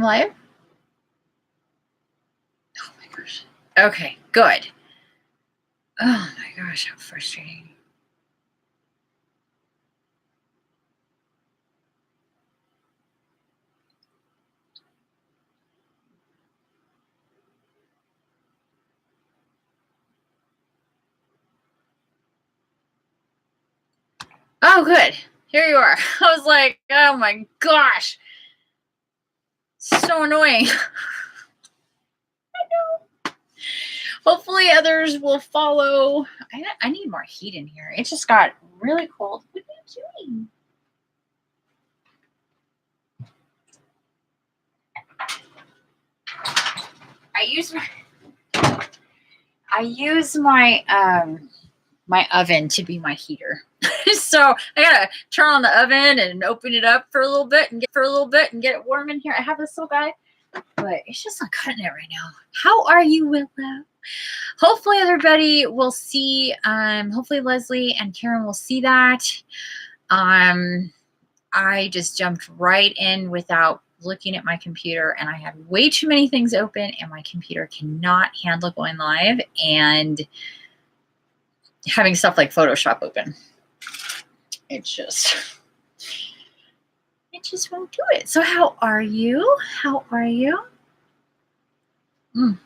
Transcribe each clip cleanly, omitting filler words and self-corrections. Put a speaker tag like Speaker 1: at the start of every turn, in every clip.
Speaker 1: live? Oh my gosh. Okay, good. Oh my gosh, how frustrating. Oh, good. Here you are. I was like, oh my gosh. So annoying. I know. Hopefully others will follow. I need more heat in here. It just got really cold. What are you doing? I use my my oven to be my heater. So I gotta turn on the oven and open it up for a little bit and get it warm in here. I have this little guy, but it's just not cutting it right now. How are you, Willow? Hopefully everybody will see. Hopefully Leslie and Karen will see that. I just jumped right in without looking at my computer, and I had way too many things open, and my computer cannot handle going live and having stuff like Photoshop open. It just won't do it. So how are you? How are you? Oh,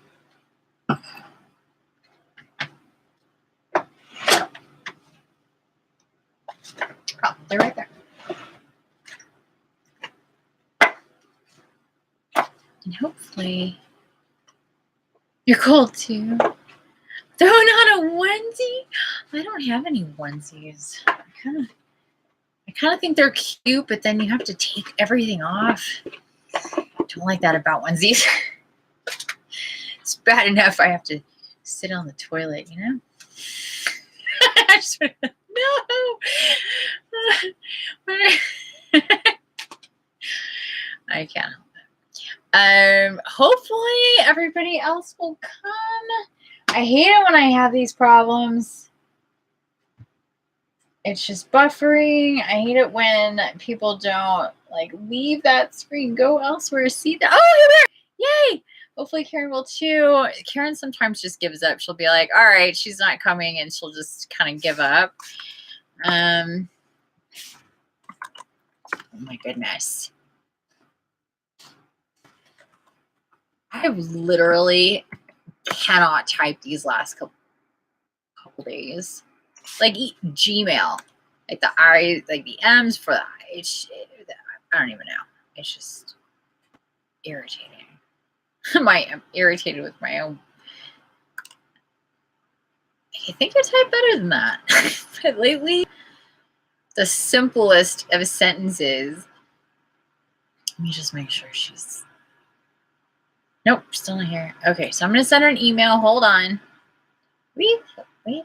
Speaker 1: they're right there. And hopefully you're cold too. Throwing on a onesie? I don't have any onesies. I kind of think they're cute, but then you have to take everything off. Don't like that about onesies. It's bad enough I have to sit on the toilet, you know? No. I can't help it. Hopefully everybody else will come. I hate it when I have these problems. It's just buffering. I hate it when people don't like leave that screen, go elsewhere, see that. Oh, you're there! Yay! Hopefully Karen will too. Karen sometimes just gives up. She'll be like, all right, she's not coming, and she'll just kind of give up. Oh my goodness. I literally cannot type these last couple days. Like Gmail, like the I, like the M's for the I. I don't even know. It's just irritating. I'm irritated with my own. I think I type better than that. But lately, the simplest of sentences. Let me just make sure she's. Nope, still not here. Okay, so I'm gonna send her an email. Hold on. Replay.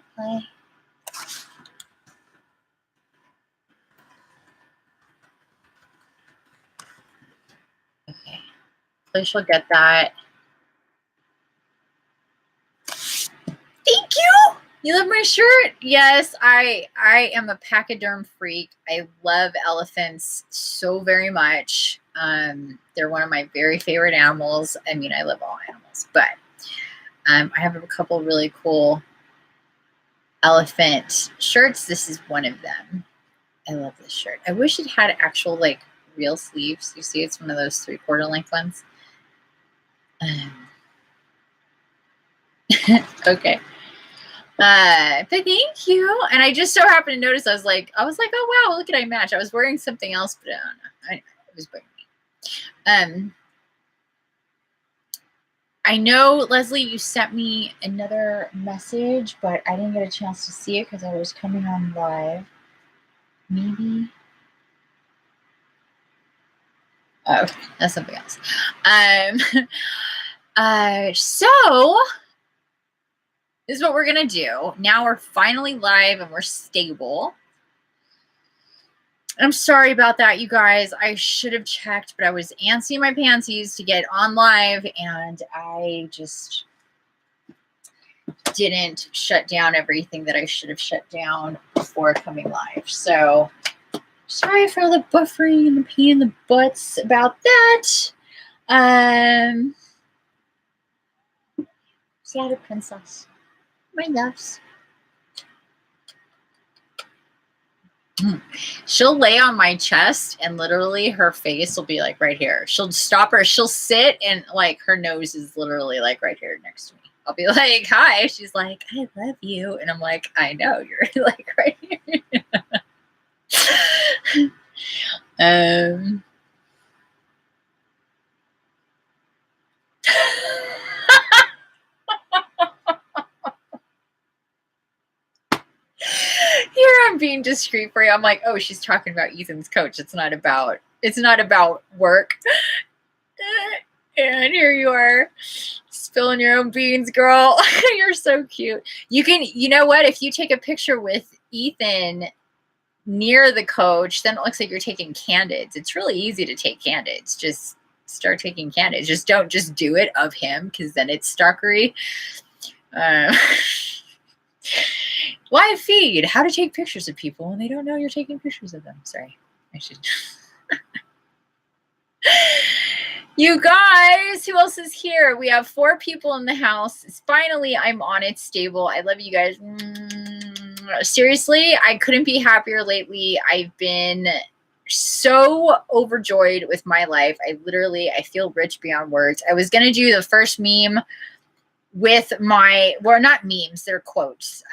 Speaker 1: Okay, so she'll get that. Thank you. You love my shirt? Yes, I am a pachyderm freak. I love elephants so very much. They're one of my very favorite animals. I mean, I love all animals, but I have a couple really cool elephant shirts. This is one of them. I love this shirt. I wish it had actual like real sleeves. You see, it's one of those 3/4 length ones. Okay. But thank you. And I just so happened to notice, I was like, oh wow, look at I match. I was wearing something else, but I don't know. It was wearing me. I know, Leslie, you sent me another message, but I didn't get a chance to see it because I was coming on live. Maybe. Oh, that's something else. So this is what we're gonna do. Now we're finally live and we're stable. I'm sorry about that, you guys. I should have checked, but I was antsy my pantsies to get on live, and I just didn't shut down everything that I should have shut down before coming live. So sorry for all the buffering and the pain in the butts about that. Shadow Princess. My loves. She'll lay on my chest and literally her face will be like right here. She'll stop her. She'll sit and like her nose is literally like right here next to me. I'll be like, hi. She's like, I love you. And I'm like, I know you're like right here. Here I'm being discreet for you. I'm like, oh, she's talking about Ethan's coach. It's not about work. And here you are spilling your own beans, girl. You're so cute. You know what? If you take a picture with Ethan near the coach, then it looks like you're taking candids. It's really easy to take candids. Just start taking candids. Just don't just do it of him because then it's stalkery. Live feed, how to take pictures of people when they don't know you're taking pictures of them. Sorry, I should. You guys, who else is here? We have 4 people in the house. Finally, I'm on it, stable. I love you guys. Seriously, I couldn't be happier lately. I've been so overjoyed with my life. I feel rich beyond words. I was going to do the first meme with not memes, they're quotes.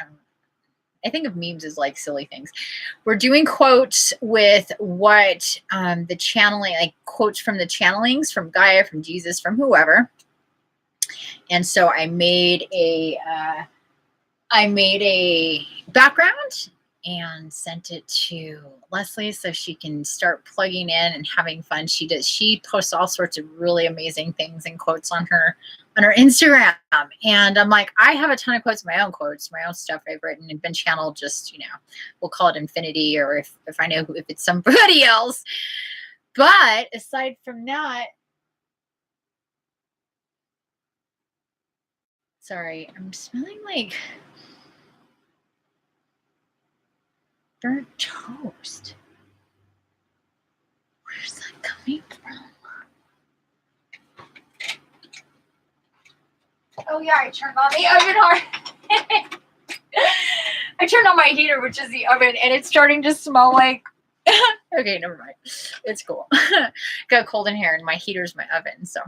Speaker 1: I think of memes as like silly things. We're doing quotes with what the channeling, like quotes from the channelings, from Gaia, from Jesus, from whoever. And so I made a background and sent it to Leslie so she can start plugging in and having fun. She posts all sorts of really amazing things and quotes on her Instagram. And I'm like, I have a ton of quotes, my own stuff I've written and been channeled, just, we'll call it Infiniti, or if I know if it's somebody else. But aside from that, sorry, I'm smelling like burnt toast. Where's that coming from? Oh yeah, I turned on the oven hard. I turned on my heater, which is the oven, and it's starting to smell like okay, never mind. It's cool. Got cold in here and my heater's my oven, so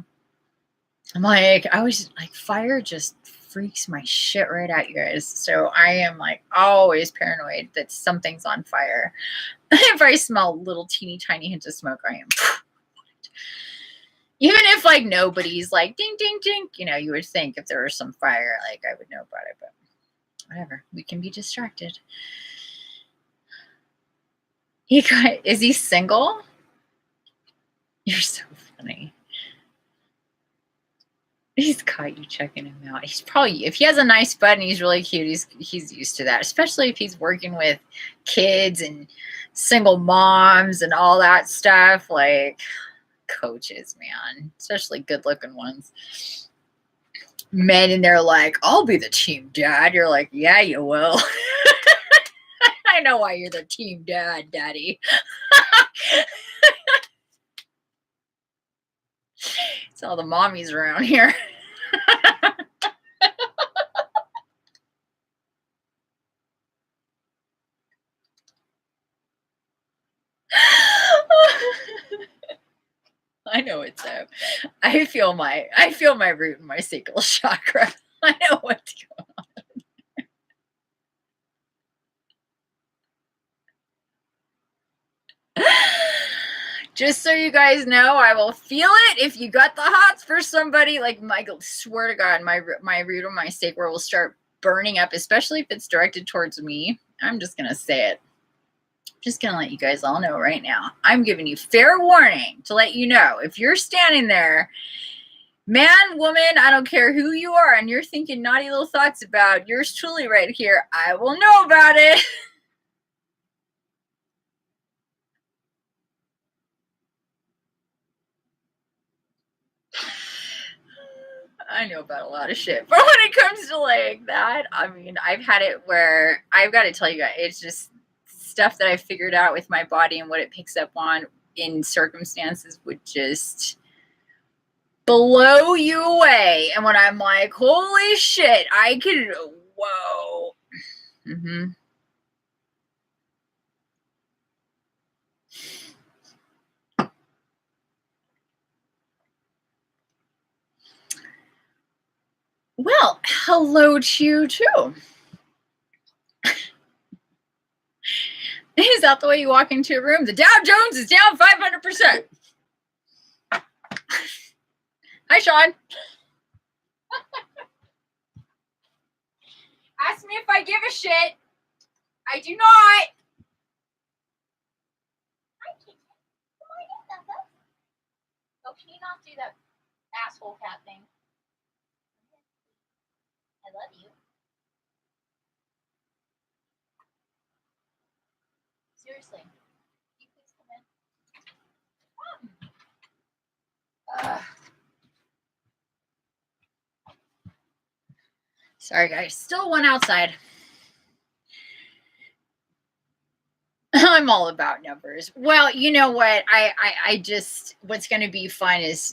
Speaker 1: I'm like, I always like fire just freaks my shit right out, you guys. So I am like always paranoid that something's on fire. If I smell little teeny tiny hints of smoke, I am even if like nobody's like ding ding ding, you would think if there was some fire, like I would know about it, but whatever. We can be distracted. Is he single? You're so funny. He's caught you checking him out. He's probably, if he has a nice butt and he's really cute, he's used to that, especially if he's working with kids and single moms and all that stuff. Like coaches, man, especially good looking ones. Men, and they're like, I'll be the team dad. You're like, yeah, you will. I know why you're the team dad, daddy. It's all the mommies around here. I know it's up. I feel my root and my sacral chakra. I know what's going on. Just so you guys know, I will feel it if you got the hots for somebody. Like, Michael, swear to God, my root or my sacral will start burning up, especially if it's directed towards me. I'm just gonna say it. Just gonna let you guys all know right now. I'm giving you fair warning to let you know if you're standing there, man, woman, I don't care who you are, and you're thinking naughty little thoughts about yours truly right here, I will know about it. I know about a lot of shit, but when it comes to like that, I mean, I've had it where I've got to tell you guys, it's just stuff that I figured out with my body and what it picks up on in circumstances would just blow you away. And when I'm like, holy shit, I can, whoa. Mm-hmm. Well, hello to you too. Is that the way you walk into a room? The Dow Jones is down 500%. Hi, Sean. Ask me if I give a shit. I do not. Hi, Kitty. Good morning, Bubba. Oh, can you not do that asshole cat thing? I love you. Seriously. Can you please come in? Sorry, guys. Still one outside. I'm all about numbers. Well, you know what? I just what's going to be fun is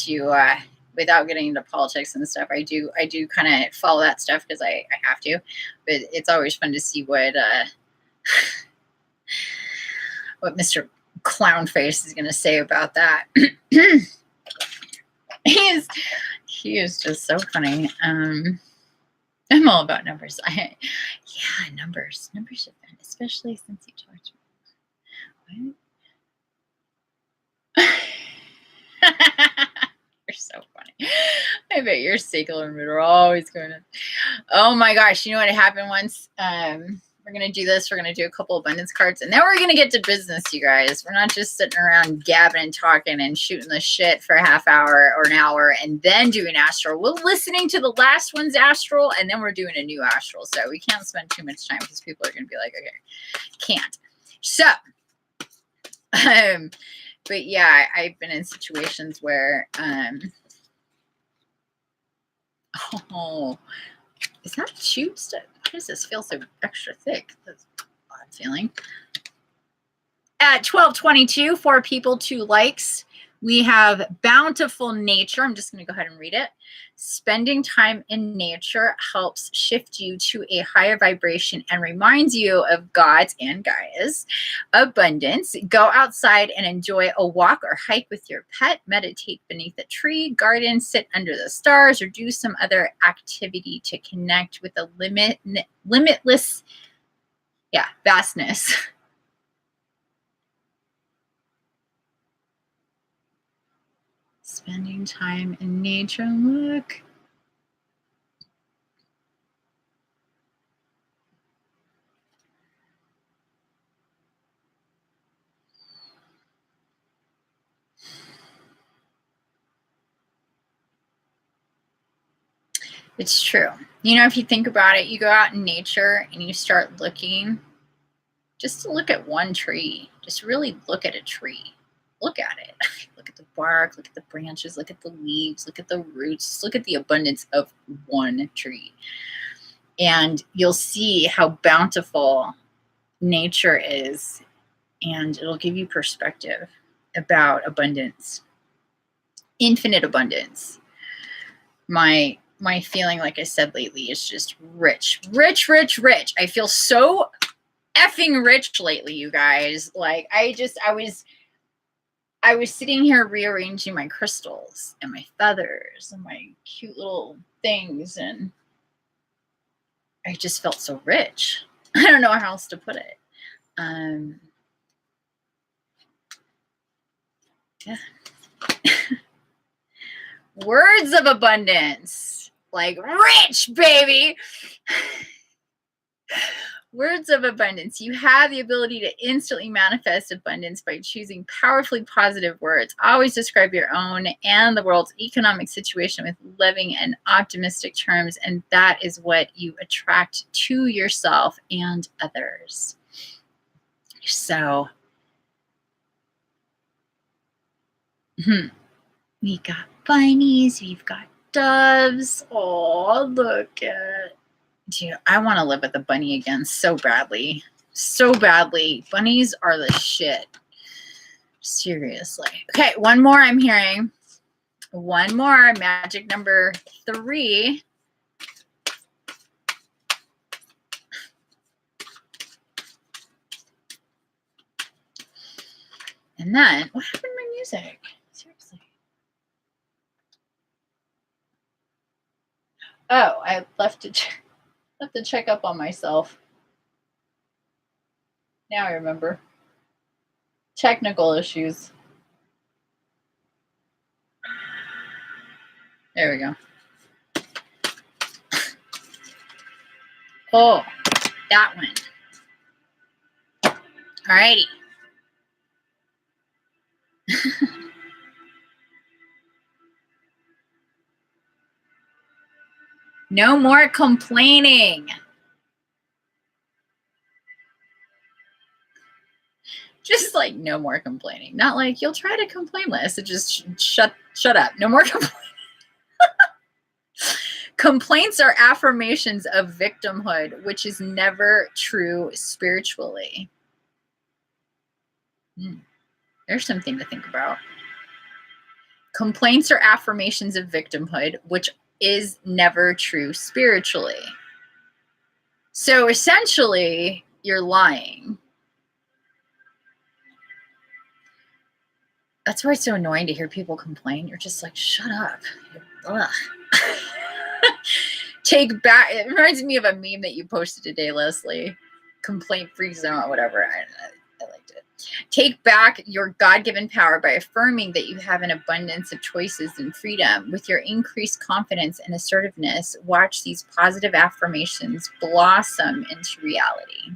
Speaker 1: to without getting into politics and stuff. I do kind of follow that stuff because I have to. But it's always fun to see what Mr. Clownface is going to say about that. He is just so funny. I'm all about numbers. Yeah, numbers. Numbers have been, especially since you talked to me. What? You're so funny. I bet your sacral and root are always going to. Oh my gosh. You know what happened once? We're going to do this. We're going to do a couple abundance cards. And then we're going to get to business, you guys. We're not just sitting around gabbing and talking and shooting the shit for a half hour or an hour and then doing astral. We're listening to the last one's astral and then we're doing a new astral. So we can't spend too much time because people are going to be like, okay, can't. So, but yeah, I've been in situations where, oh, is that a tube stuff? Why does this feel so extra thick? That's odd feeling. At 12:22, 4 people, 2 likes. We have bountiful nature. I'm just going to go ahead and read it. Spending time in nature helps shift you to a higher vibration and reminds you of God's and Gaia's abundance. Go outside and enjoy a walk or hike with your pet. Meditate beneath a tree, garden, sit under the stars, or do some other activity to connect with a limitless, vastness. Spending time in nature. Look. It's true. You know, if you think about it, you go out in nature and you start looking, just to look at one tree. Just really look at a tree. Look at it. Look at the bark, look at the branches, look at the leaves, look at the roots, look at the abundance of one tree. And you'll see how bountiful nature is, and it'll give you perspective about abundance, infinite abundance. My feeling, like I said lately, is just rich, rich, rich, rich. I feel so effing rich lately, you guys. Like I was sitting here rearranging my crystals and my feathers and my cute little things, and I just felt so rich. I don't know how else to put it. Yeah. Words of abundance, like rich, baby. Words of abundance. You have the ability to instantly manifest abundance by choosing powerfully positive words. Always describe your own and the world's economic situation with living and optimistic terms, and that is what you attract to yourself and others. So, we got bunnies, we've got doves. Oh, look at. Dude, I want to live with a bunny again so badly. So badly. Bunnies are the shit. Seriously. Okay, one more I'm hearing. One more, magic number 3. And then, what happened to my music? Seriously. Oh, I left to check up on myself. Now I remember. Technical issues. There we go. Oh, that one. Alrighty. No more complaining. Just like no more complaining. Not like you'll try to complain less. It just shut up. No more complaining. Complaints are affirmations of victimhood, which is never true spiritually. There's something to think about. Complaints are affirmations of victimhood, which is never true spiritually. So essentially, you're lying. That's why it's so annoying to hear people complain. You're just like, shut up. Ugh. Take back. It reminds me of a meme that you posted today, Leslie. Complaint free zone, whatever. I liked it. Take back your God-given power by affirming that you have an abundance of choices and freedom. With your increased confidence and assertiveness, watch these positive affirmations blossom into reality.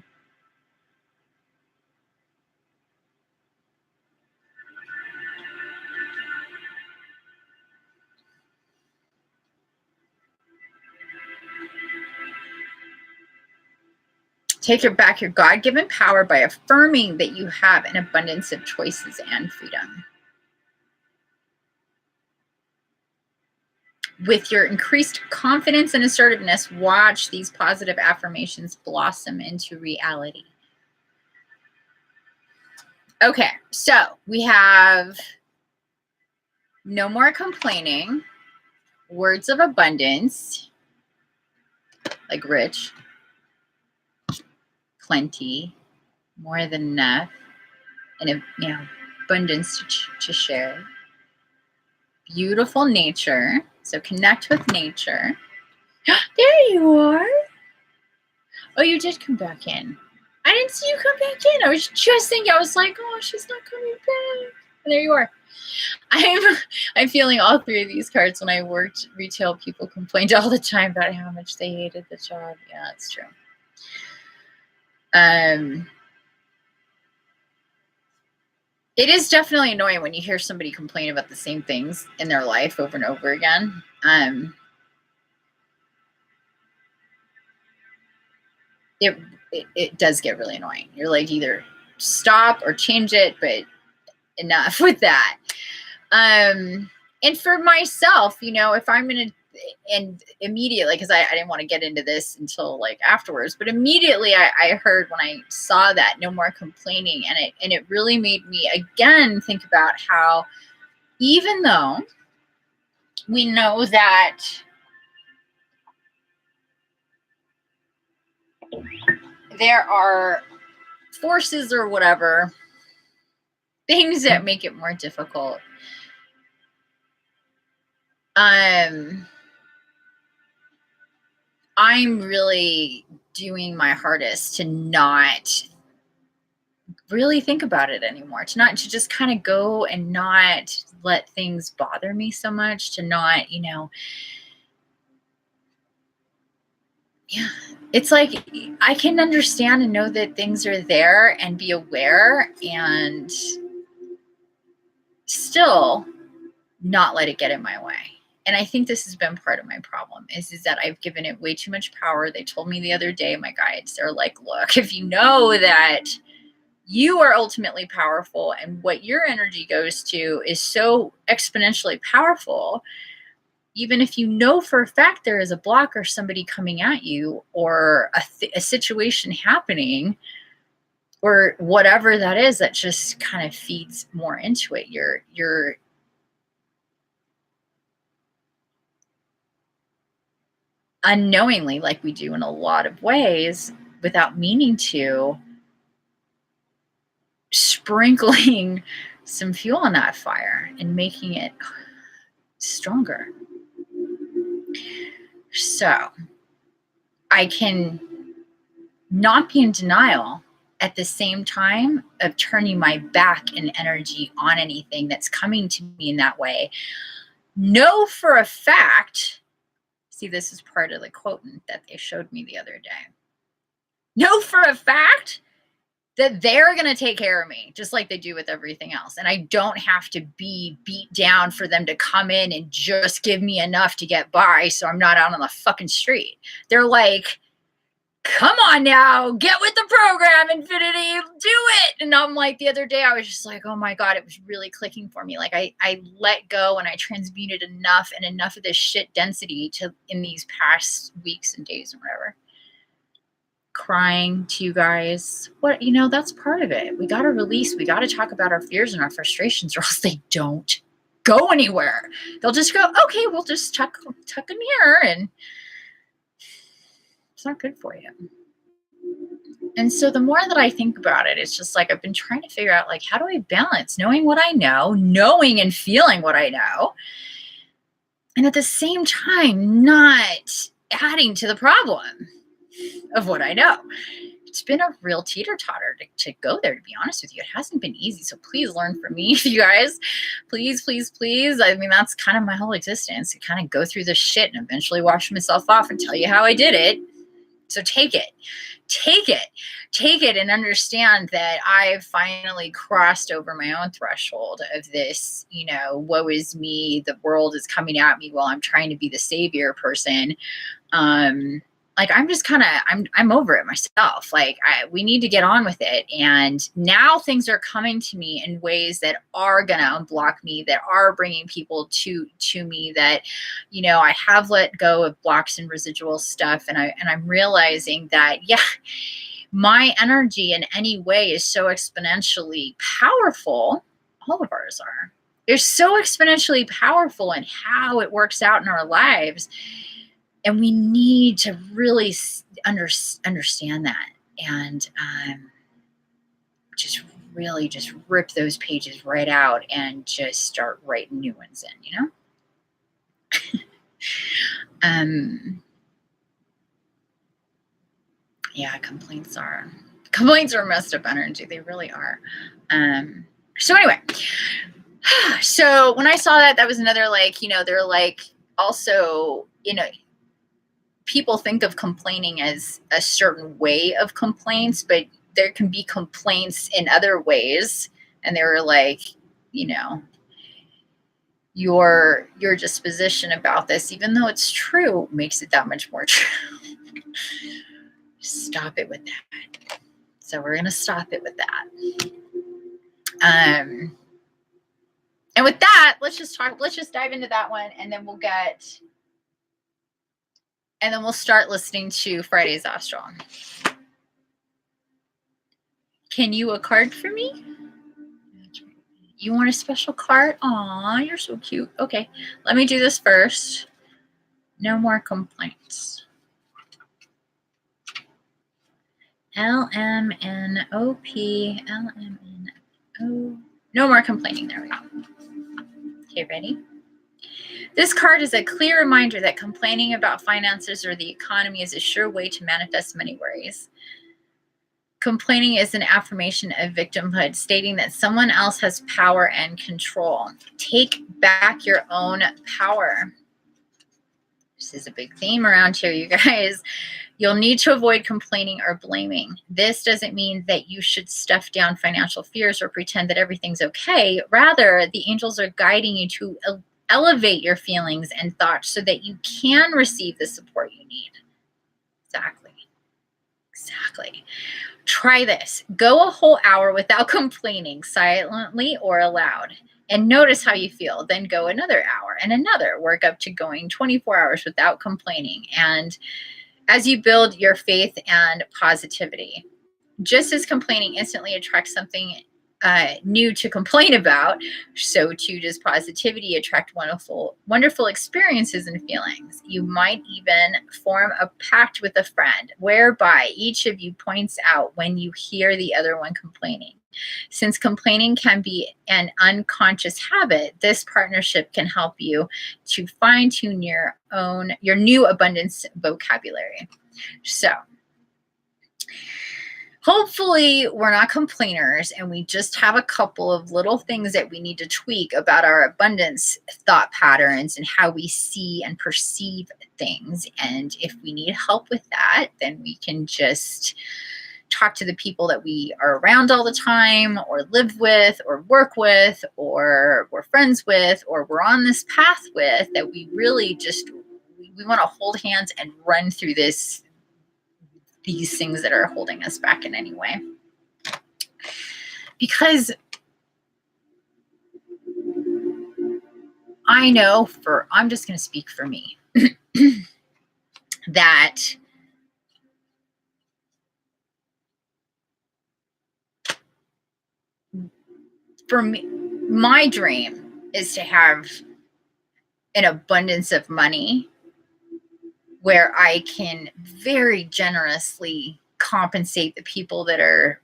Speaker 1: Take back your God-given power by affirming that you have an abundance of choices and freedom. With your increased confidence and assertiveness, watch these positive affirmations blossom into reality. Okay, so we have no more complaining, words of abundance, like rich, plenty, more than enough, and abundance to share. Beautiful nature. So connect with nature. There you are. Oh, you did come back in. I didn't see you come back in. I was just thinking, I was like, oh, she's not coming back. And there you are. I'm feeling all 3 of these cards. When I worked retail, people complained all the time about how much they hated the job. Yeah, that's true. It is definitely annoying when you hear somebody complain about the same things in their life over and over again. It does get really annoying. You're like, either stop or change it, but enough with that. And for myself, if I'm in and immediately, because I didn't want to get into this until like afterwards, but immediately I heard when I saw that no more complaining, and it really made me again think about how, even though we know that there are forces or whatever, things that make it more difficult, I'm really doing my hardest to not really think about it anymore, to just kind of go and not let things bother me so much, to not, it's like I can understand and know that things are there and be aware and still not let it get in my way. And I think this has been part of my problem is that I've given it way too much power. They told me the other day, my guides, they're like, look, if you know that you are ultimately powerful and what your energy goes to is so exponentially powerful, even if you know for a fact there is a block or somebody coming at you or a situation happening or whatever that is, that just kind of feeds more into it. You're unknowingly, like we do in a lot of ways, without meaning to, sprinkling some fuel on that fire and making it stronger. So I can not be in denial at the same time of turning my back and energy on anything that's coming to me in that way. Know for a fact, see, this is part of the quotient that they showed me the other day. Know for a fact that they're going to take care of me just like they do with everything else. And I don't have to be beat down for them to come in and just give me enough to get by so I'm not out on the fucking street. They're like, come on now, get with the program, Infiniti, do it. And I'm like, the other day, I was just like, oh my God, it was really clicking for me. Like I let go and I transmuted enough of this shit density in these past weeks and days and whatever. Crying to you guys, that's part of it. We got to release, we got to talk about our fears and our frustrations, or else they don't go anywhere. They'll just go, okay, we'll just tuck them here, and it's not good for you. And so the more that I think about it, it's just like I've been trying to figure out, like, how do I balance knowing what I know, knowing and feeling what I know, and at the same time not adding to the problem of what I know. It's been a real teeter-totter to go there, to be honest with you. It hasn't been easy, so please learn from me, you guys. Please, please, please. I mean, that's kind of my whole existence, to kind of go through this shit and eventually wash myself off and tell you how I did it. So take it and understand that I've finally crossed over my own threshold of this, woe is me, the world is coming at me while I'm trying to be the savior person. Like, I'm just I'm over it myself. Like, we need to get on with it. And now things are coming to me in ways that are going to unblock me, that are bringing people to me, that, I have let go of blocks and residual stuff. And I'm realizing that, yeah, my energy in any way is so exponentially powerful. All of ours are. They're so exponentially powerful in how it works out in our lives. And we need to really understand that, and just really just rip those pages right out and just start writing new ones in, Yeah, complaints are messed up energy. They really are. So anyway, so when I saw that was another, like, they're like, also, people think of complaining as a certain way of complaints, but there can be complaints in other ways. And they were like, your disposition about this, even though it's true, makes it that much more true. Stop it with that. So we're going to stop it with that. And with that, let's just dive into that one, and then we'll start listening to Friday's Astral. Can you a card for me? You want a special card? Aw, you're so cute. Okay, let me do this first. No more complaints. LMNOP, LMNO. No more complaining. There we go. Okay, ready? This card is a clear reminder that complaining about finances or the economy is a sure way to manifest money worries. Complaining is an affirmation of victimhood, stating that someone else has power and control. Take back your own power. This is a big theme around here, you guys. You'll need to avoid complaining or blaming. This doesn't mean that you should stuff down financial fears or pretend that everything's okay. Rather, the angels are guiding you to elevate your feelings and thoughts so that you can receive the support you need. Exactly. Try this. Go a whole hour without complaining, silently or aloud, and notice how you feel. Then go another hour and another. Work up to going 24 hours without complaining. And as you build your faith and positivity, just as complaining instantly attracts something new to complain about, so too does positivity attract wonderful experiences and feelings. You might even form a pact with a friend whereby each of you points out when you hear the other one complaining. Since complaining can be an unconscious habit, this partnership can help you to fine-tune your new abundance vocabulary. So hopefully we're not complainers and we just have a couple of little things that we need to tweak about our abundance thought patterns and how we see and perceive things. And if we need help with that, then we can just talk to the people that we are around all the time, or live with, or work with, or we're friends with, or we're on this path with, that we really just, we want to hold hands and run through these things that are holding us back in any way. Because I know I'm just going to speak for me, that for me, my dream is to have an abundance of money where I can very generously compensate the people that are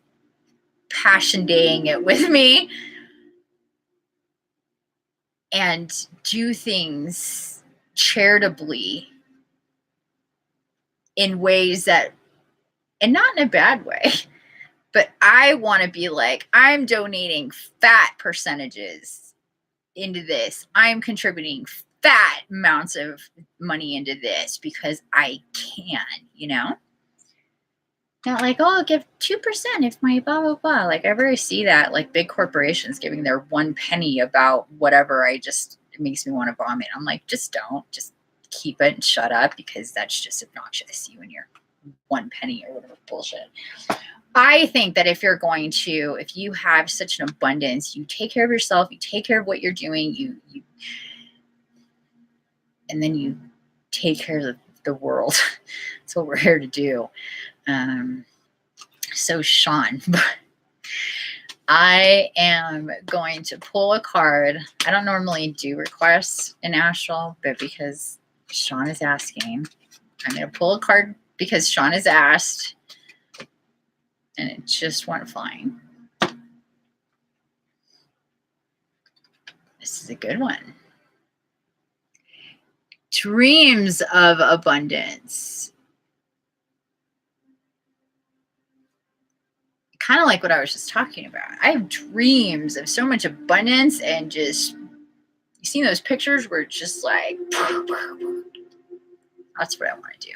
Speaker 1: passion daying it with me and do things charitably in ways that, and not in a bad way, but I want to be like, I'm donating fat percentages into this. I'm contributing fat amounts of money into this because I can, you know? Not like, oh, I'll give 2% if my blah, blah, blah. Like, I very see that, like big corporations giving their 1 penny about whatever. It makes me want to vomit. I'm like, just don't. Just keep it and shut up, because that's just obnoxious. You and your 1 penny or whatever bullshit. I think that if you have such an abundance, you take care of yourself, you take care of what you're doing, and then you take care of the world. That's what we're here to do. So Sean, I am going to pull a card. I don't normally do requests in astral, but because Sean is asking, I'm going to pull a card because Sean has asked, and it just went flying. This is a good one. Dreams of abundance. Kind of like what I was just talking about. I have dreams of so much abundance, and just, you seen those pictures where it's just like, that's what I want to do.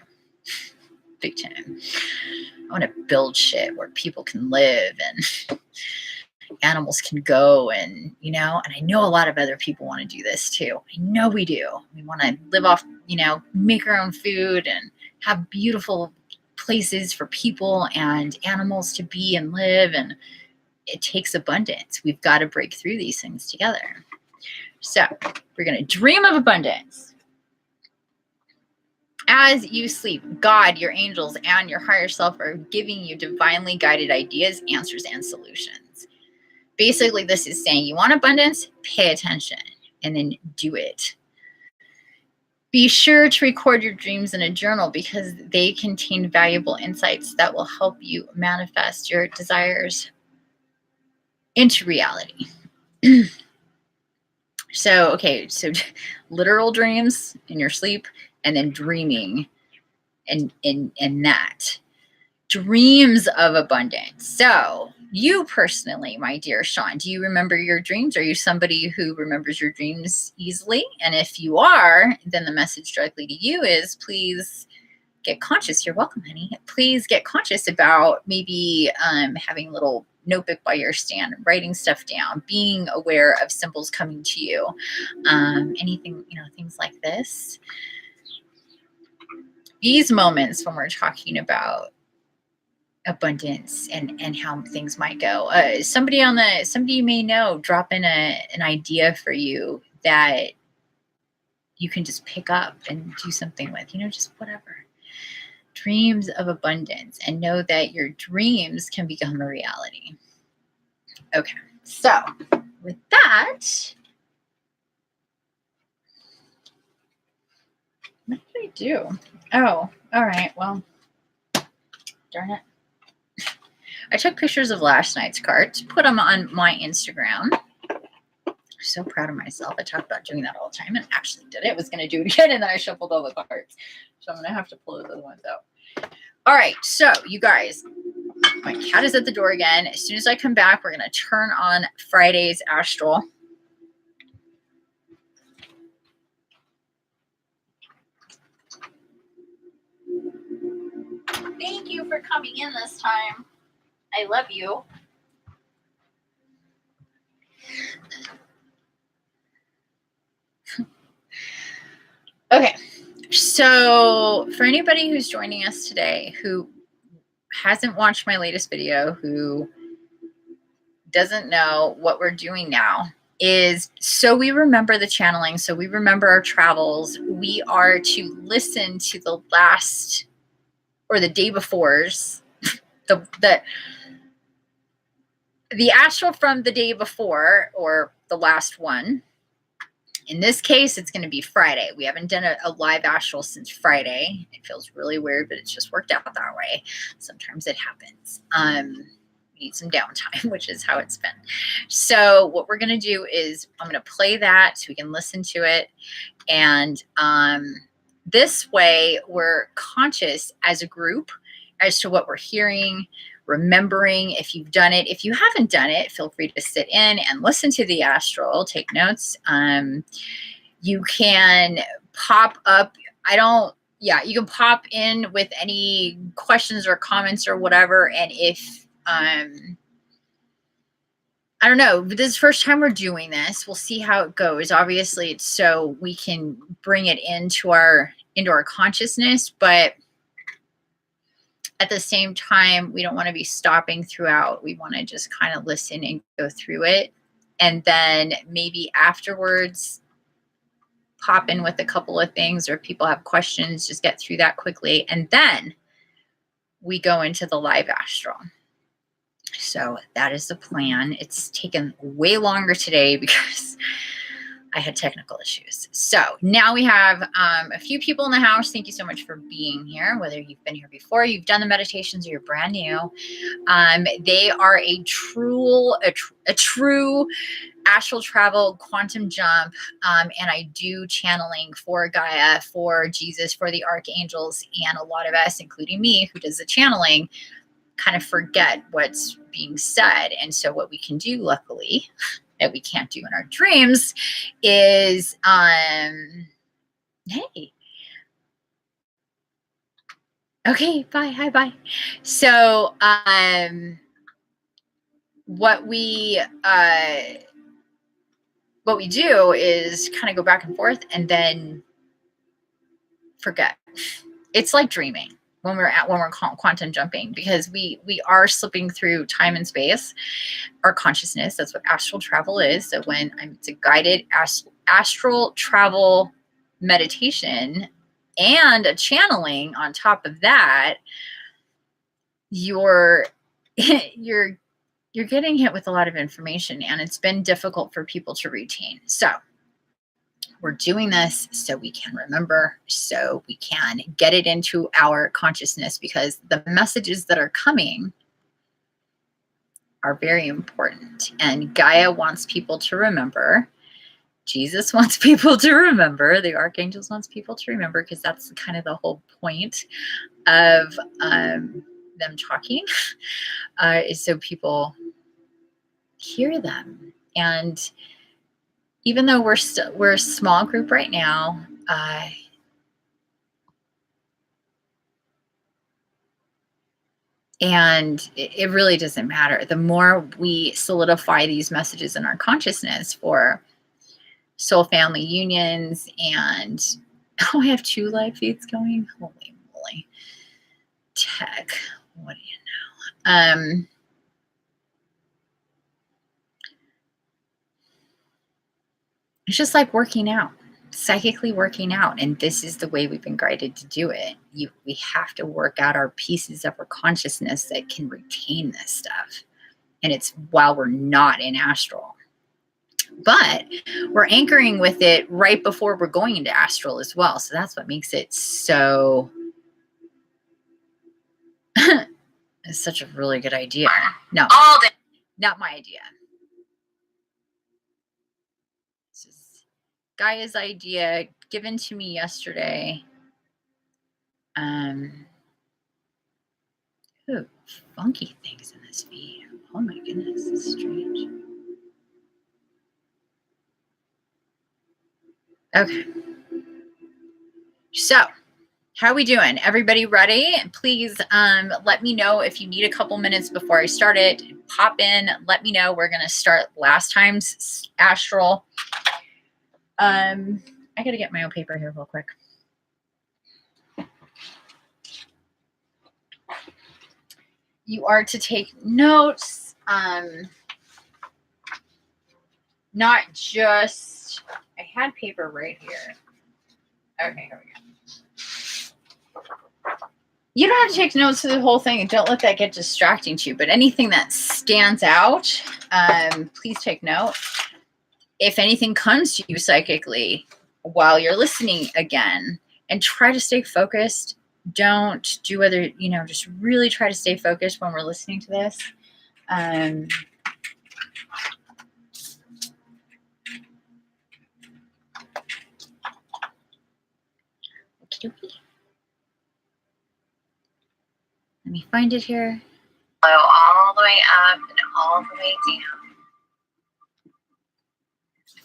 Speaker 1: Big time. I want to build shit where people can live and animals can go, and, you know, and I know a lot of other people want to do this too. I know we do. We want to live off, you know, make our own food and have beautiful places for people and animals to be and live, and it takes abundance. We've got to break through these things together. So we're going to dream of abundance. As you sleep, God, your angels, and your higher self are giving you divinely guided ideas, answers, and solutions. Basically, this is saying, you want abundance? Pay attention and then do it. Be sure to record your dreams in a journal, because they contain valuable insights that will help you manifest your desires into reality. So literal dreams in your sleep, and then dreaming in that. Dreams of abundance. So you personally, my dear Sean, do you remember your dreams? Are you somebody who remembers your dreams easily? And if you are, then the message directly to you is, please get conscious. You're welcome, honey. Please get conscious about maybe having a little notebook by your stand, writing stuff down, being aware of symbols coming to you, anything, you know, things like this. These moments when we're talking about abundance and how things might go. Somebody you may know, drop in an idea for you that you can just pick up and do something with, you know, just whatever. Dreams of abundance, and know that your dreams can become a reality. Okay. So with that, what did I do? Oh, all right. Well, darn it. I took pictures of last night's cards, put them on my Instagram. I'm so proud of myself. I talk about doing that all the time and actually did it. I was going to do it again, and then I shuffled all the cards. So I'm going to have to pull those other ones out. All right. So you guys, my cat is at the door again. As soon as I come back, we're going to turn on Friday's Astral. Thank you for coming in this time. I love you. Okay, so for anybody who's joining us today who hasn't watched my latest video, who doesn't know what we're doing now, is so we remember the channeling, so we remember our travels, we are to listen to the last or the day before's, the astral from the day before or the last one. In this case, it's going to be Friday. We haven't done a live astral since Friday. It feels really weird, but it's just worked out that way. Sometimes it happens. We need some downtime, which is how it's been. So what we're going to do is I'm going to play that so we can listen to it. And this way we're conscious as a group as to what we're hearing, remembering if you've done it. If you haven't done it, feel free to sit in and listen to the astral, take notes. You can pop up. You can pop in with any questions or comments or whatever. And if, I don't know, this is the first time we're doing this. We'll see how it goes. Obviously, it's so we can bring it into our consciousness, but at the same time, we don't want to be stopping throughout. We want to just kind of listen and go through it. And then maybe afterwards, pop in with a couple of things, or if people have questions, just get through that quickly. And then we go into the live astral. So that is the plan. It's taken way longer today because I had technical issues. So now we have a few people in the house. Thank you so much for being here, whether you've been here before, you've done the meditations, or you're brand new. They are a true astral travel quantum jump. And I do channeling for Gaia, for Jesus, for the archangels, and a lot of us, including me, who does the channeling, kind of forget what's being said. And so what we can do, luckily, that we can't do in our dreams is, hey, okay, bye, hi, bye. So, what we do is kind of go back and forth and then forget. It's like dreaming when we're quantum jumping, because we are slipping through time and space, our consciousness. That's what astral travel is. So when it's a guided astral travel meditation and a channeling on top of that, you're getting hit with a lot of information, and it's been difficult for people to retain. So we're doing this so we can remember, so we can get it into our consciousness, because the messages that are coming are very important. And Gaia wants people to remember. Jesus wants people to remember. The archangels wants people to remember, because that's kind of the whole point of them talking, is so people hear them. And even though we're a small group right now, and it really doesn't matter. The more we solidify these messages in our consciousness for soul family unions, and I have 2 live feeds going. Holy moly. Tech. What do you know? It's just like working out, psychically working out. And this is the way we've been guided to do it. We have to work out our pieces of our consciousness that can retain this stuff. and it's while we're not in astral. But we're anchoring with it right before we're going into astral as well. So that's what makes it so, it's such a really good idea. No, not my idea. This is Gaia's idea given to me yesterday. Ooh, funky things in this feed. Oh my goodness, it's strange. Okay. So, how are we doing? Everybody ready? Please let me know if you need a couple minutes before I start it. Pop in, let me know. We're going to start last time's astral. I got to get my own paper here real quick. You are to take notes. Not just, I had paper right here. Okay, here we go. You don't have to take notes of the whole thing, and don't let that get distracting to you, but anything that stands out, please take note. If anything comes to you psychically while you're listening again, and try to stay focused. Don't do other, just really try to stay focused when we're listening to this. Let me find it here. All the way up and all the way down.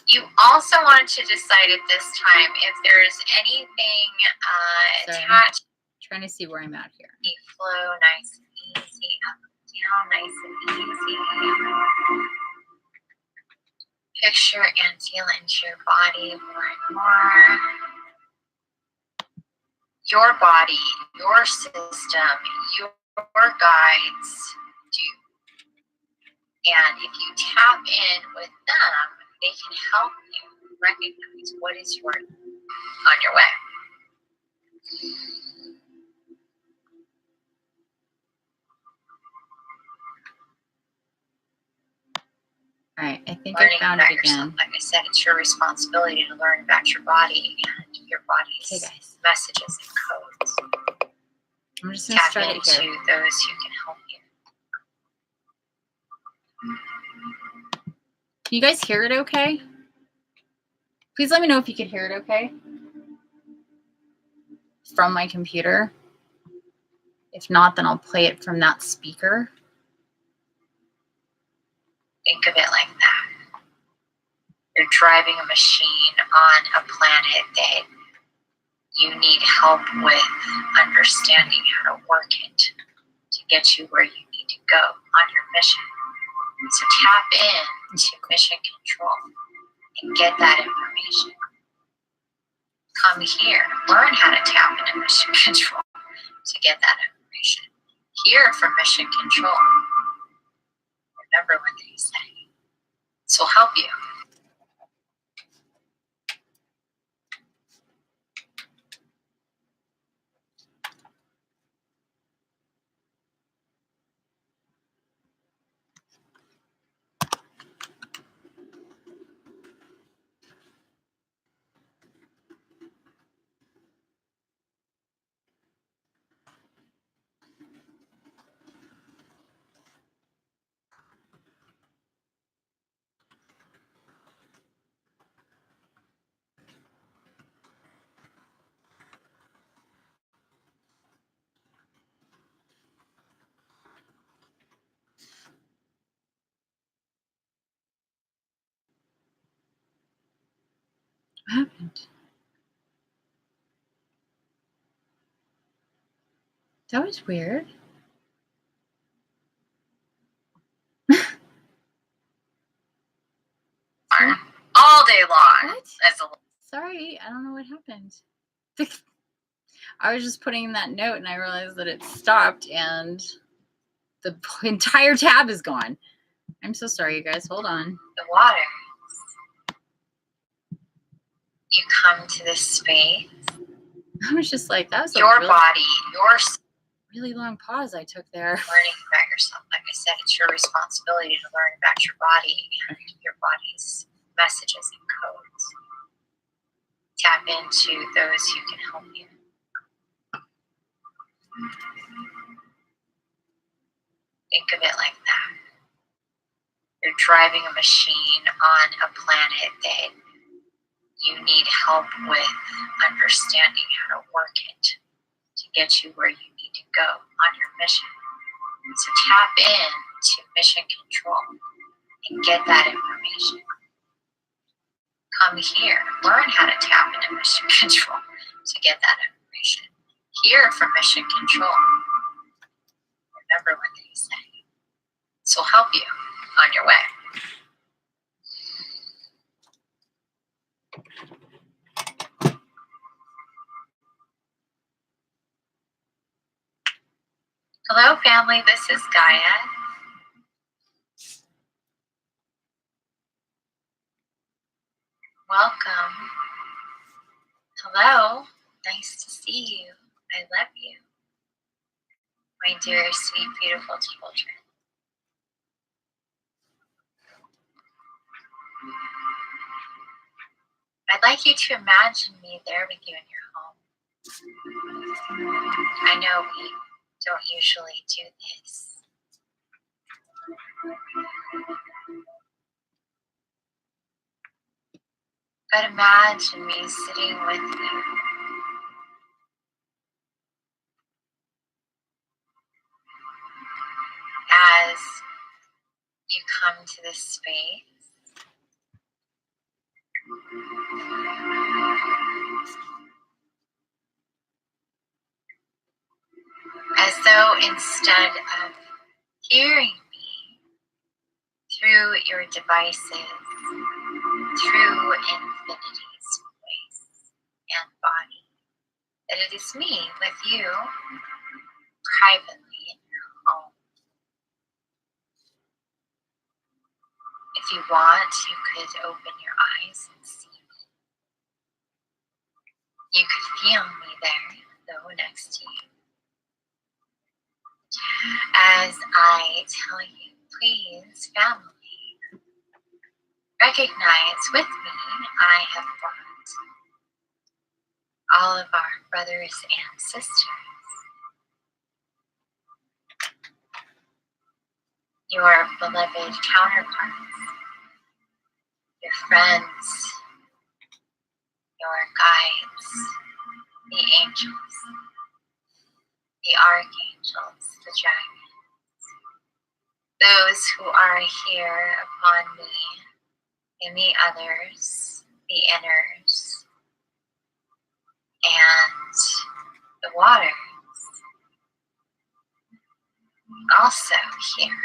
Speaker 1: You also want to decide at this time if there's anything attached. Trying to see where I'm at here. Flow nice and easy, up and down, nice and easy. Picture and feel into your body more and more. Your body, your system, your guides do. And if you tap in with them, they can help you recognize what is on your way. All right, I think I found it again. Like I said, it's your responsibility to learn about your body and your body's messages and codes. I'm just going to start it here. Tap into those who can help you. Can you guys hear it okay? Please let me know if you could hear it okay from my computer. If not, then I'll play it from that speaker. Think of it like that. You're driving a machine on a planet that you need help with understanding how to work it to get you where you need to go on your mission. So tap in to mission control and get that information. Come here, learn how to tap into mission control to get that information. Hear from mission control. Remember what he's saying. This will help you. What happened? That was weird. All day long. What? Sorry, I don't know what happened. I was just putting in that note and I realized that it stopped and the entire tab is gone. I'm so sorry, you guys. Hold on. The water. You come to this space. I was just like, that was your body, your really long pause I took there. Learning about yourself. Like I said, it's your responsibility to learn about your body and your body's messages and codes. Tap into those who can help you. Think of it like that. You're driving a machine on a planet that you need help with understanding how to work it to get you where you need to go on your mission. So tap in to mission control and get that information. Come here, learn how to tap into mission control to get that information. Hear from mission control. Remember what they say. This will help you on your way. Hello, family. This is Gaia. Welcome. Hello. Nice to see you. I love you. My dear, sweet, beautiful children. I'd like you to imagine me there with you in your home. I know we don't usually do this. But imagine me sitting with you. As you come to this space, as though instead of hearing me through your devices, through Infinity's voice and body, that it is me with you privately in your home. If you want, you could open your eyes and see me. You could feel me there, though, next to you. As I tell you, please, family, recognize with me, I have brought all of our brothers and sisters, your beloved counterparts, your friends, your guides, the angels, the archangels, the dragons, those who are here upon me, and the others, the inners, and the waters, also here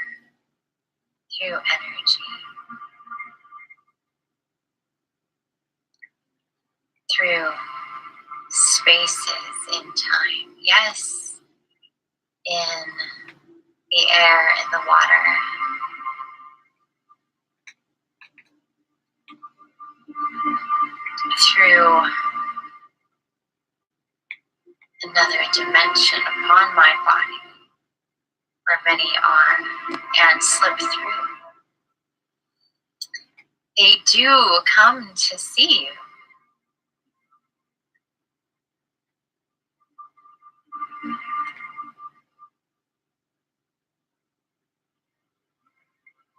Speaker 1: through energy, through spaces in time, yes, in the air and the water, through another dimension upon my body, where many are, and slip through. They do come to see you.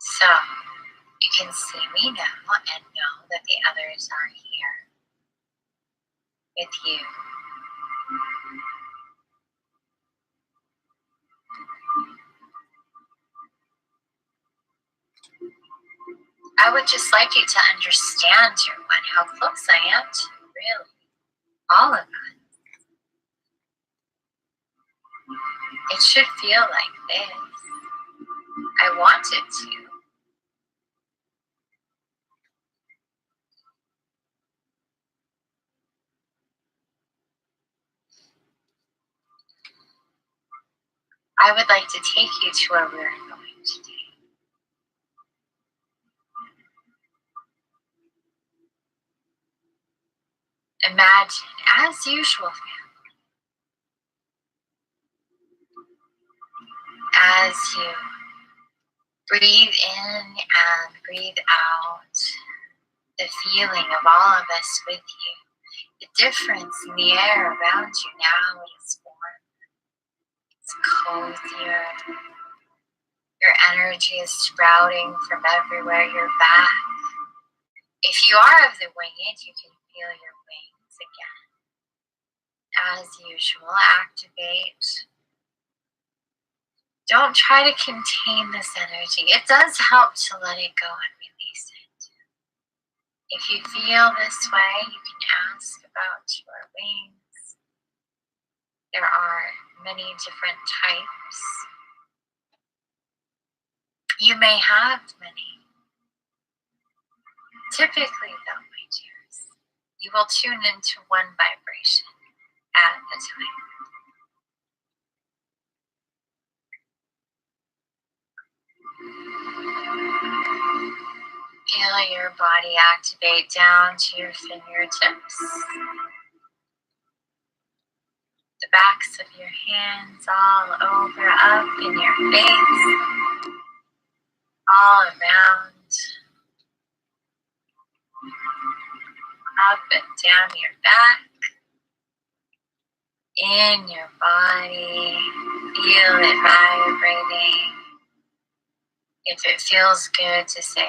Speaker 1: So, you can see me now and know that the others are here with you. I would just like you to understand, dear one, how close I am to you, really. All of us. It should feel like this. I want it to. I would like to take you to where we're going today. Imagine, as usual, family, As you breathe in and breathe out, the feeling of all of us with you, the difference in the air around you now, it is warm, it's cozier, your energy is sprouting from everywhere, your back. If you are of the winged, you can feel your wings again. As usual, activate. Don't try to contain this energy. It does help to let it go and release it. If you feel this way, you can ask about your wings. There are many different types. You may have many. Typically, though, my dears, you will tune into one vibration at a time. Feel your body activate down to your fingertips, the backs of your hands all over, up in your face, all around, up and down your back, in your body. Feel it vibrating. If it feels good to say,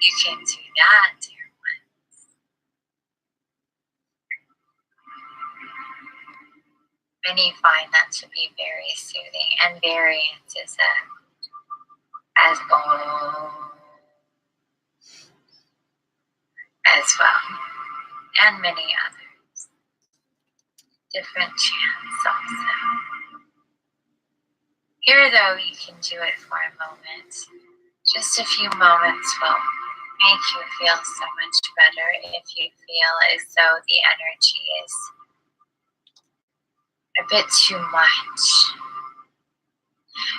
Speaker 1: you can do that, dear ones. Many find that to be very soothing, and variance is as well, and many others. Different chants also. Here, though, you can do it for a moment. Just a few moments will make you feel so much better if you feel as though the energy is a bit too much.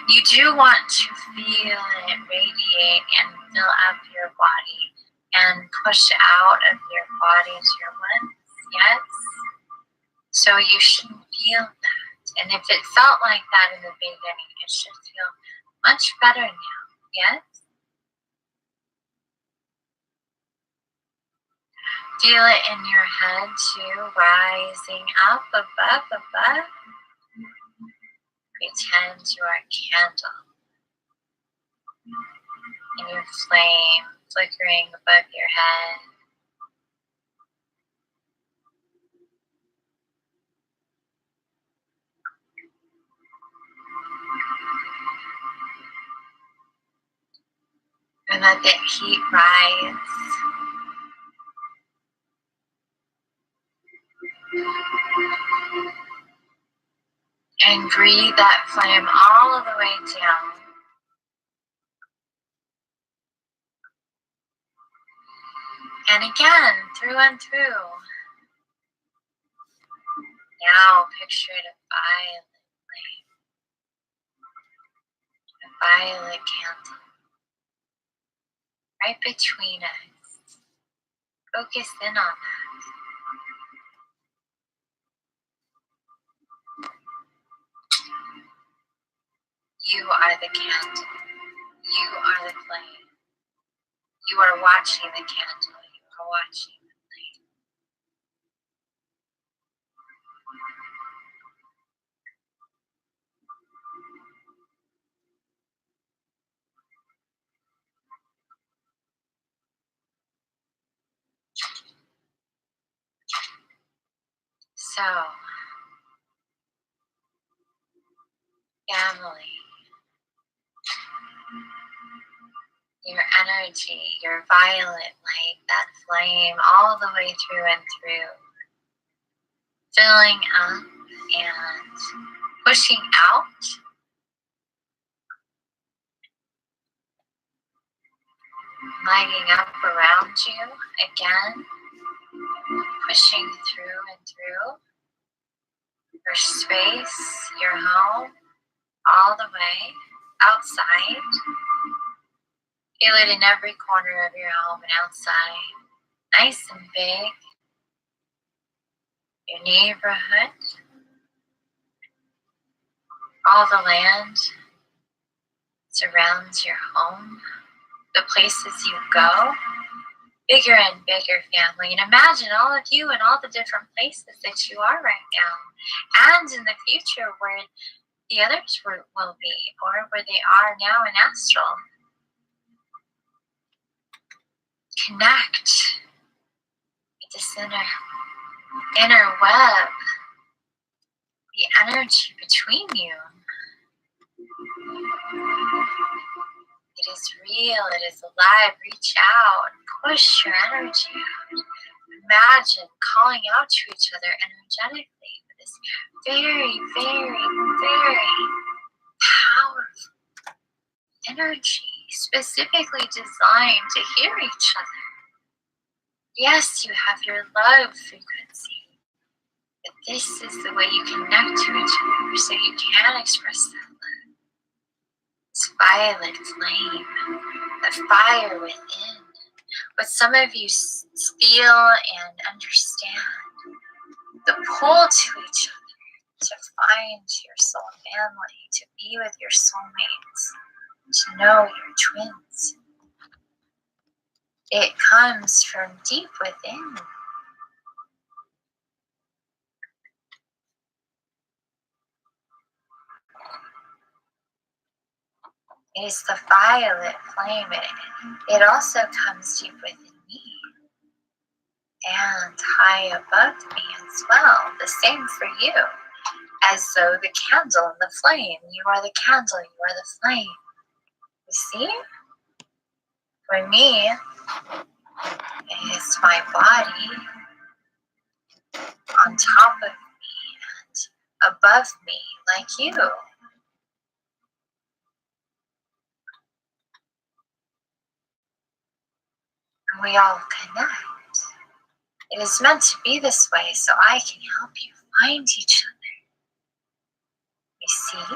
Speaker 1: You do want to feel it radiate and fill up your body and push out of your body to your lungs, yes? So you should feel that. And if it felt like that in the beginning, it should feel much better now, yes? Feel it in your head too, rising up, above. Pretend you are a candle. And your flame flickering above your head. And let that heat rise. And breathe that flame all the way down. And again, through and through. Now picture it a violet candle. Right between us. Focus in on that. You are the candle. You are the flame. You are watching the candle. You are watching the flame. So, family, your energy, your violet light, that flame all the way through and through, filling up and pushing out, lighting up around you, again, pushing through and through your space, your home, all the way outside. Feel it in every corner of your home and outside. nice and big. Your neighborhood, all the land surrounds your home, the places you go, bigger and bigger family. And imagine all of you and all the different places that you are right now, and in the future where the others will be, or where they are now in astral. Connect with this inner web, the energy between you. It is real, it is alive. Reach out, push your energy out. Imagine calling out to each other energetically with this very, very, very powerful energy, specifically designed to hear each other. Yes, you have your love frequency, but this is the way you connect to each other so you can express that love. This violet flame, the fire within, what some of you feel and understand, the pull to each other, to find your soul family, to be with your soulmates, to know your twins. It comes from deep within. It is the violet flame. It also comes deep within me and high above me as well. The same for you. As though the candle and the flame. You are the candle, you are the flame. You see? For me, it is my body on top of me and above me, like you. And we all connect. It is meant to be this way so I can help you find each other. You see?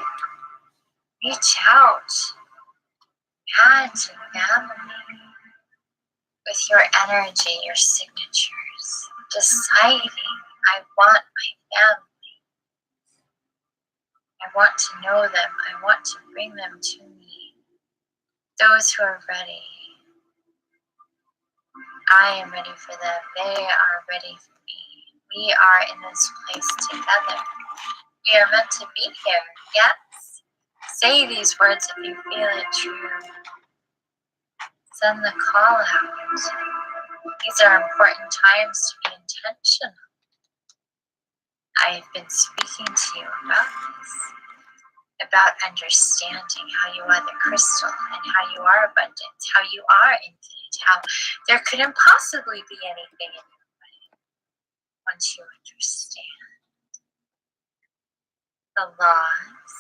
Speaker 1: Reach out. Imagine family with your energy, your signatures, deciding, I want my family. I want to know them. I want to bring them to me. Those who are ready, I am ready for them. They are ready for me. We are in this place together. We are meant to be here. Yes. Say these words if you feel it true. Send the call out. These are important times to be intentional. I have been speaking to you about this, about understanding how you are the crystal and how you are abundant, how you are infinite, how there couldn't possibly be anything in your way once you understand the laws,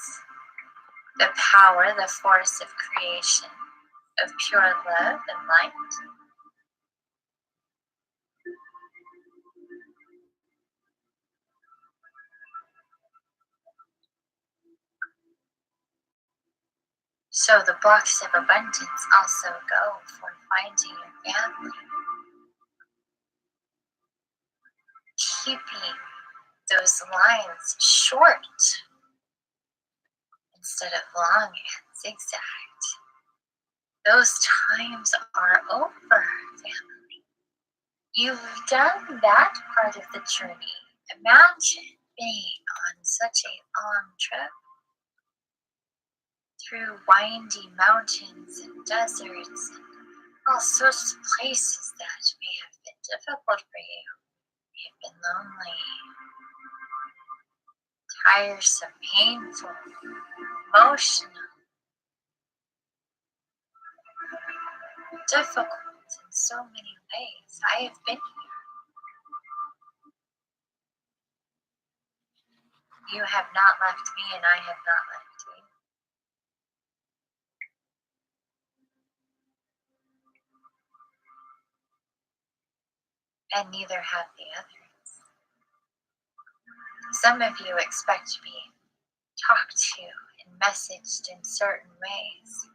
Speaker 1: the power, the force of creation, of pure love and light. So the blocks of abundance also go for finding your family, keeping those lines short instead of long and zigzagged. Those times are over, family. You've done that part of the journey. Imagine being on such a long trip through windy mountains and deserts and all sorts of places that may have been difficult for you, may have been lonely, tiresome, painful, emotional, difficult in so many ways. I have been here. You have not left me and I have not left you. And neither have the others. Some of you expect to be talked to and messaged in certain ways.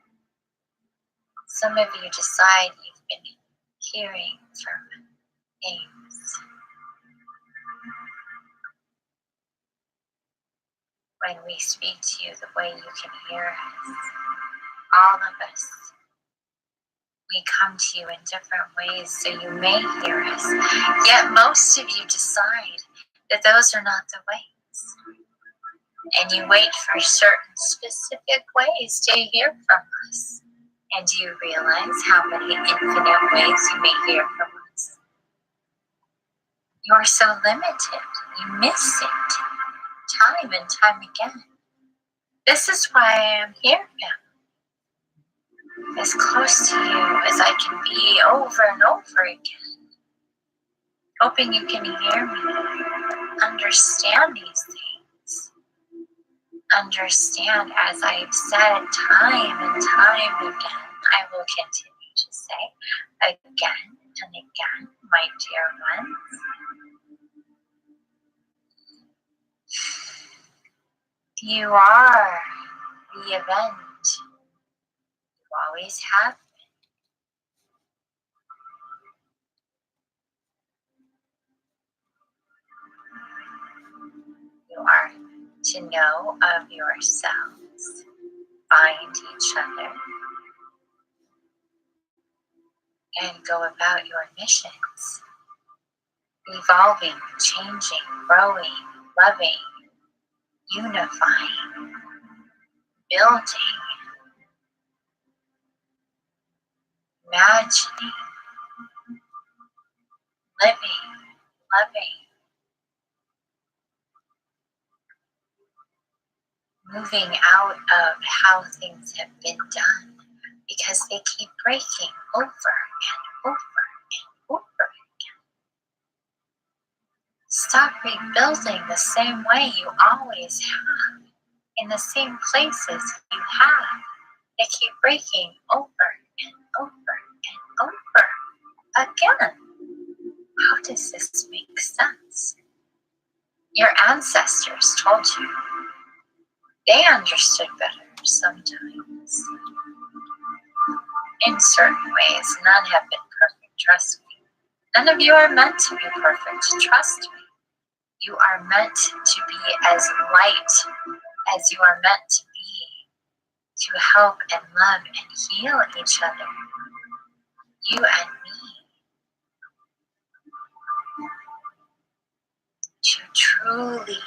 Speaker 1: Some of you decide you've been hearing from things. When we speak to you the way you can hear us, all of us, we come to you in different ways so you may hear us. Yet most of you decide that those are not the ways. And you wait for certain specific ways to hear from us. And do you realize how many infinite ways you may hear from us? You are so limited. You miss it time and time again. This is why I am here now, as close to you as I can be over and over again, hoping you can hear me, understand these things, understand, as I've said time and time again, I will continue to say again and again, my dear ones. You are the event. You always have been. You are to know of yourselves, find each other, and go about your missions, evolving, changing, growing, loving, unifying, building, imagining, living, loving, moving out of how things have been done because they keep breaking over and over and over again. Stop rebuilding the same way you always have, in the same places you have. They keep breaking over and over and over again. How does this make sense? Your ancestors told you. They understood better sometimes. In certain ways, none have been perfect, trust me. None of you are meant to be perfect, trust me. You are meant to be as light as you are meant to be, to help and love and heal each other, you and me, to truly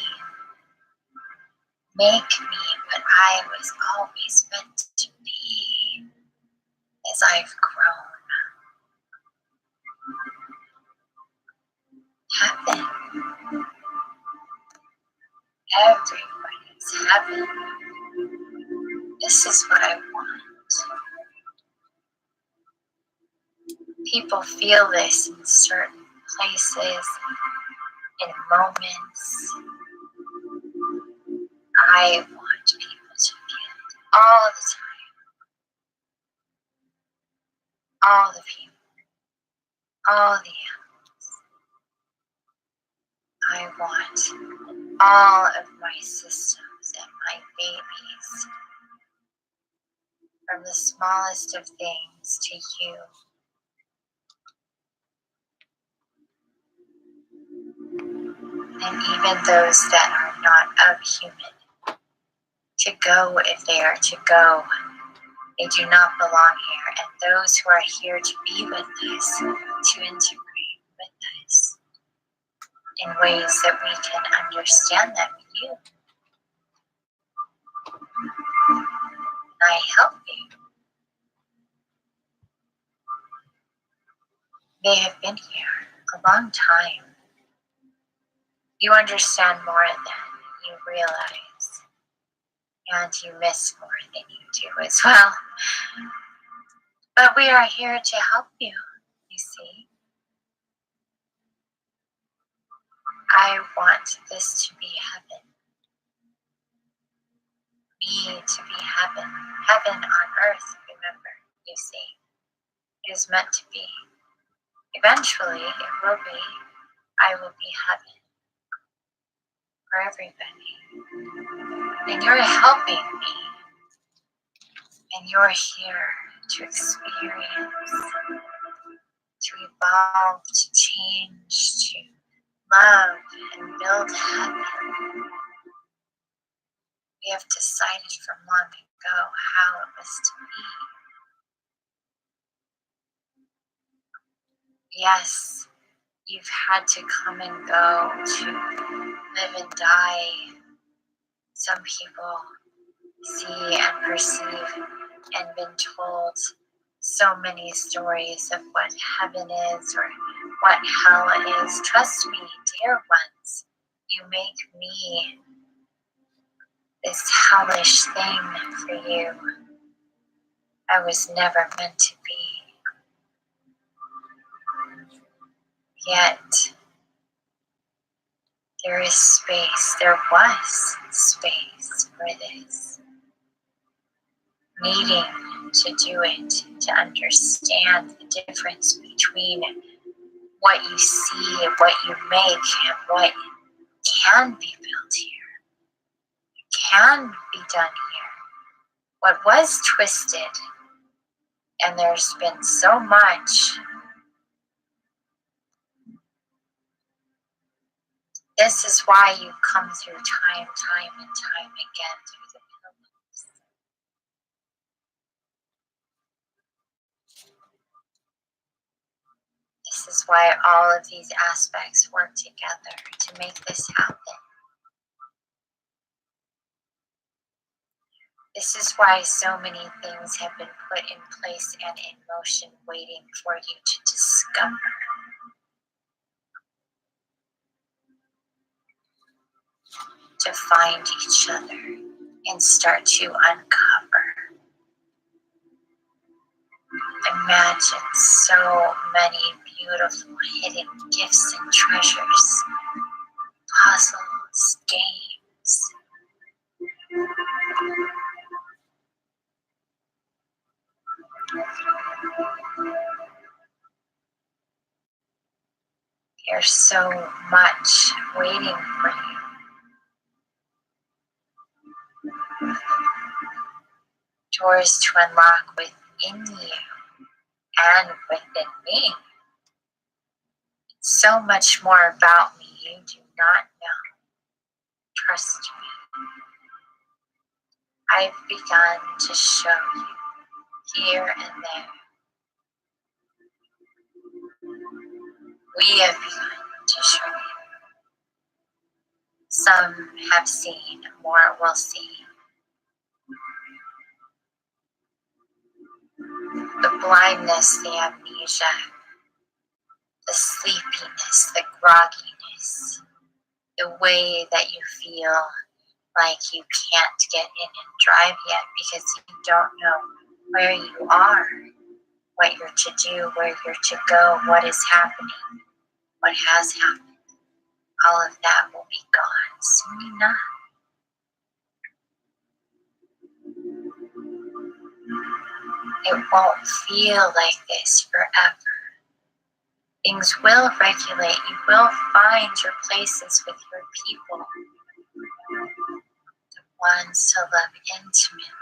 Speaker 1: make me what I was always meant to be as I've grown. Heaven. Everybody's heaven. This is what I want. People feel this in certain places, in moments. I want people to feel it all the time. All the people. All the animals. I want all of my systems and my babies, from the smallest of things to you, and even those that are not of human, to go if they are to go. They do not belong here, and those who are here to be with us, to integrate with us in ways that we can understand them. You. I help you. They have been here a long time. You understand more than you realize, and you miss more than you do as well. But we are here to help you, you see. I want this to be heaven. Me to be heaven. Heaven on earth, remember, you see. It is meant to be. Eventually, it will be. I will be heaven for everybody. And you're helping me. And you're here to experience, to evolve, to change, to love and build heaven. We have decided from long ago how it was to be. Yes, you've had to come and go, to live and die. Some people see and perceive and been told so many stories of what heaven is or what hell is. Trust me, dear ones, you make me this hellish thing for you. I was never meant to be. Yet, there is space, there was space for this. Needing to do it, to understand the difference between what you see, what you make, and what can be built here, can be done here. What was twisted, and there's been so much. This is why you come through time and time again through the pillows. This is why all of these aspects work together to make this happen. This is why so many things have been put in place and in motion waiting for you to discover. To find each other and start to uncover. Imagine so many beautiful hidden gifts and treasures, puzzles, games. There's so much waiting for you. Doors to unlock within you and within me. So much more about me you do not know. Trust me. I've begun to show you here and there. We have begun to show you. Some have seen, more will see. The blindness, the amnesia, the sleepiness, the grogginess, the way that you feel like you can't get in and drive yet because you don't know where you are, what you're to do, where you're to go, what is happening, what has happened. All of that will be gone soon enough. It won't feel like this forever. Things will regulate. You will find your places with your people. The ones to love intimately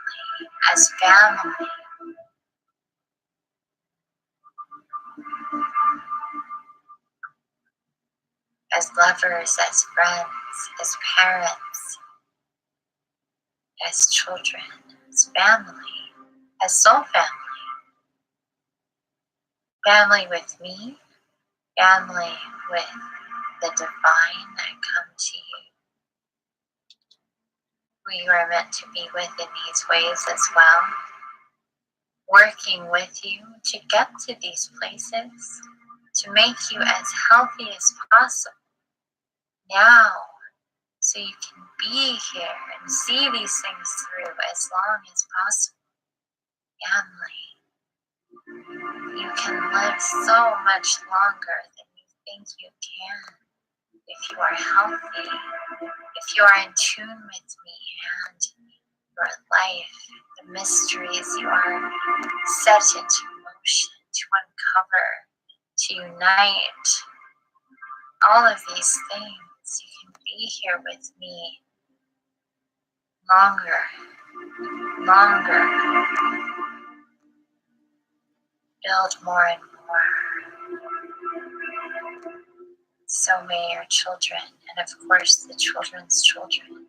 Speaker 1: as family. As lovers, as friends, as parents, as children, as family, as soul family. Family with me, family with the divine that come to you. We are meant to be with in these ways as well. Working with you to get to these places, to make you as healthy as possible now, so you can be here and see these things through as long as possible. Family, you can live so much longer than you think you can if you are healthy, if you are in tune with me and your life, the mysteries you are set into motion to uncover, to unite, all of these things. You can be here with me longer. Build more and more. So may your children, and of course the children's children.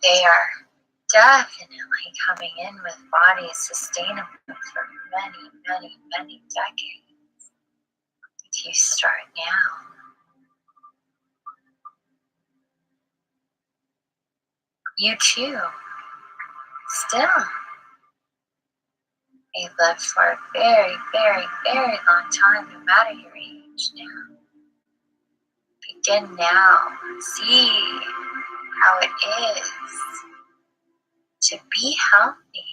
Speaker 1: They are definitely coming in with bodies sustainable for many, many, many decades. If you start now, you too still may live for a very, very, very long time, no matter your age now. Begin now. See how it is to be healthy.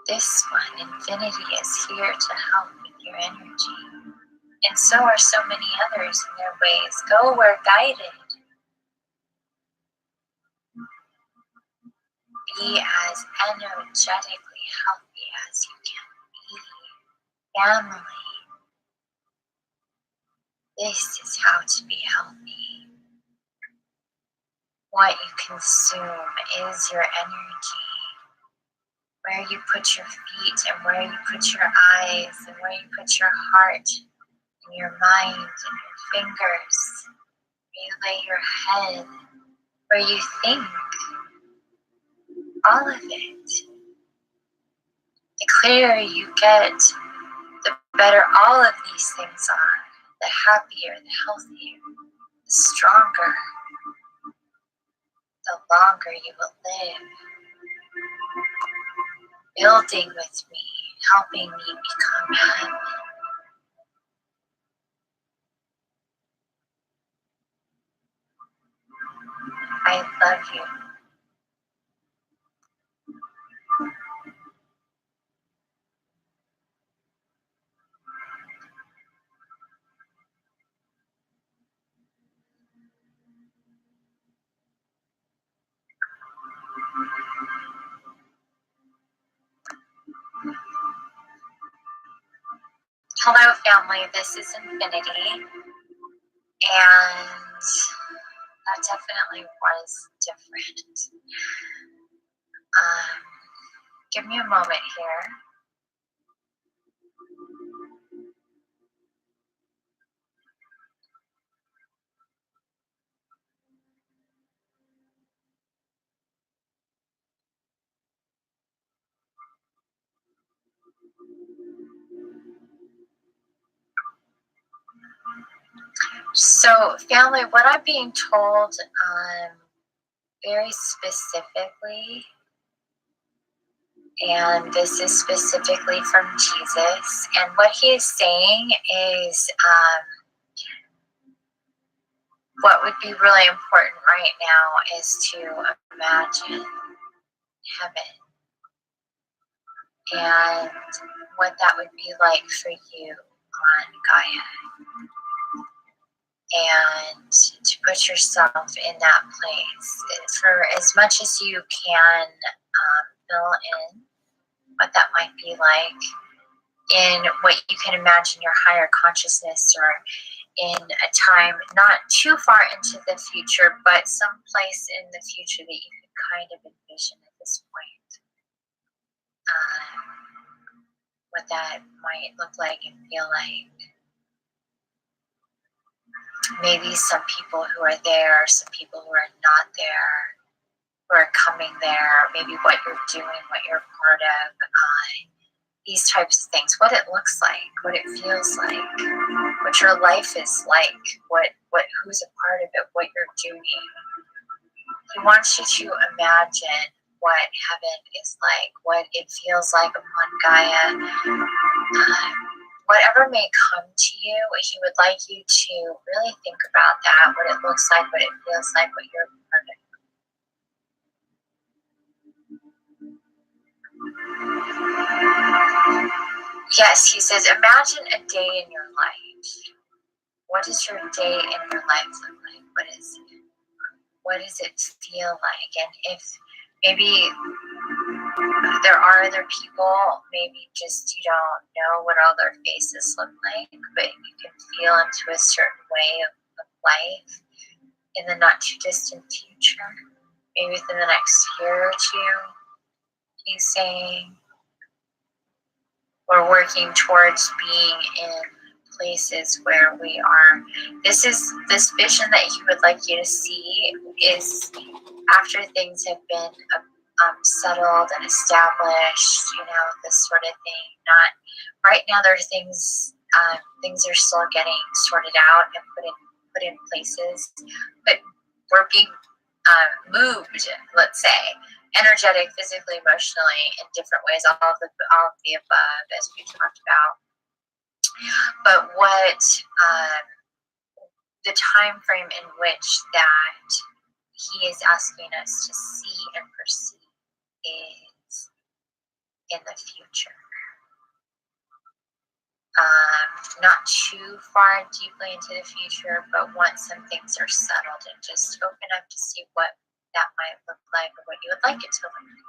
Speaker 1: This one, Infiniti, is here to help with your energy. And so are so many others in their ways. Go where guided. Be as energetically healthy as you can be. Family. This is how to be healthy. What you consume is your energy. Where you put your feet and where you put your eyes and where you put your heart and your mind and your fingers. Where you lay your head. Where you think. All of it. The clearer you get, the better all of these things are. The happier, the healthier, the stronger, the longer you will live. Building with me, helping me become happy. I love you. Hello, family. This is Infiniti, and that definitely was different. Give me a moment here. So, family, what I'm being told very specifically, and this is specifically from Jesus, and what he is saying is what would be really important right now is to imagine heaven and what that would be like for you on Gaia. And to put yourself in that place for as much as you can, fill in what that might be like in what you can imagine your higher consciousness, or in a time not too far into the future, but some place in the future that you could kind of envision at this point. What that might look like and feel like. Maybe some people who are there, some people who are not there, who are coming there, maybe what you're doing, what you're part of, these types of things, what it looks like, what it feels like, what your life is like, who's a part of it, what you're doing. He wants you to imagine what heaven is like, what it feels like upon Gaia. Whatever may come to you, he would like you to really think about that, what it looks like, what it feels like, what you're part of. Yes, he says, imagine a day in your life. What does your day in your life look like? What does it feel like? And if maybe there are other people, maybe just you don't know what all their faces look like, but you can feel into a certain way of life in the not too distant future, maybe within the next year or two. He's saying, We're working towards being in places where we are. This vision that he would like you to see is after things have been settled and established, this sort of thing. Not right now. There are things are still getting sorted out and put in places, but we're being moved, let's say, energetic, physically, emotionally, in different ways, all of the above, as we talked about. But what the time frame in which that he is asking us to see and perceive is in the future. Not too far deeply into the future, but once some things are settled, and just open up to see what that might look like, or what you would like it to look like.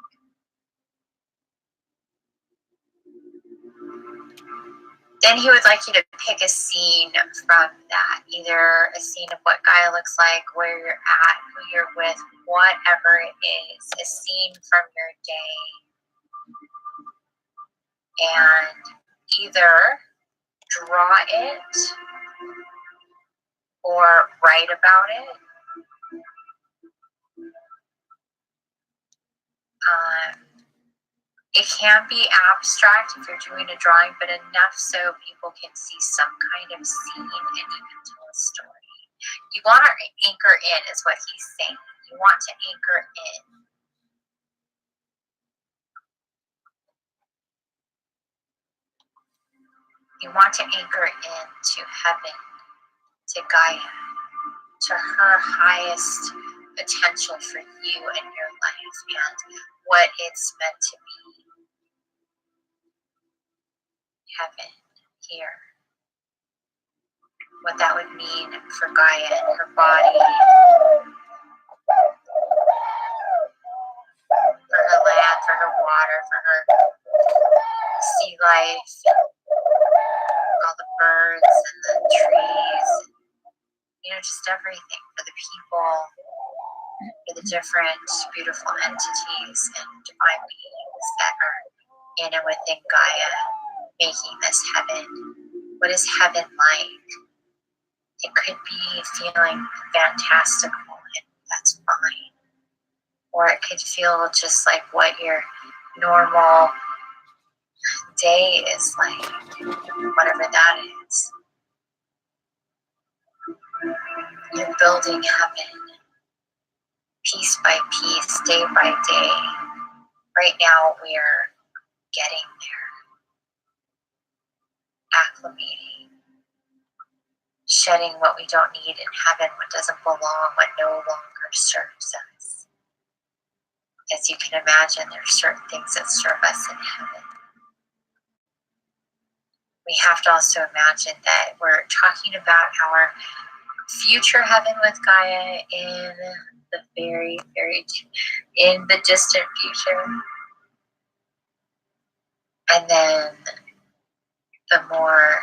Speaker 1: Then he would like you to pick a scene from that, either a scene of what Gaia looks like, where you're at, who you're with, whatever it is, a scene from your day, and either draw it or write about it. It can be abstract if you're doing a drawing, but enough so people can see some kind of scene and you can tell a story. You want to anchor in, is what he's saying. You want to anchor in. You want to anchor in to heaven, to Gaia, to her highest potential for you and your life and what it's meant to be. Heaven here. What that would mean for Gaia and her body, for her land, for her water, for her sea life, all the birds and the trees, just everything, for the people, for the different beautiful entities and divine beings that are in and within Gaia, making this heaven. What is heaven like? It could be feeling fantastical, and that's fine. Or it could feel just like what your normal day is like, whatever that is. You're building heaven, piece by piece, day by day. Right now, we're getting there, acclimating, shedding what we don't need in heaven, what doesn't belong, what no longer serves us. As you can imagine, there are certain things that serve us in heaven. We have to also imagine that we're talking about our future heaven with Gaia in the very, very, in the distant future. And then the more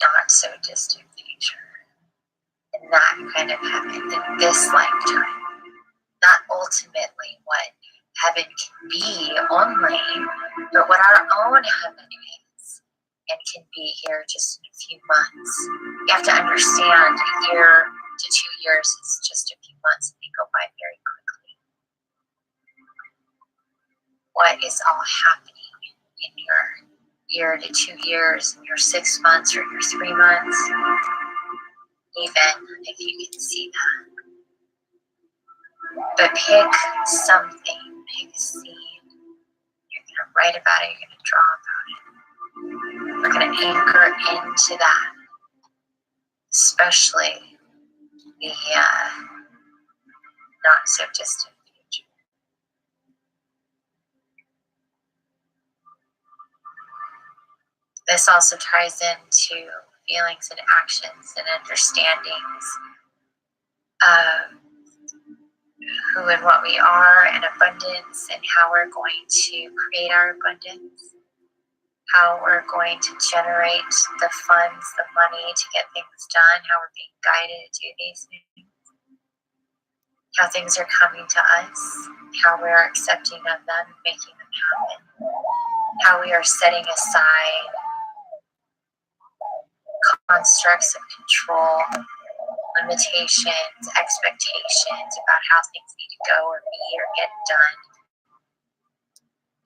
Speaker 1: not so distant future. In that kind of heaven, in this lifetime. Not ultimately what heaven can be only, but what our own heaven is and can be here just in a few months. You have to understand, a year to 2 years is just a few months, and they go by very quickly. What is all happening in your year to 2 years, in your 6 months, or your 3 months, even if you can see that. But pick something, pick a scene. You're going to write about it, you're going to draw about it. We're going to anchor into that, especially the not so distant future. This also ties into feelings and actions and understandings of who and what we are, and abundance, and how we're going to create our abundance, how we're going to generate the funds, the money to get things done, how we're being guided to do these things. how things are coming to us, how we are accepting of them, making them happen, how we are setting aside constructs of control, limitations, expectations about how things need to go or be or get done.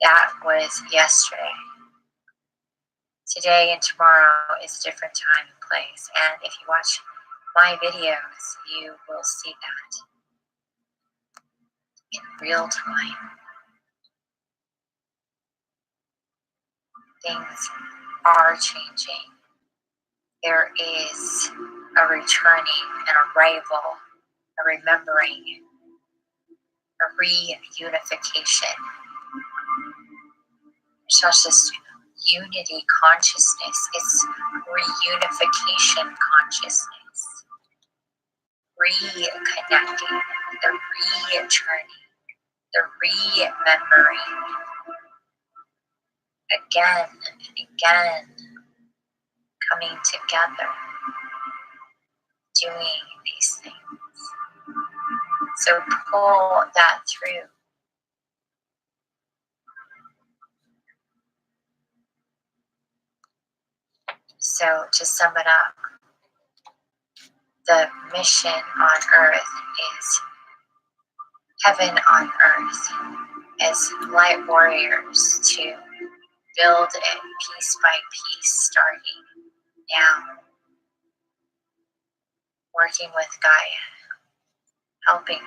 Speaker 1: That was yesterday. Today and tomorrow is a different time and place. And if you watch my videos, you will see that in real time. Things are changing. There is a returning, an arrival, a remembering, a reunification. It's not just unity consciousness, it's reunification consciousness. Reconnecting, the returning, the remembering. Again and again, coming together, doing these things. So pull that through. So to sum it up, the mission on earth is heaven on earth as light warriors to build it piece by piece, starting now, working with Gaia, helping her.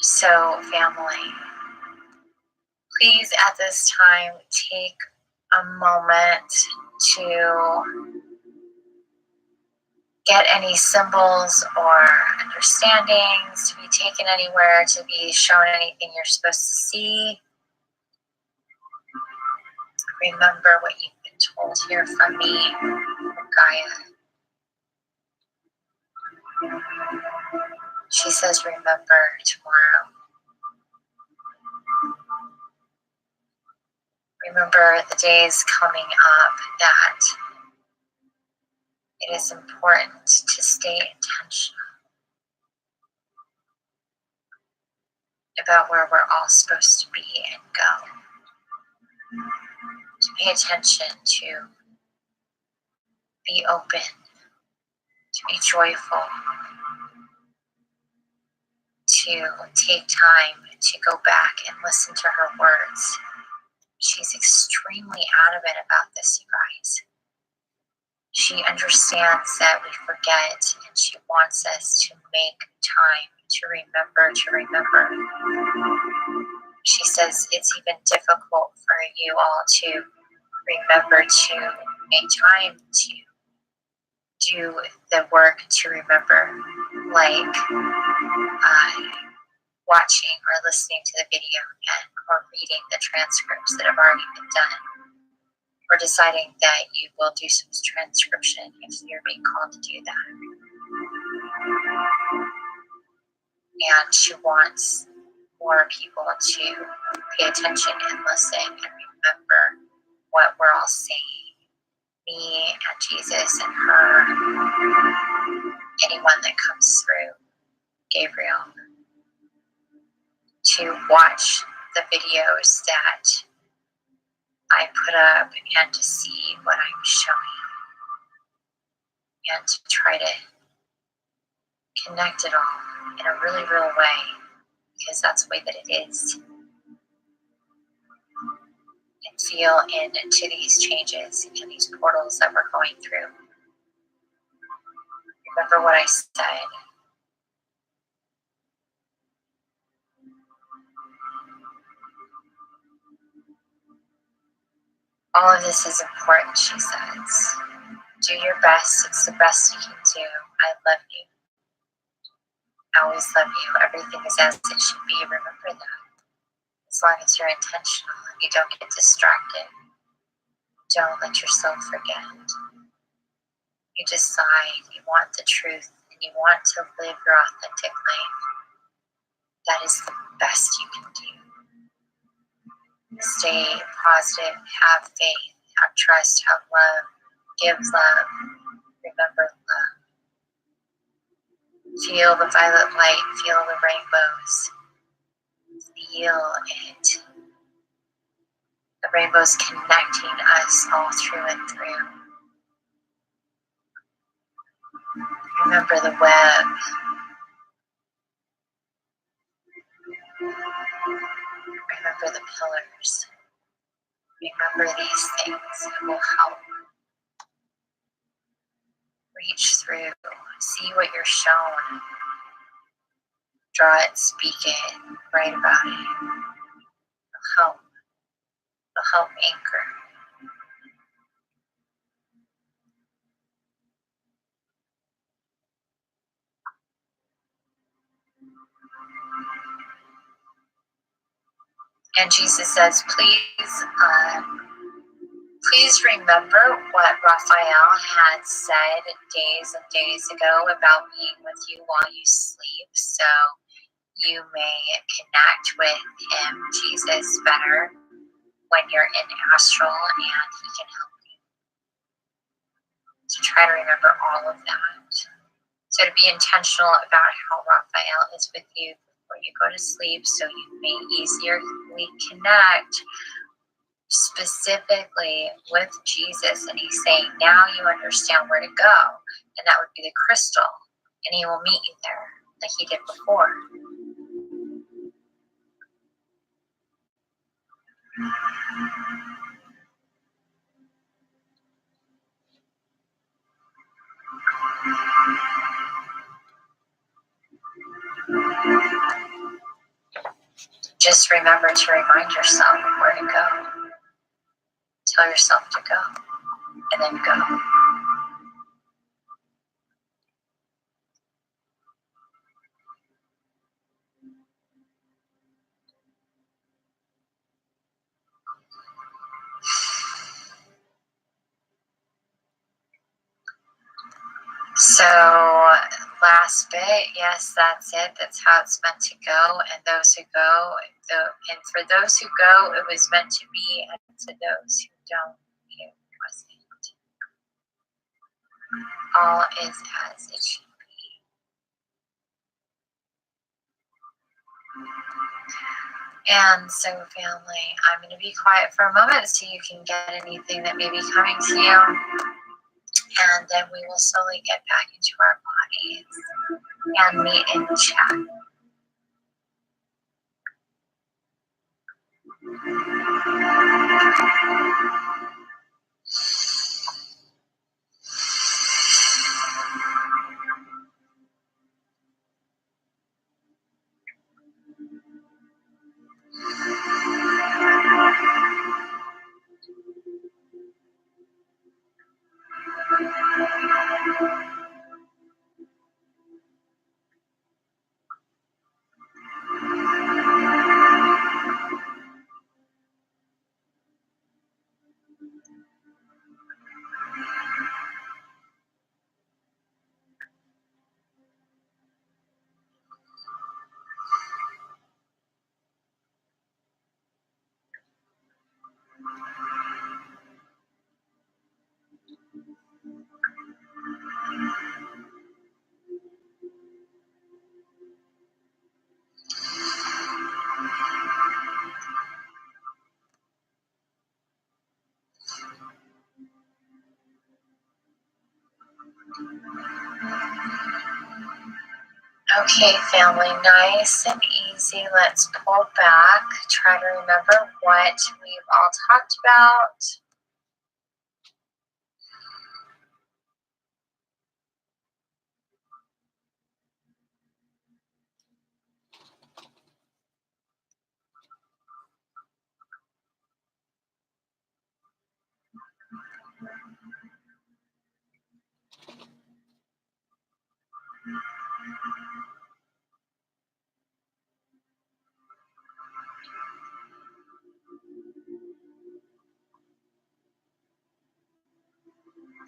Speaker 1: So, family, please at this time take a moment to get any symbols or understandings to be taken anywhere, to be shown anything you're supposed to see. Remember what you've been told here from me, from Gaia. She says, remember tomorrow. Remember the days coming up that it is important to stay intentional about where we're all supposed to be and go. To pay attention, to be open, to be joyful, to take time to go back and listen to her words. She's extremely adamant about this, you guys. She understands that we forget, and she wants us to make time to remember. She says it's even difficult for you all to remember to make time to do the work to remember, like watching or listening to the video again, or reading the transcripts that have already been done, or deciding that you will do some transcription if you're being called to do that. And she wants more people to pay attention and listen and remember what we're all saying. Me and Jesus and her, anyone that comes through, Gabriel, to watch the videos that I put up and to see what I'm showing and to try to connect it all in a really real way, because that's the way that it is, and feel into these changes and these portals that we're going through. Remember what I said. All of this is important, she says. Do your best. It's the best you can do. I love you. I always love you. Everything is as it should be. Remember that. As long as you're intentional and you don't get distracted. Don't let yourself forget. you decide you want the truth and you want to live your authentic life, that is the best you can do. Stay positive, have faith, have trust, have love, give love, remember love. Feel the violet light, feel the rainbows, feel it. The rainbow's connecting us all through and through. Remember the web. Remember the pillars. Remember these things that will help reach through. See what you're shown. Draw it, speak it, write about it. It'll help. It'll help anchor. And Jesus says, please remember what Raphael had said days and days ago about being with you while you sleep, so you may connect with him, Jesus, better when you're in astral, and he can help you. So try to remember all of that. So to be intentional about how Raphael is with you before you go to sleep, so you may easily connect specifically with Jesus. And he's saying, now you understand where to go, and that would be the crystal, and he will meet you there like he did before. Just remember to remind yourself where to go. Tell yourself to go, and then go. So last bit, yes, that's it. That's how it's meant to go. And those who go, and for those who go, it was meant to be. And to those who don't, it wasn't. All is as it should be. And so, family, I'm going to be quiet for a moment so you can get anything that may be coming to you. And then we will slowly get back into our bodies and meet in chat. Okay, family, nice and easy. Let's pull back. Try to remember what we've all talked about.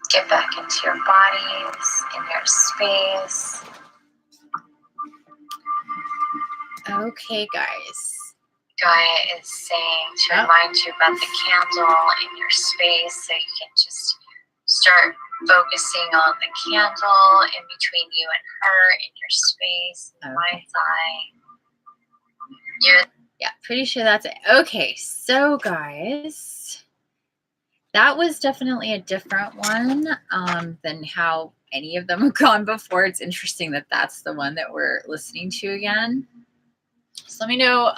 Speaker 1: Give get back into your bodies, in your space. Okay, guys. Gaia is saying to remind you about the candle in your space, so you can just start focusing on the candle in between you and her in your space, in the mind's eye. Yeah, pretty sure that's it. Okay, so guys, that was definitely a different one than how any of them have gone before. It's interesting that that's the one that we're listening to again. So let me know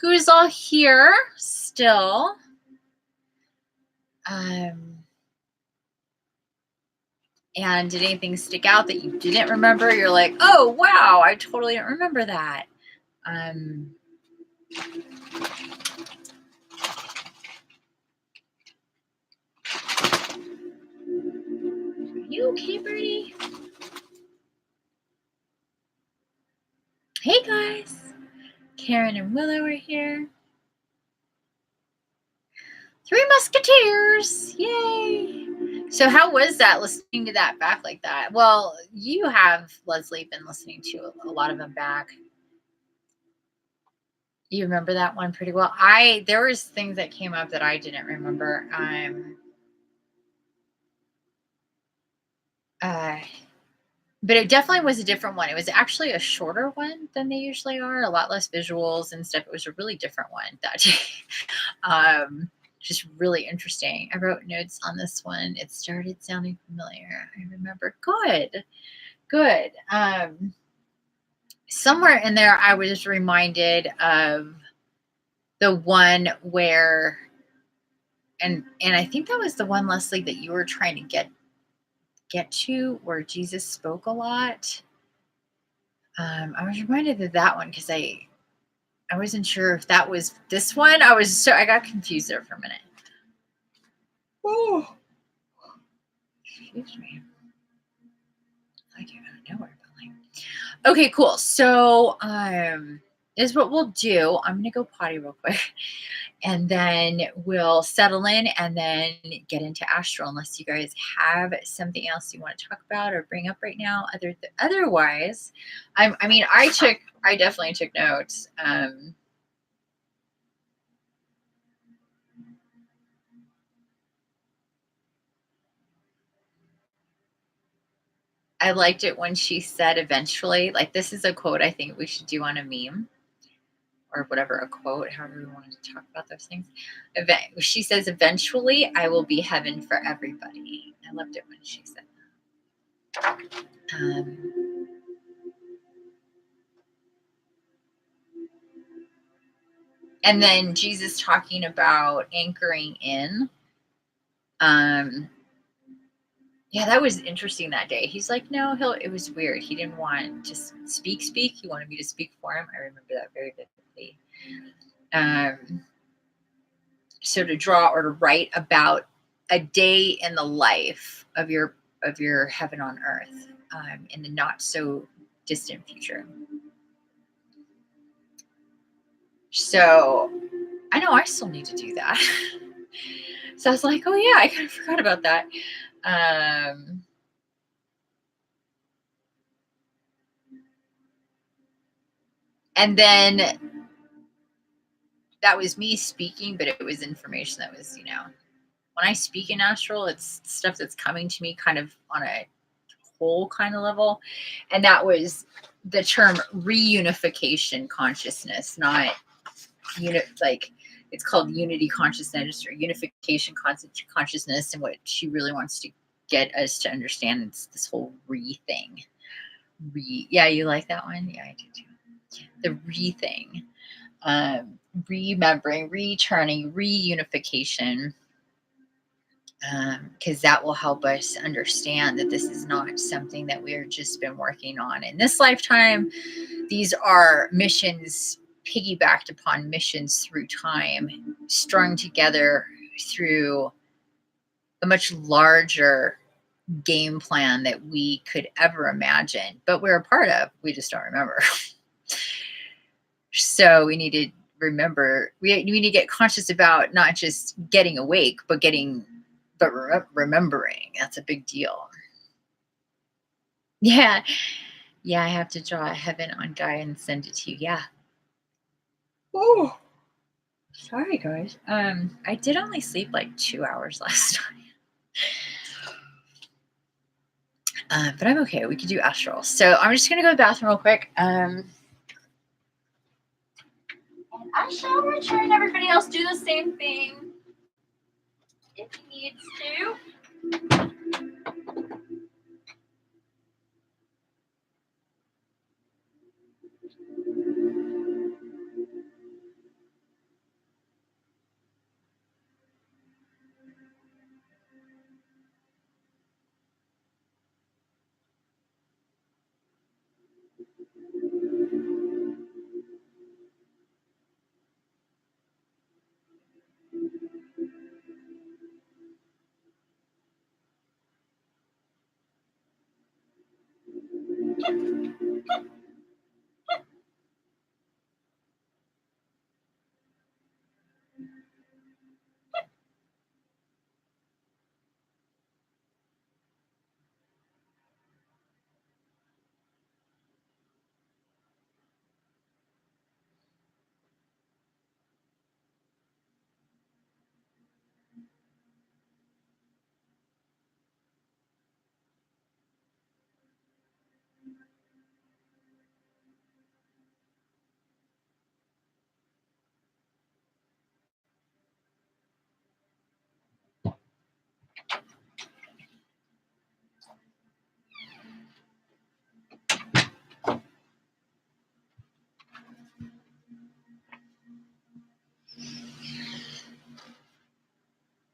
Speaker 1: who's all here still. And did anything stick out that you didn't remember? You're like, oh wow, I totally don't remember that. Are you okay, Birdie? Hey guys, Karen and Willow are here. 3 Musketeers, yay! So how was that, listening to that back like that? Well, you have, Leslie, been listening to a lot of them back. You remember that one pretty well. There was things that came up that I didn't remember. But it definitely was a different one. It was actually a shorter one than they usually are, a lot less visuals and stuff. It was a really different one that day. Just really interesting. I wrote notes on this one. It started sounding familiar. I remember. Good. Somewhere in there, I was reminded of the one where, and I think that was the one, Leslie, that you were trying to get to, where Jesus spoke a lot. I was reminded of that one because I wasn't sure if that was this one. I got confused there for a minute. Oh, excuse me. I came out of nowhere. Okay, cool. So, is what we'll do. I'm gonna go potty real quick, and then we'll settle in, and then get into astral. Unless you guys have something else you want to talk about or bring up right now. Otherwise, I definitely took notes. I liked it when she said eventually, like, this is a quote I think we should do on a meme or whatever, a quote, however we wanted to talk about those things. She says, eventually I will be heaven for everybody. I loved it when she said that. And then Jesus talking about anchoring in. Yeah, that was interesting that day. He's like, no, it was weird. He didn't want to speak. He wanted me to speak for him. I remember that very vividly. So to draw or to write about a day in the life of your heaven on earth, in the not so distant future. So I know I still need to do that. So I was like, oh yeah, I kind of forgot about that. And then that was me speaking, but it was information that was, when I speak in astral, it's stuff that's coming to me kind of on a whole kind of level. And that was the term reunification consciousness, not like it's called unity consciousness or unification consciousness. And what she really wants to get us to understand is this whole thing. Yeah, you like that one? Yeah, I do too. The thing. Remembering, returning, reunification, because that will help us understand that this is not something that we've just been working on in this lifetime. These are missions piggybacked upon missions through time, strung together through a much larger game plan that we could ever imagine, but we're a part of. We just don't remember. So we need to remember, we need to get conscious about not just getting awake, but getting But remembering, that's a big deal. Yeah. Yeah, I have to draw a heaven on GAIA and send it to you. Yeah. Oh, sorry guys. I did only sleep like 2 hours last night. But I'm okay. We could do astral. So I'm just gonna go to the bathroom real quick. And I shall return. Everybody else do the same thing if he needs to.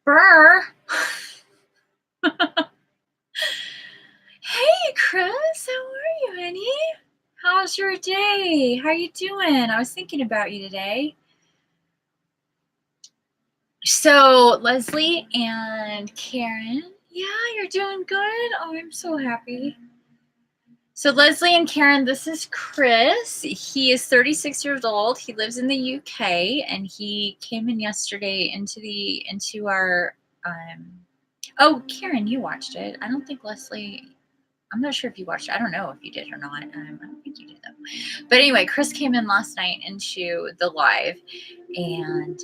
Speaker 1: Brr. Hey, Chris. How are you, honey? How's your day? How you doing? I was thinking about you today. So, Leslie and Karen. Yeah, you're doing good. Oh, I'm so happy. So, Leslie and Karen, this is Chris. He is 36 years old. He lives in the UK, and he came in yesterday into our. Oh, Karen, you watched it. I don't think Leslie. I'm not sure if you watched it. I don't know if you did or not. I don't think you did though. But anyway, Chris came in last night into the live, and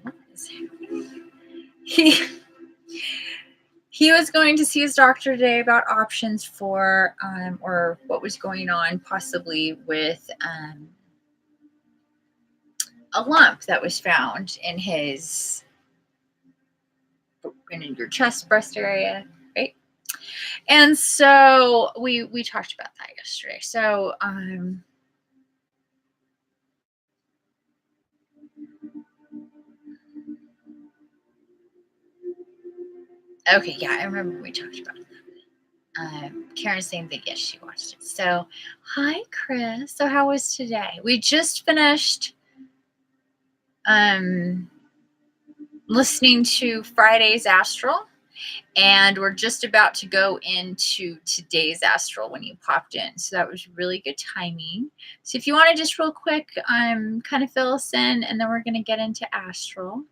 Speaker 1: what is happening? He was going to see his doctor today about options for or what was going on possibly with a lump that was found in your chest breast area, right? And so we talked about that yesterday. So okay, yeah, I remember we talked about that. Karen's saying that yes, she watched it. So hi Chris. So how was today? We just finished listening to Friday's Astral, and we're just about to go into today's Astral when you popped in. So that was really good timing. So if you want to just real quick kind of fill us in, and then we're going to get into Astral.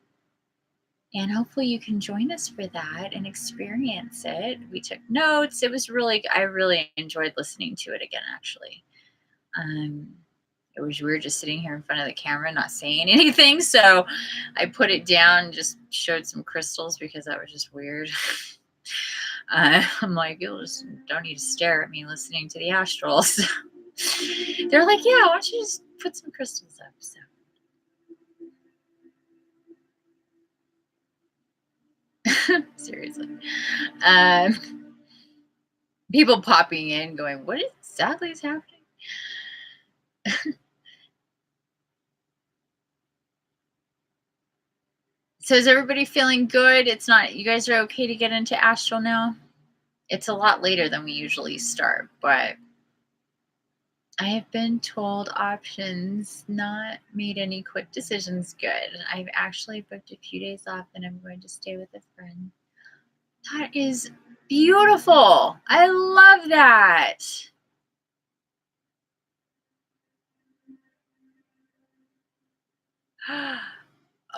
Speaker 1: And hopefully you can join us for that and experience it. We took notes. It was I really enjoyed listening to it again, actually. It was weird just sitting here in front of the camera, not saying anything. So I put it down and just showed some crystals because that was just weird. I'm like, you just don't need to stare at me listening to the astrals. They're like, yeah, why don't you just put some crystals up? So. Seriously. People popping in going, what exactly is happening? So is everybody feeling good? It's not, you guys are okay to get into Astral now? It's a lot later than we usually start, but I have been told options, not made any quick decisions good. I've actually booked a few days off and I'm going to stay with a friend. That is beautiful. I love that.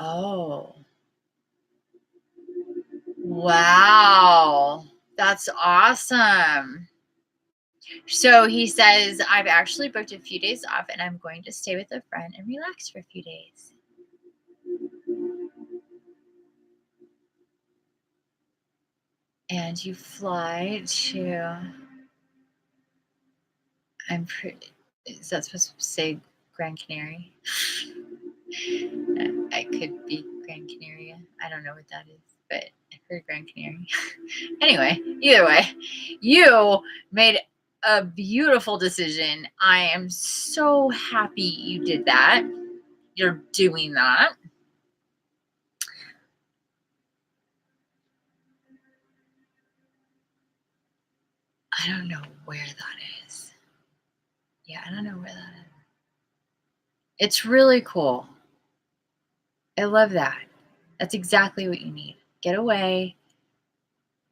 Speaker 1: Oh. Wow. That's awesome. So he says, I've actually booked a few days off and I'm going to stay with a friend and relax for a few days. And you fly to, is that supposed to say Gran Canary? I could be Gran Canaria. I don't know what that is, but I heard Gran Canary. Anyway, either way, you made a beautiful decision. I am so happy you did that. You're doing that. I don't know where that is. Yeah, I don't know where that is. It's really cool. I love that. That's exactly what you need. Get away,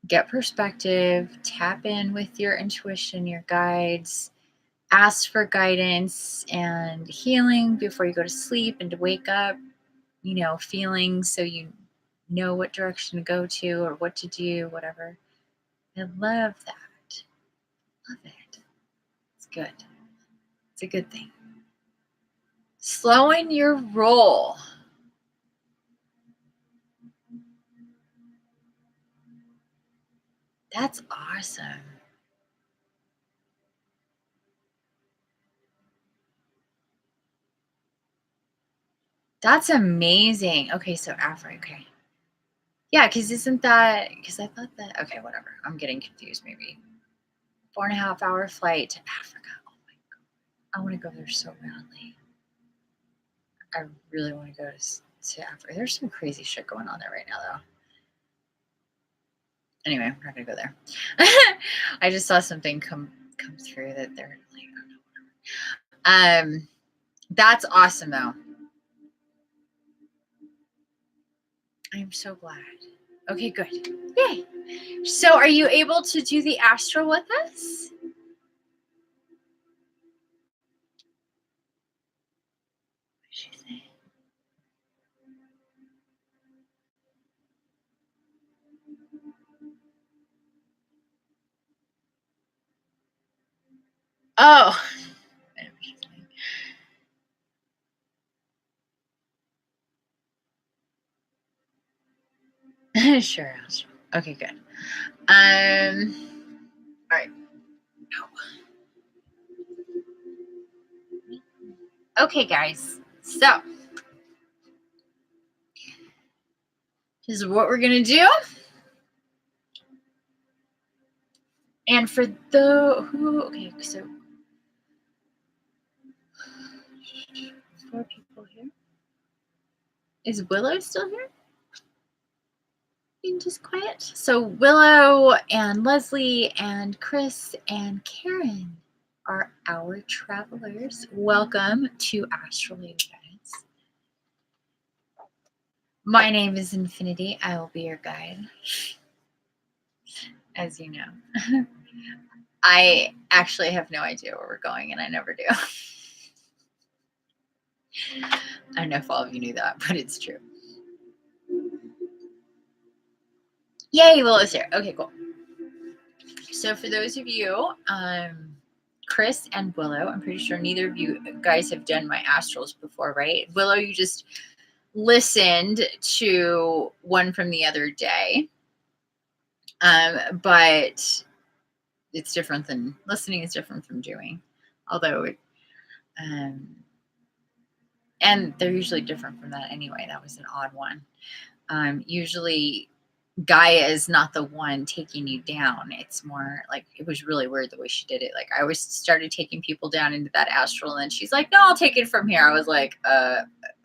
Speaker 1: get perspective, tap in with your intuition, your guides, ask for guidance and healing before you go to sleep and to wake up, feeling so you know what direction to go to or what to do, whatever. I love that. Love it. It's good. It's a good thing. Slowing your roll. That's awesome. That's amazing. Okay, so Africa. Okay. Yeah, because I thought that, okay, whatever. I'm getting confused maybe. 4.5-hour flight to Africa. Oh my God. I want to go there so badly. I really want to go to Africa. There's some crazy shit going on there right now, though. Anyway, I'm not gonna go there. I just saw something come through that they're like, I don't know. That's awesome though. I'm so glad. Okay, good. Yay. So are you able to do the astral with us? What did she say? Oh. Sure. Okay, good. All right. Okay, guys. So this is what we're gonna do. And for okay, so 4 people here. Is Willow still here? Being just quiet. So Willow and Leslie and Chris and Karen are our travelers. Welcome to Astral, guys. My name is Infiniti. I will be your guide, as you know. I actually have no idea where we're going, and I never do. I don't know if all of you knew that, but it's true. Yay, Willow's here. Okay, cool. So for those of you, Chris and Willow, I'm pretty sure neither of you guys have done my astrals before, right? Willow, you just listened to one from the other day, but it's different than listening is different from doing, although it, and they're usually different from that anyway. That was an odd one. Usually GAIA is not the one taking you down. It's more like, it was really weird the way she did it. Like, I always started taking people down into that astral, and then she's like, no, I'll take it from here. I was like,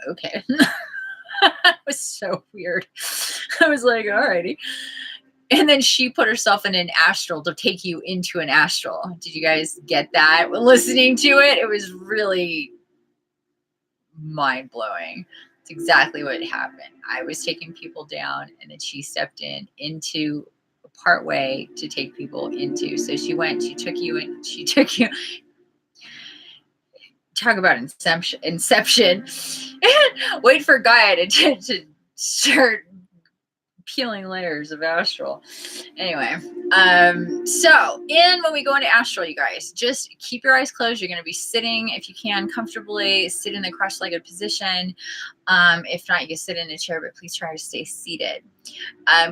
Speaker 1: okay. It was so weird. I was like, alrighty. And then she put herself in an astral to take you into an astral. Did you guys get that? Listening to it, it was really mind-blowing. It's exactly what happened. I was taking people down, and then she stepped into a part way to take people into. So she took you in, she took you. Talk about inception. Wait for GAIA to start peeling layers of astral. Anyway, so when we go into astral, you guys, just keep your eyes closed. You're going to be sitting, if you can, comfortably. Sit in the cross-legged position. If not, you can sit in a chair, but please try to stay seated.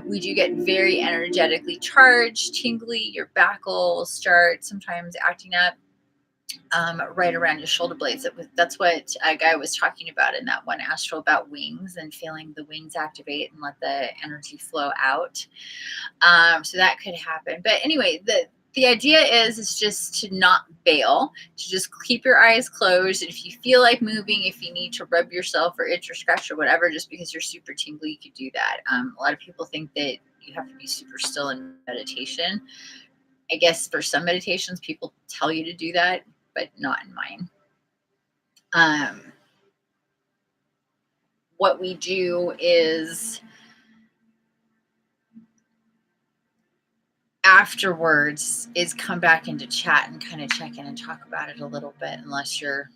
Speaker 1: We do get very energetically charged, tingly. Your back will start sometimes acting up. Right around your shoulder blades. That's what Gaia was talking about in that one astral about wings and feeling the wings activate and let the energy flow out. So that could happen. But anyway, the idea is just to not bail, to just keep your eyes closed. And if you feel like moving, if you need to rub yourself or itch or scratch or whatever, just because you're super tingly, you could do that. A lot of people think that you have to be super still in meditation. I guess for some meditations, people tell you to do that, but not in mine. What we do is afterwards is come back into chat and kind of check in and talk about it a little bit. Unless you're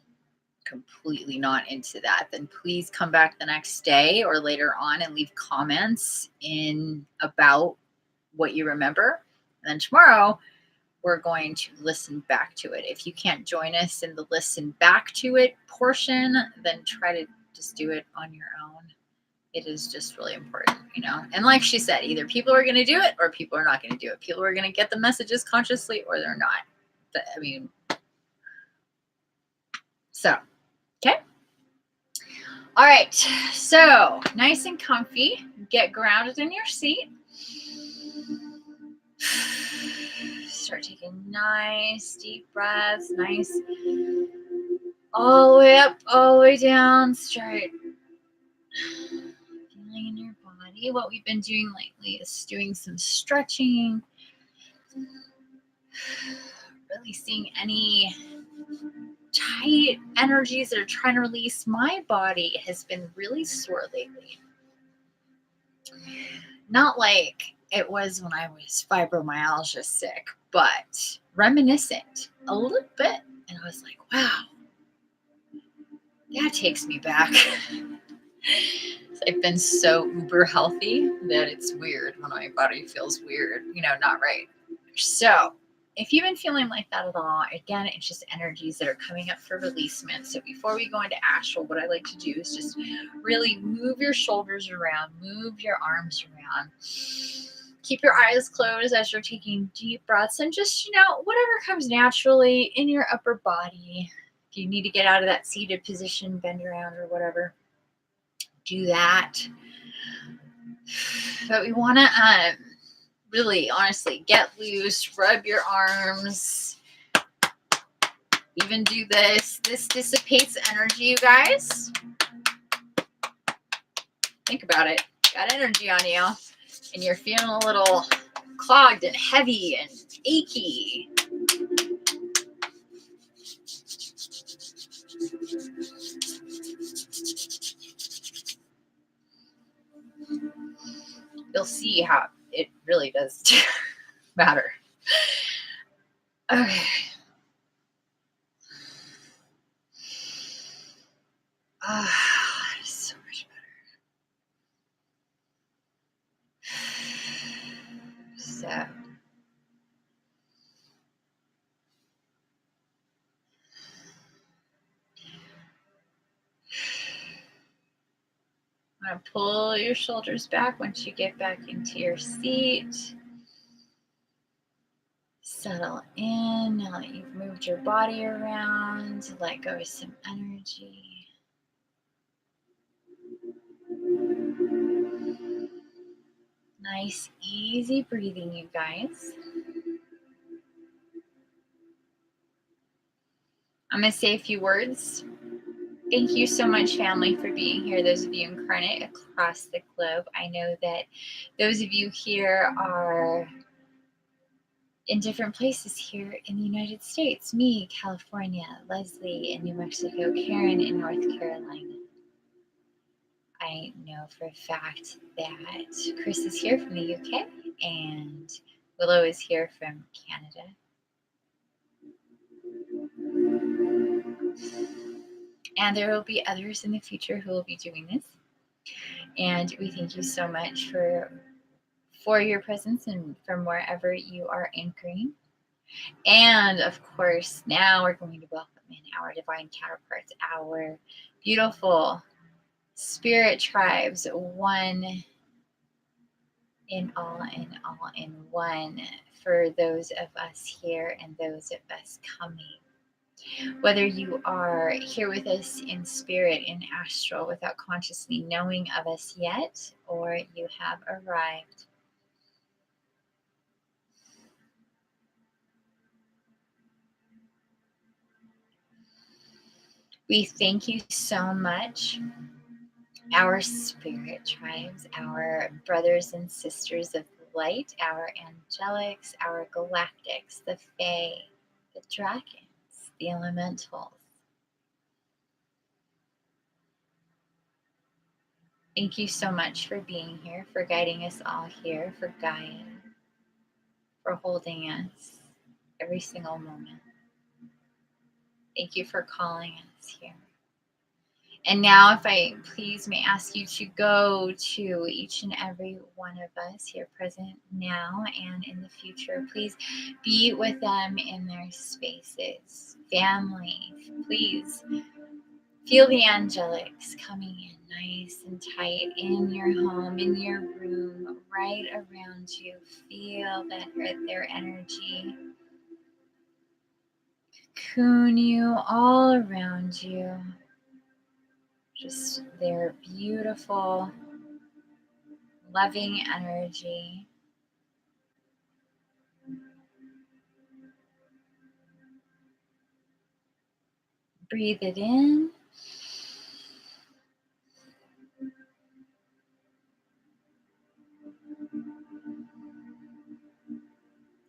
Speaker 1: completely not into that, then please come back the next day or later on and leave comments in about what you remember. And then tomorrow, we're going to listen back to it. If you can't join us in the listen back to it portion, then try to just do it on your own. It is just really important, you know. And like she said, either people are going to do it or people are not going to do it. People are going to get the messages consciously or they're not. I mean, so, okay. All right. So nice and comfy. Get grounded in your seat. Start taking nice deep breaths, nice all the way up, all the way down. Start feeling in your body. What we've been doing lately is doing some stretching, releasing any tight energies that are trying to release. My body has been really sore lately. Not like it was when I was fibromyalgia sick, but reminiscent a little bit. And I was like, wow, that takes me back. I've been so uber healthy that it's weird when my body feels weird, you know, not right. So if you've been feeling like that at all, again, it's just energies that are coming up for releasement. So before we go into astral, what I like to do is just really move your shoulders around, move your arms around. Keep your eyes closed as you're taking deep breaths and just, you know, whatever comes naturally in your upper body. If you need to get out of that seated position, bend around or whatever, do that. But we want to really, honestly, get loose, rub your arms, even do this. This dissipates energy, you guys. Think about it. Got energy on you, and you're feeling a little clogged and heavy and achy. You'll see how it really does matter. Okay. That is so much better. So. I'm going to pull your shoulders back once you get back into your seat. Settle in. Now that you've moved your body around, let go of some energy. Nice, easy breathing, you guys. I'm going to say a few words. Thank you so much, family, for being here. Those of you incarnate across the globe. I know that those of you here are in different places here in the United States. Me, California, Leslie in New Mexico, Karen in North Carolina. I know for a fact that Chris is here from the UK and Willow is here from Canada. And there will be others in the future who will be doing this. And we thank you so much for for your presence and from wherever you are anchoring. And of course, now we're going to welcome in our divine counterparts, our beautiful spirit tribes, one in all in one, for those of us here and those of us coming. Whether you are here with us in spirit, in astral, without consciously knowing of us yet, or you have arrived, we thank you so much, our spirit tribes, our brothers and sisters of light, our angelics, our galactics, the fae, the dragons, the elementals. Thank you so much for being here, for guiding us all here, for Gaia, for holding us every single moment. Thank you for calling us here. And now, if I please may ask you to go to each and every one of us here present now and in the future. Please be with them in their spaces. Family, please feel the angelics coming in nice and tight in your home, in your room, right around you. Feel their energy cocoon you all around you. Just their beautiful, loving energy. Breathe it in.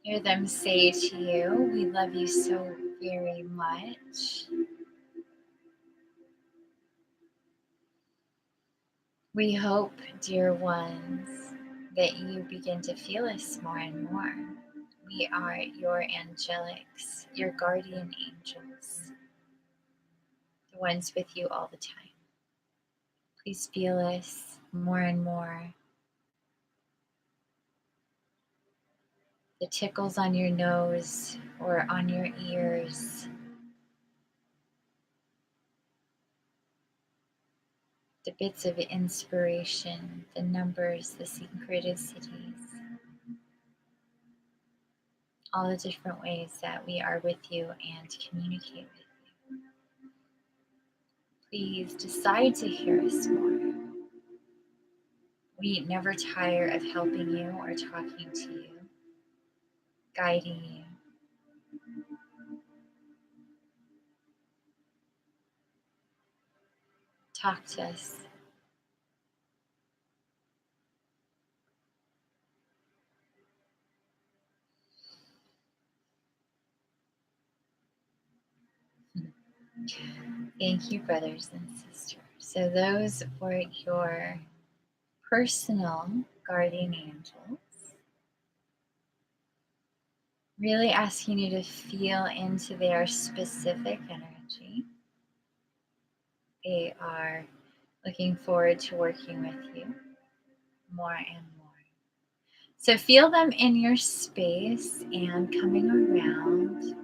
Speaker 1: Hear them say to you, we love you so very much. We hope, dear ones, that you begin to feel us more and more. We are your angelics, your guardian angels, the ones with you all the time. Please feel us more and more. The tickles on your nose or on your ears, the bits of inspiration, the numbers, the synchronicities, all the different ways that we are with you and communicate with you. Please decide to hear us more. We never tire of helping you or talking to you, guiding you. Talk to us. Thank you, brothers and sisters. So those were your personal guardian angels. Really asking you to feel into their specific energy. They are looking forward to working with you more and more. So feel them in your space and coming around,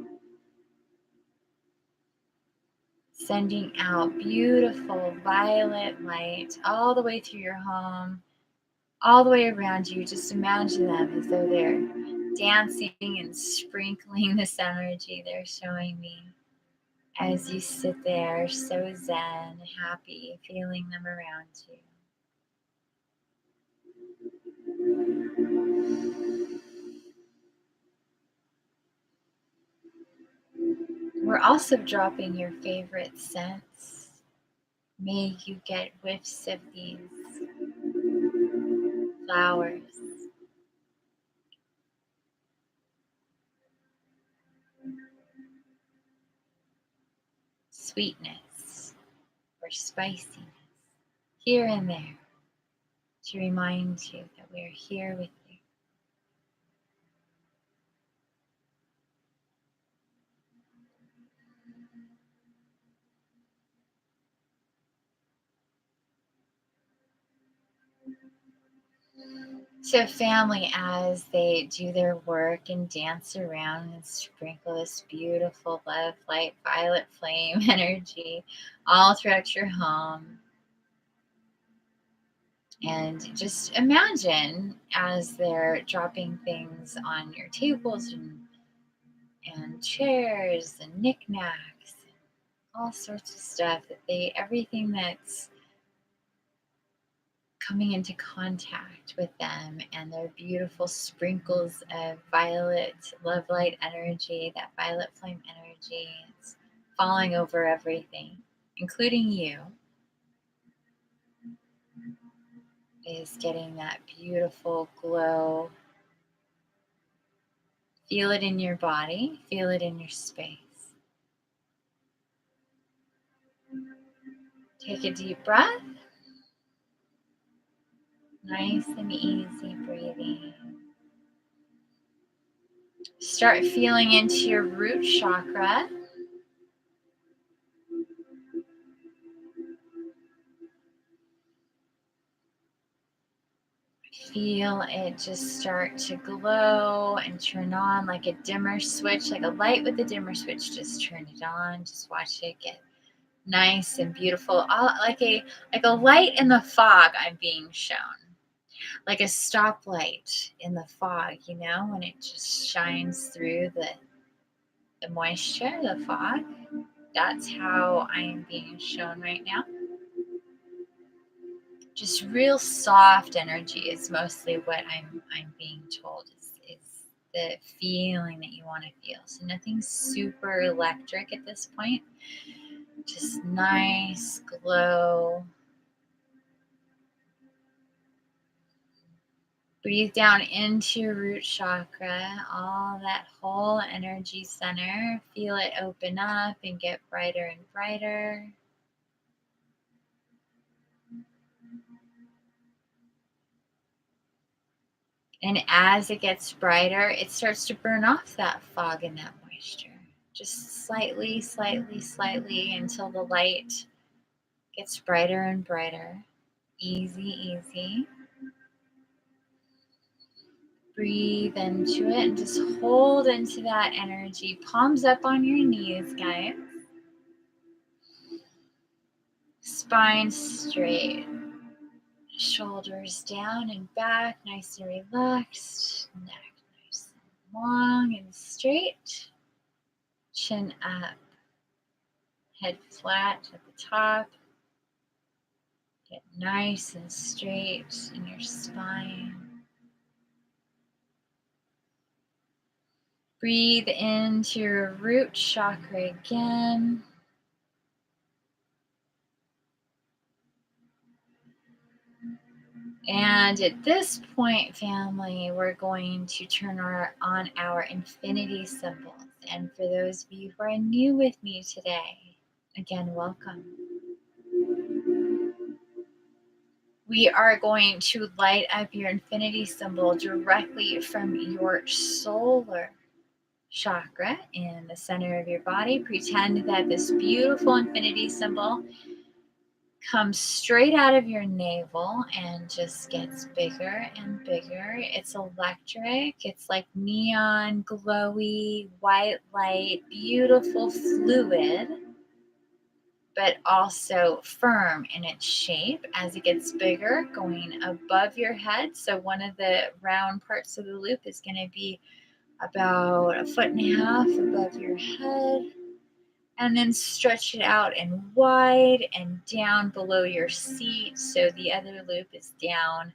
Speaker 1: sending out beautiful violet light all the way through your home, all the way around you. Just imagine them as though they're dancing and sprinkling this energy they're showing me as you sit there so zen, happy, feeling them around you. We're also dropping your favorite scents. May you get whiffs of these flowers. Sweetness or spiciness here and there to remind you that we're here with you. So family, as they do their work and dance around and sprinkle this beautiful love, light, violet flame energy all throughout your home. And just imagine as they're dropping things on your tables and chairs and knickknacks, all sorts of stuff that everything that's coming into contact with them and their beautiful sprinkles of violet love light energy, that violet flame energy, it's falling over everything, including you, is getting that beautiful glow. Feel it in your body, feel it in your space. Take a deep breath. Nice and easy breathing. Start feeling into your root chakra. Feel it just start to glow and turn on like a dimmer switch, like a light with a dimmer switch. Just turn it on. Just watch it get nice and beautiful. Like a light in the fog, I'm being shown. Like a stoplight in the fog, when it just shines through the moisture, the fog. That's how I am being shown right now. Just real soft energy is mostly what I'm being told is the feeling that you want to feel. So nothing super electric at this point. Just nice glow. Breathe down into your root chakra, all that whole energy center. Feel it open up and get brighter and brighter. And as it gets brighter, it starts to burn off that fog and that moisture. Just slightly, slightly, slightly until the light gets brighter and brighter. Easy, easy. Breathe into it and just hold into that energy. Palms up on your knees, guys. Spine straight. Shoulders down and back, nice and relaxed. Neck nice and long and straight. Chin up. Head flat at the top. Get nice and straight in your spine. Breathe into your root chakra again. And at this point, family, we're going to turn on our infinity symbols. And for those of you who are new with me today, again, welcome. We are going to light up your infinity symbol directly from your solar chakra in the center of your body. Pretend that this beautiful infinity symbol comes straight out of your navel and just gets bigger and bigger. It's electric. It's like neon, glowy, white light, beautiful fluid, but also firm in its shape as it gets bigger, going above your head. So one of the round parts of the loop is going to be about 1.5 feet above your head. And then stretch it out and wide and down below your seat. So the other loop is down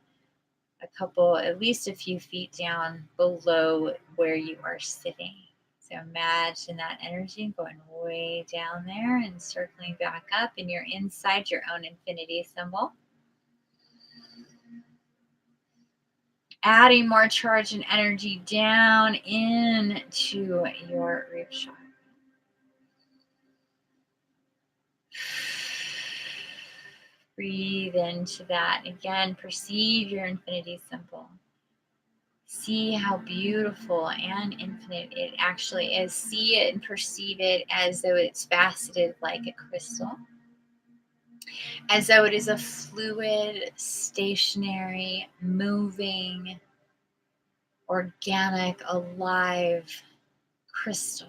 Speaker 1: at least a few feet down below where you are sitting. So imagine that energy going way down there and circling back up, and you're inside your own infinity symbol. Adding more charge and energy down into your root chakra. Breathe into that. Again, perceive your infinity symbol. See how beautiful and infinite it actually is. See it and perceive it as though it's faceted like a crystal. as though it is a fluid, stationary, moving, organic, alive crystal,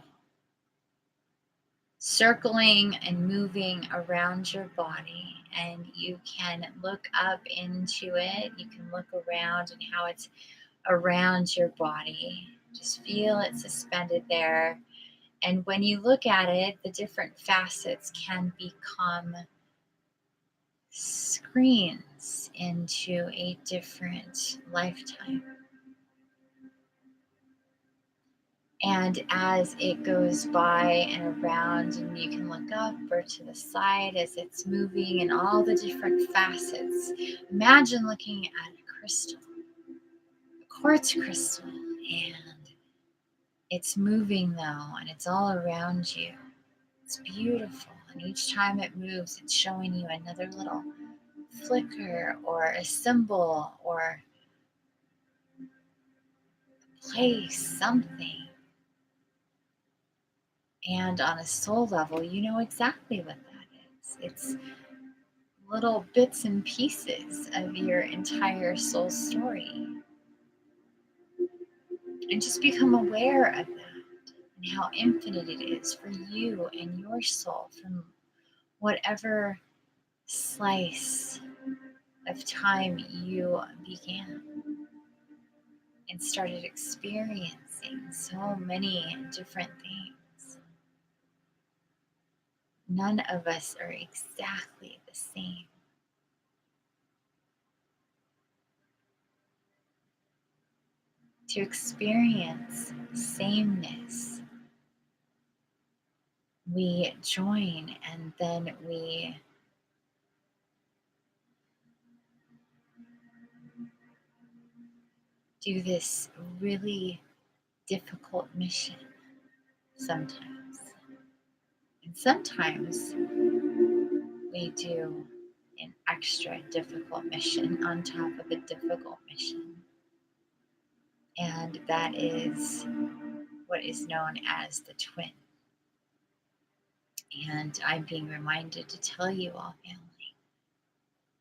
Speaker 1: circling and moving around your body. And you can look up into it. You can look around and how it's around your body. Just feel it suspended there. And when you look at it, the different facets can become screens into a different lifetime. And as it goes by and around, and you can look up or to the side as it's moving and all the different facets, imagine looking at a crystal, a quartz crystal, and it's moving though, and it's all around you. It's beautiful. And each time it moves, it's showing you another little flicker or a symbol or place, something. And on a soul level, you know exactly what that is. It's little bits and pieces of your entire soul story. And just become aware of that and how infinite it is for you and your soul from whatever slice of time you began and started experiencing so many different things. None of us are exactly the same. To experience sameness, we join and then we do this really difficult mission sometimes. And sometimes we do an extra difficult mission on top of a difficult mission. And that is what is known as the twin. And I'm being reminded to tell you all, family,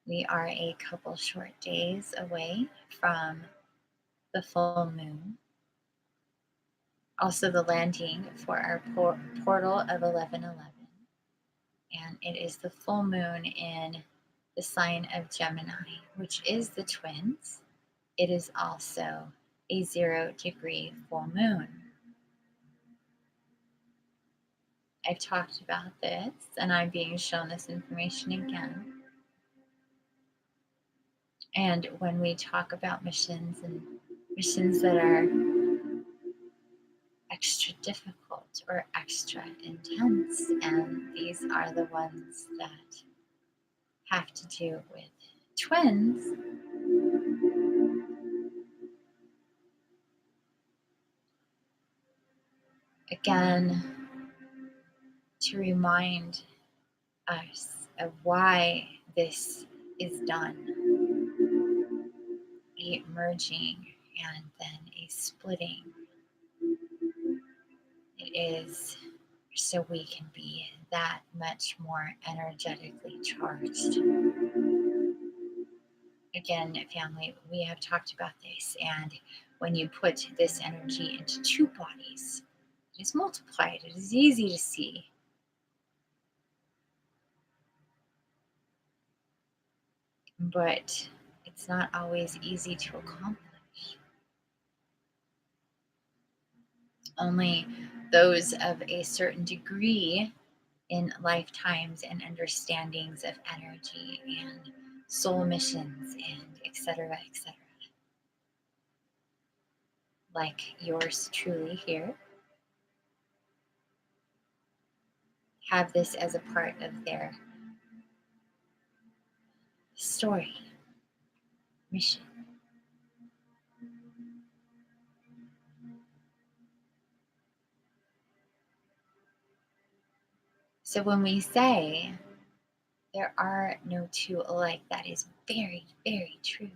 Speaker 1: we are a couple short days away from the full moon. Also, the landing for our portal of 1111. And it is the full moon in the sign of Gemini, which is the twins. It is also a 0-degree full moon. I've talked about this, and I'm being shown this information again. And when we talk about missions and missions that are extra difficult or extra intense, and these are the ones that have to do with twins, again, to remind us of why this is done. A merging and then a splitting. It is so we can be that much more energetically charged. Again, family, we have talked about this, and when you put this energy into two bodies, it is multiplied. It is easy to see. But it's not always easy to accomplish. Only those of a certain degree in lifetimes and understandings of energy and soul missions and etc., like yours truly here, have this as a part of their story, mission. So when we say there are no two alike, that is very, very true.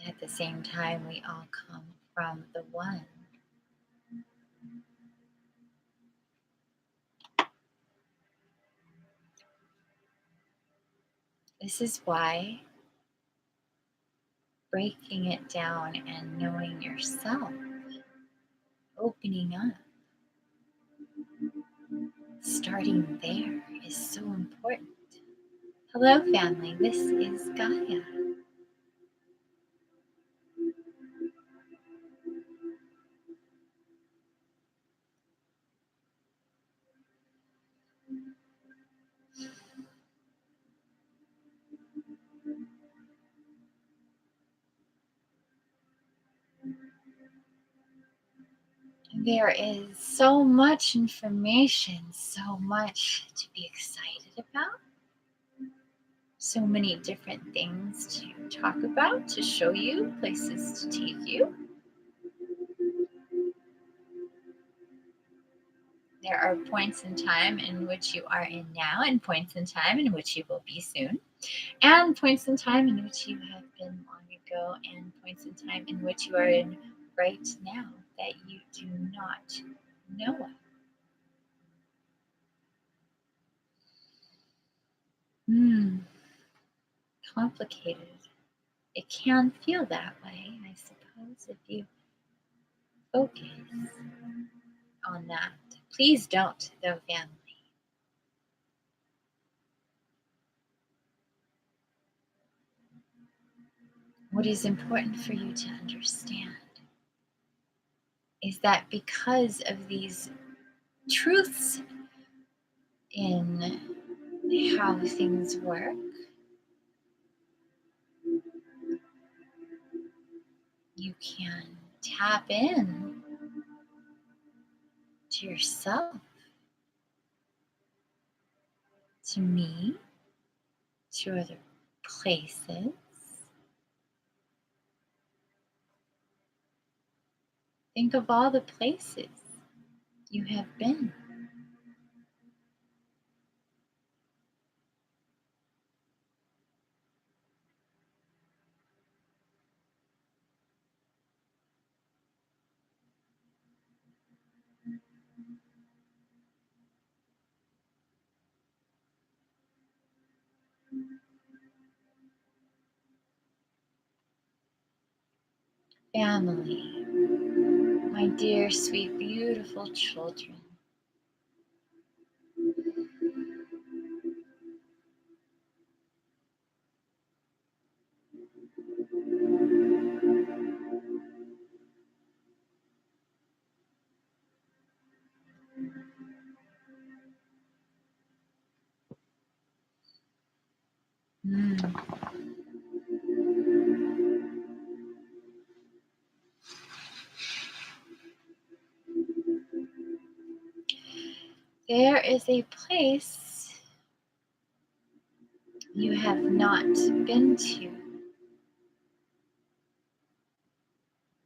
Speaker 1: At the same time, we all come from the one. This is why breaking it down and knowing yourself, opening up, starting there is so important. Hello, family. This is Gaia. There is so much information, so much to be excited about, so many different things to talk about, to show you, places to take you. There are points in time in which you are in now, and points in time in which you will be soon, and points in time in which you have been long ago, and points in time in which you are in right now that you do not know of. Complicated. It can feel that way, I suppose, if you focus on that. Please don't, though, family. What is important for you to understand is that because of these truths in how things work, you can tap in to yourself, to me, to other places. Think of all the places you have been. Family, my dear, sweet, beautiful children. There is a place you have not been to,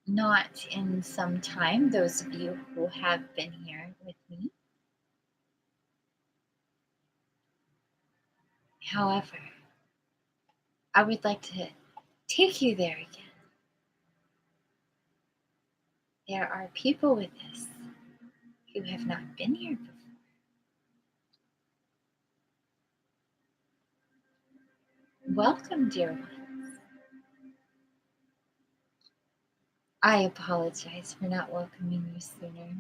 Speaker 1: not in some time, those of you who have been here with me. However, I would like to take you there again. There are people with us who have not been here before. Welcome, dear ones. I apologize for not welcoming you sooner.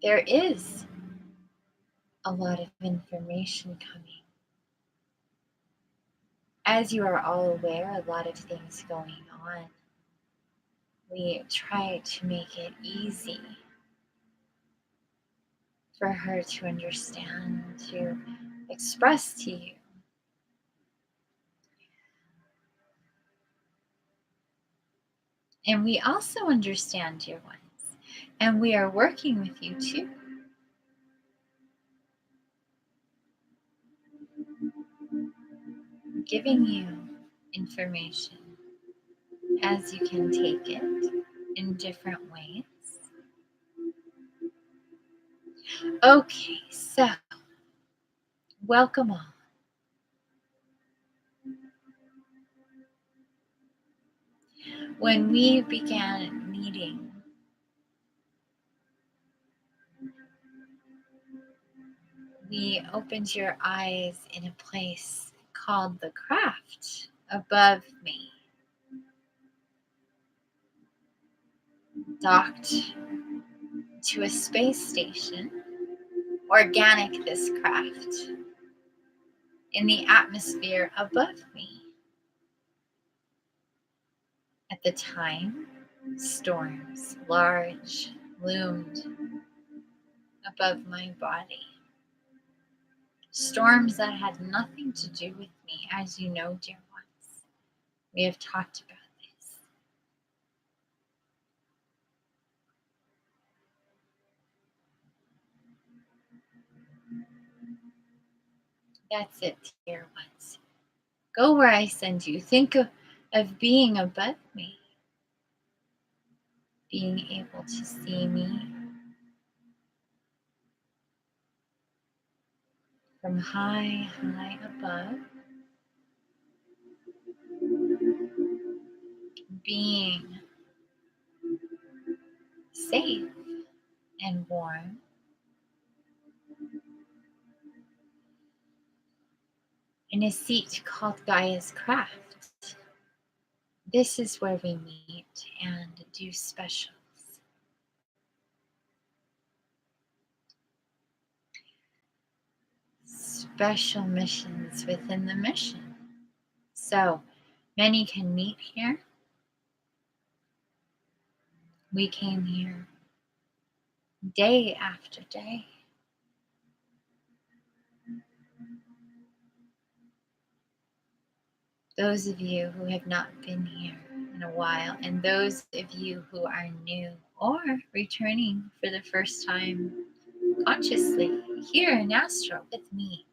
Speaker 1: There is a lot of information coming. As you are all aware, a lot of things going on. We try to make it easy for her to understand, to express to you. And we also understand, dear ones, and we are working with you too. Giving you information as you can take it in different ways. Okay, so welcome all. When we began meeting, we opened your eyes in a place called the craft above me, docked to a space station, organic this craft, in the atmosphere above me. At the time, storms, large, loomed above my body. Storms that had nothing to do with me, as you know, dear ones. We have talked about this. That's it, dear ones. Go where I send you. Think of being above me, being able to see me from high, high above, being safe and warm, in a seat called Gaia's Craft. This is where we meet and do specials. Special missions within the mission. So many can meet here. We came here day after day. Those of you who have not been here in a while, and those of you who are new or returning for the first time consciously here in Astral with me,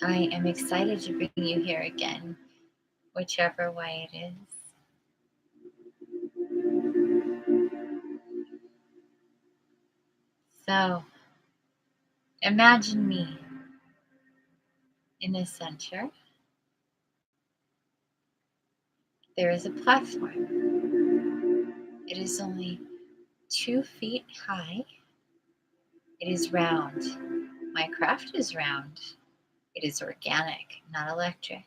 Speaker 1: I am excited to bring you here again, whichever way it is. So, imagine me in the center. There is a platform. It is only 2 feet high. It is round. My craft is round. It is organic, not electric.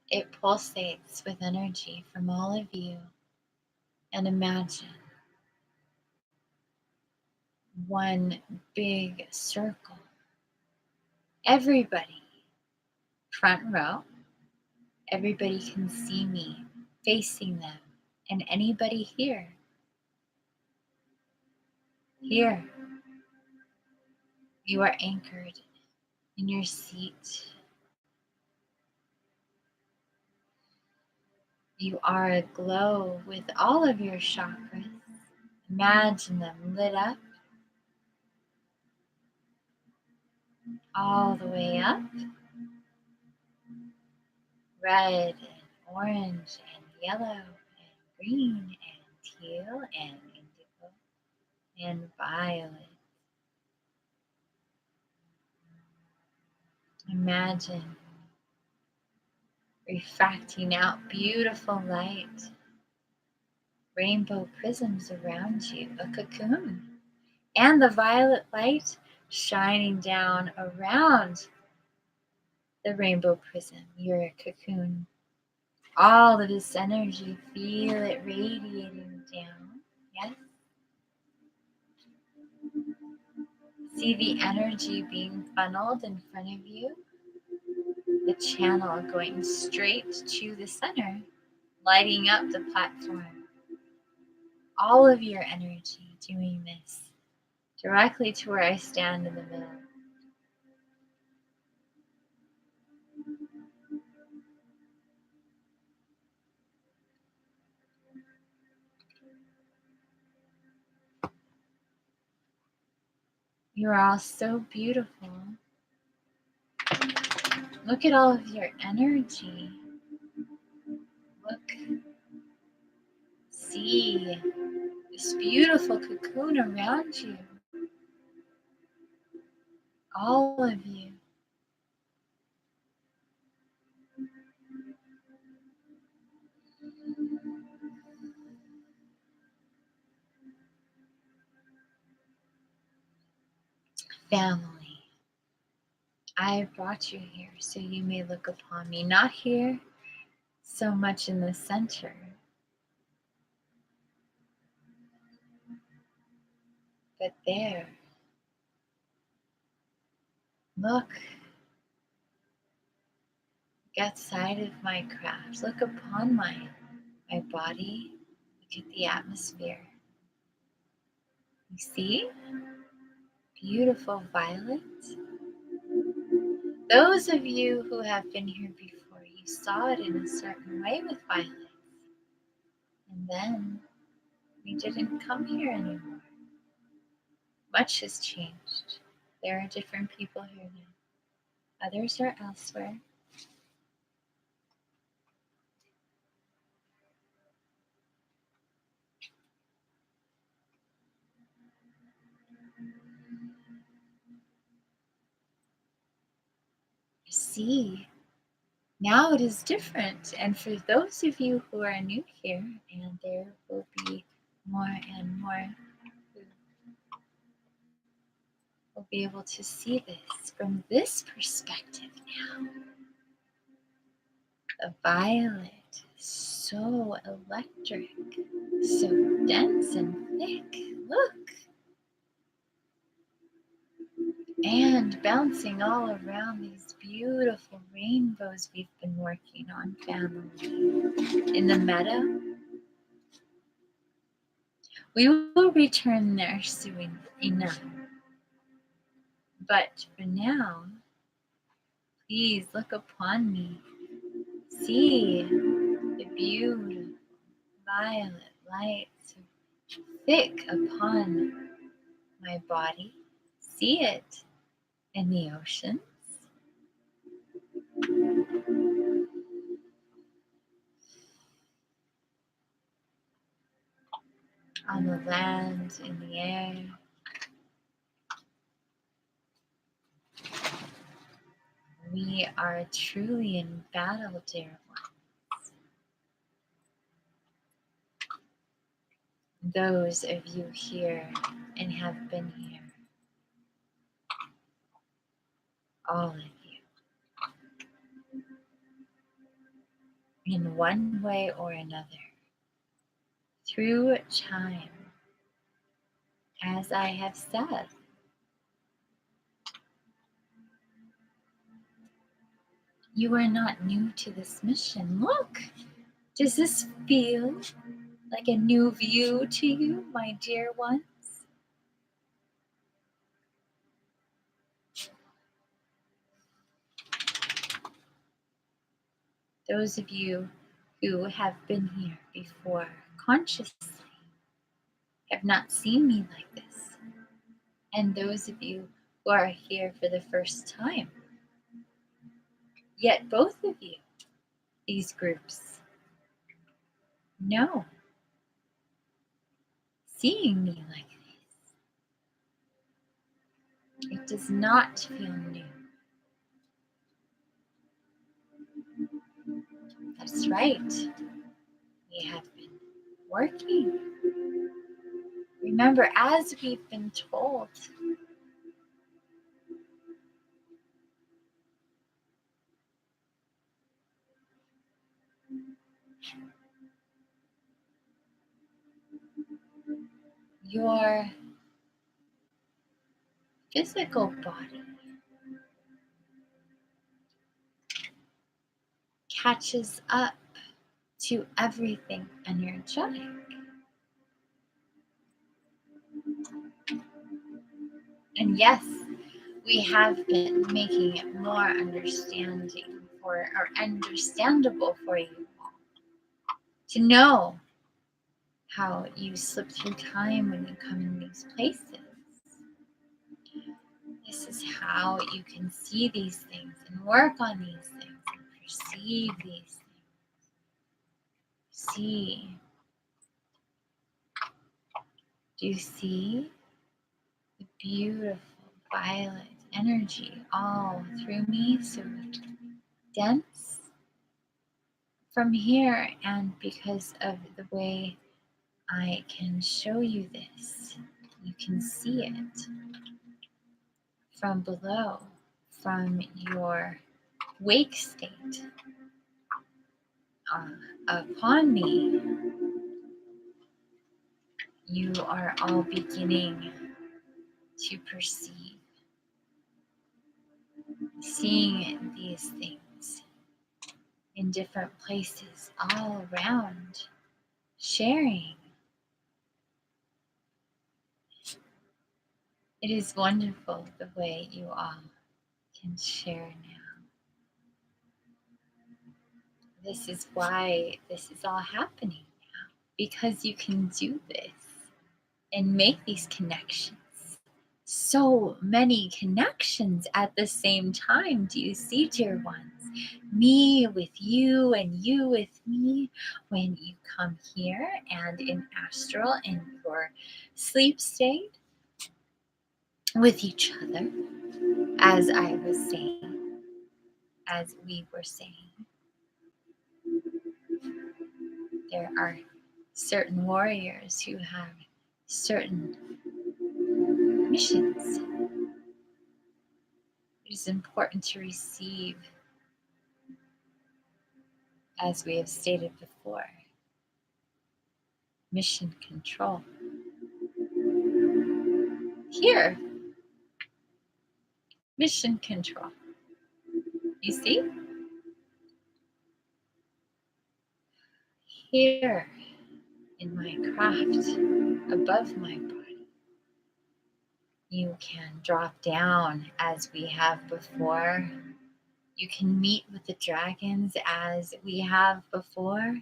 Speaker 1: It pulsates with energy from all of you. And imagine one big circle. Everybody, front row, everybody can see me facing them. And anybody here, you are anchored in your seat. You are aglow with all of your chakras. Imagine them lit up all the way up. Red and orange and yellow and green and teal and indigo and violet. Imagine refracting out beautiful light, rainbow prisms around you, a cocoon, and the violet light shining down around the rainbow prism. You're a cocoon. All of this energy, feel it radiating down. Yes? See the energy being funneled in front of you. The channel going straight to the center, lighting up the platform. All of your energy doing this directly to where I stand in the middle. You're all so beautiful. Look at all of your energy. Look see this beautiful cocoon around you. All of you. Family, I brought you here so you may look upon me, not here so much in the center, but there. Look outside of my craft. Look upon my body. Look at the atmosphere. You see? Beautiful violet. Those of you who have been here before, you saw it in a certain way with violets. And then we didn't come here anymore. Much has changed. There are different people here now. Others are elsewhere. You see, now it is different. And for those of you who are new here, and there will be more and more who will be able to see this from this perspective now. The violet is so electric, so dense and thick. Look. And bouncing all around these beautiful rainbows we've been working on, family. In the meadow, we will return there soon enough. But for now, please look upon me. See the beautiful violet light so thick upon my body. See it in the oceans. On the land, in the air. We are truly in battle, dear ones. Those of you here and have been here, all of you, in one way or another, through time, as I have said, you are not new to this mission. Look, does this feel like a new view to you, my dear ones? Those of you who have been here before consciously have not seen me like this. And those of you who are here for the first time. Yet both of you, these groups, know seeing me like this. It does not feel new. That's right. We have been working. Remember, as we've been told, your physical body catches up to everything energetic. And yes, we have been making it more understanding or understandable for you all to know how you slip through time when you come in these places. This is how you can see these things and work on these things and perceive these things. See Do you see the beautiful violet energy all through me, so dense from here? And because of the way I can show you this, you can see it from below, from your wake state. Upon me, you are all beginning to perceive, seeing these things in different places all around, sharing. It is wonderful the way you all can share now. This is why this is all happening now, because you can do this and make these connections. So many connections at the same time. Do you see, dear ones? Me with you and you with me when you come here and in astral in your sleep state with each other, as I was saying, as we were saying. There are certain warriors who have certain missions. It is important to receive, as we have stated before, mission control. Here, mission control. You see? Here in my craft, above my body, you can drop down as we have before. You can meet with the dragons as we have before.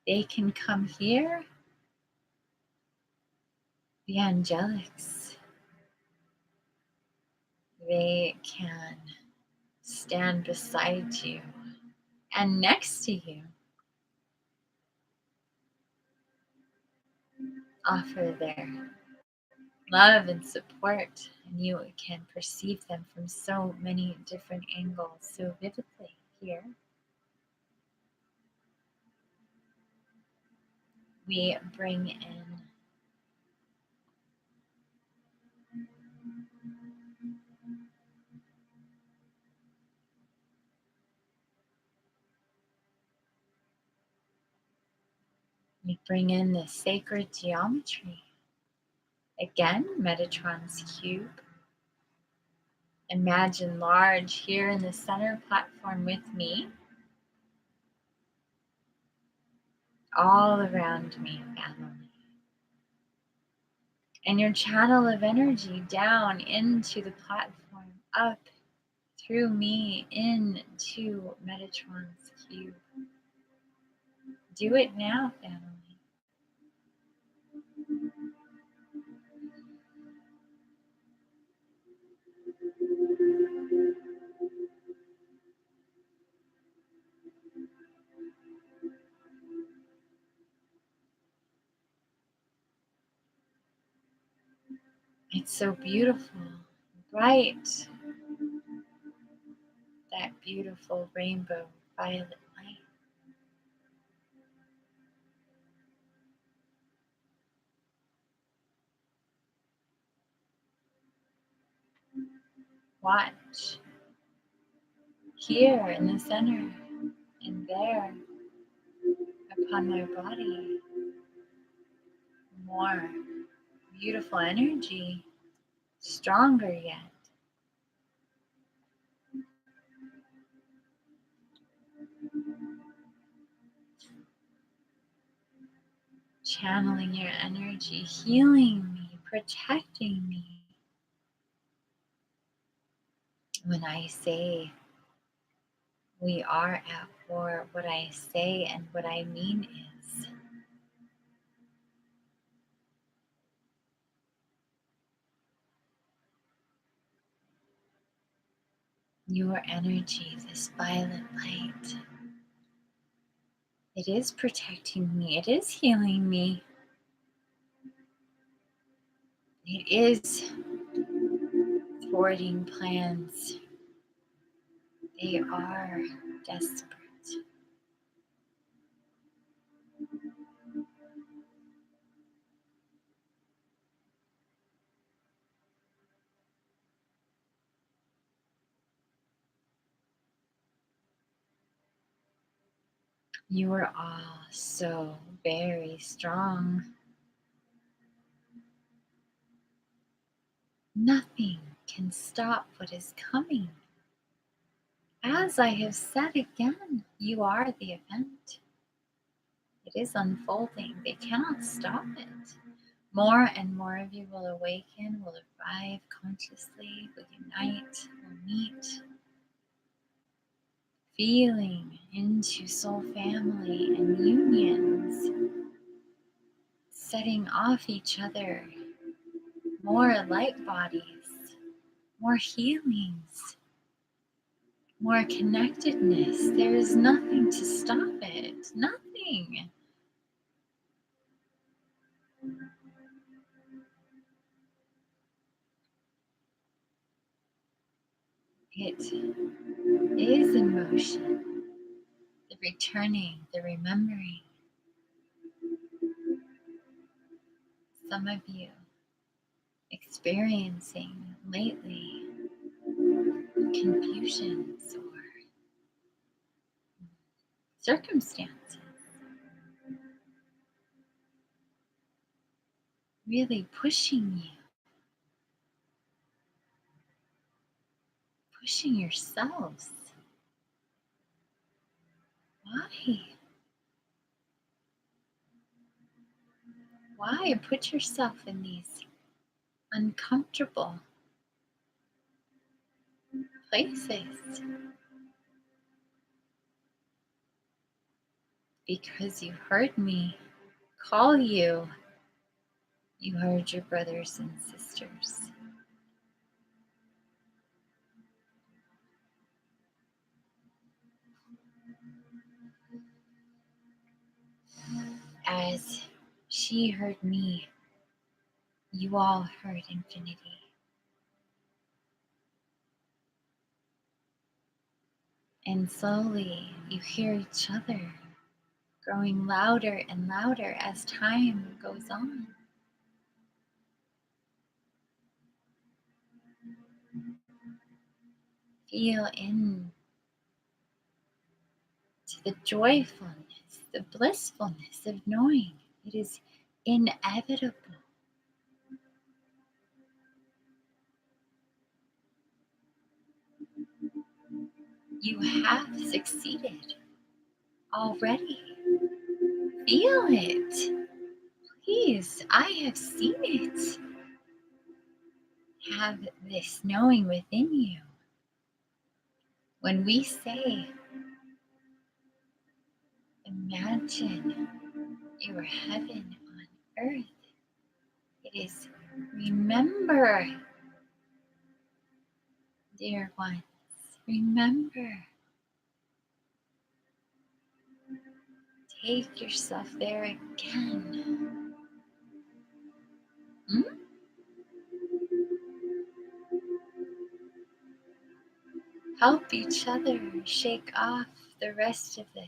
Speaker 1: They can come here. The angelics, they can stand beside you and next to you, offer their love and support, and you can perceive them from so many different angles so vividly here. We bring in the sacred geometry. Again, Metatron's cube. Imagine large here in the center platform with me. All around me, family. And your channel of energy down into the platform, up through me, into Metatron's cube. Do it now, family. It's so beautiful, bright, that beautiful rainbow violet light. Watch here in the center and there upon my body. More beautiful energy, stronger yet. Channeling your energy, healing me, protecting me. When I say we are at war, what I say and what I mean is your energy, this violet light, it is protecting me, it is healing me. It is thwarting plans. They are desperate. You are all so very strong. Nothing can stop what is coming. As I have said again, you are the event. It is unfolding. They cannot stop it. More and more of you will awaken, will arrive consciously, will unite, will meet, feeling into soul family and unions, setting off each other, more light bodies, more healings, more connectedness. There is nothing to stop it. Nothing. It is in motion. The returning, the remembering. Some of you experiencing lately confusions or circumstances, really pushing you, pushing yourselves. Why? Why put yourself in these uncomfortable places? Because you heard me call you. You heard your brothers and sisters. As she heard me, you all heard Infiniti. And slowly you hear each other growing louder and louder as time goes on. Feel in to the joyfulness, the blissfulness of knowing it is inevitable. You have succeeded already. Feel it. Please, I have seen it. Have this knowing within you. When we say, imagine your heaven on earth, it is remember, dear ones, remember. Take yourself there again. Help each other shake off the rest of the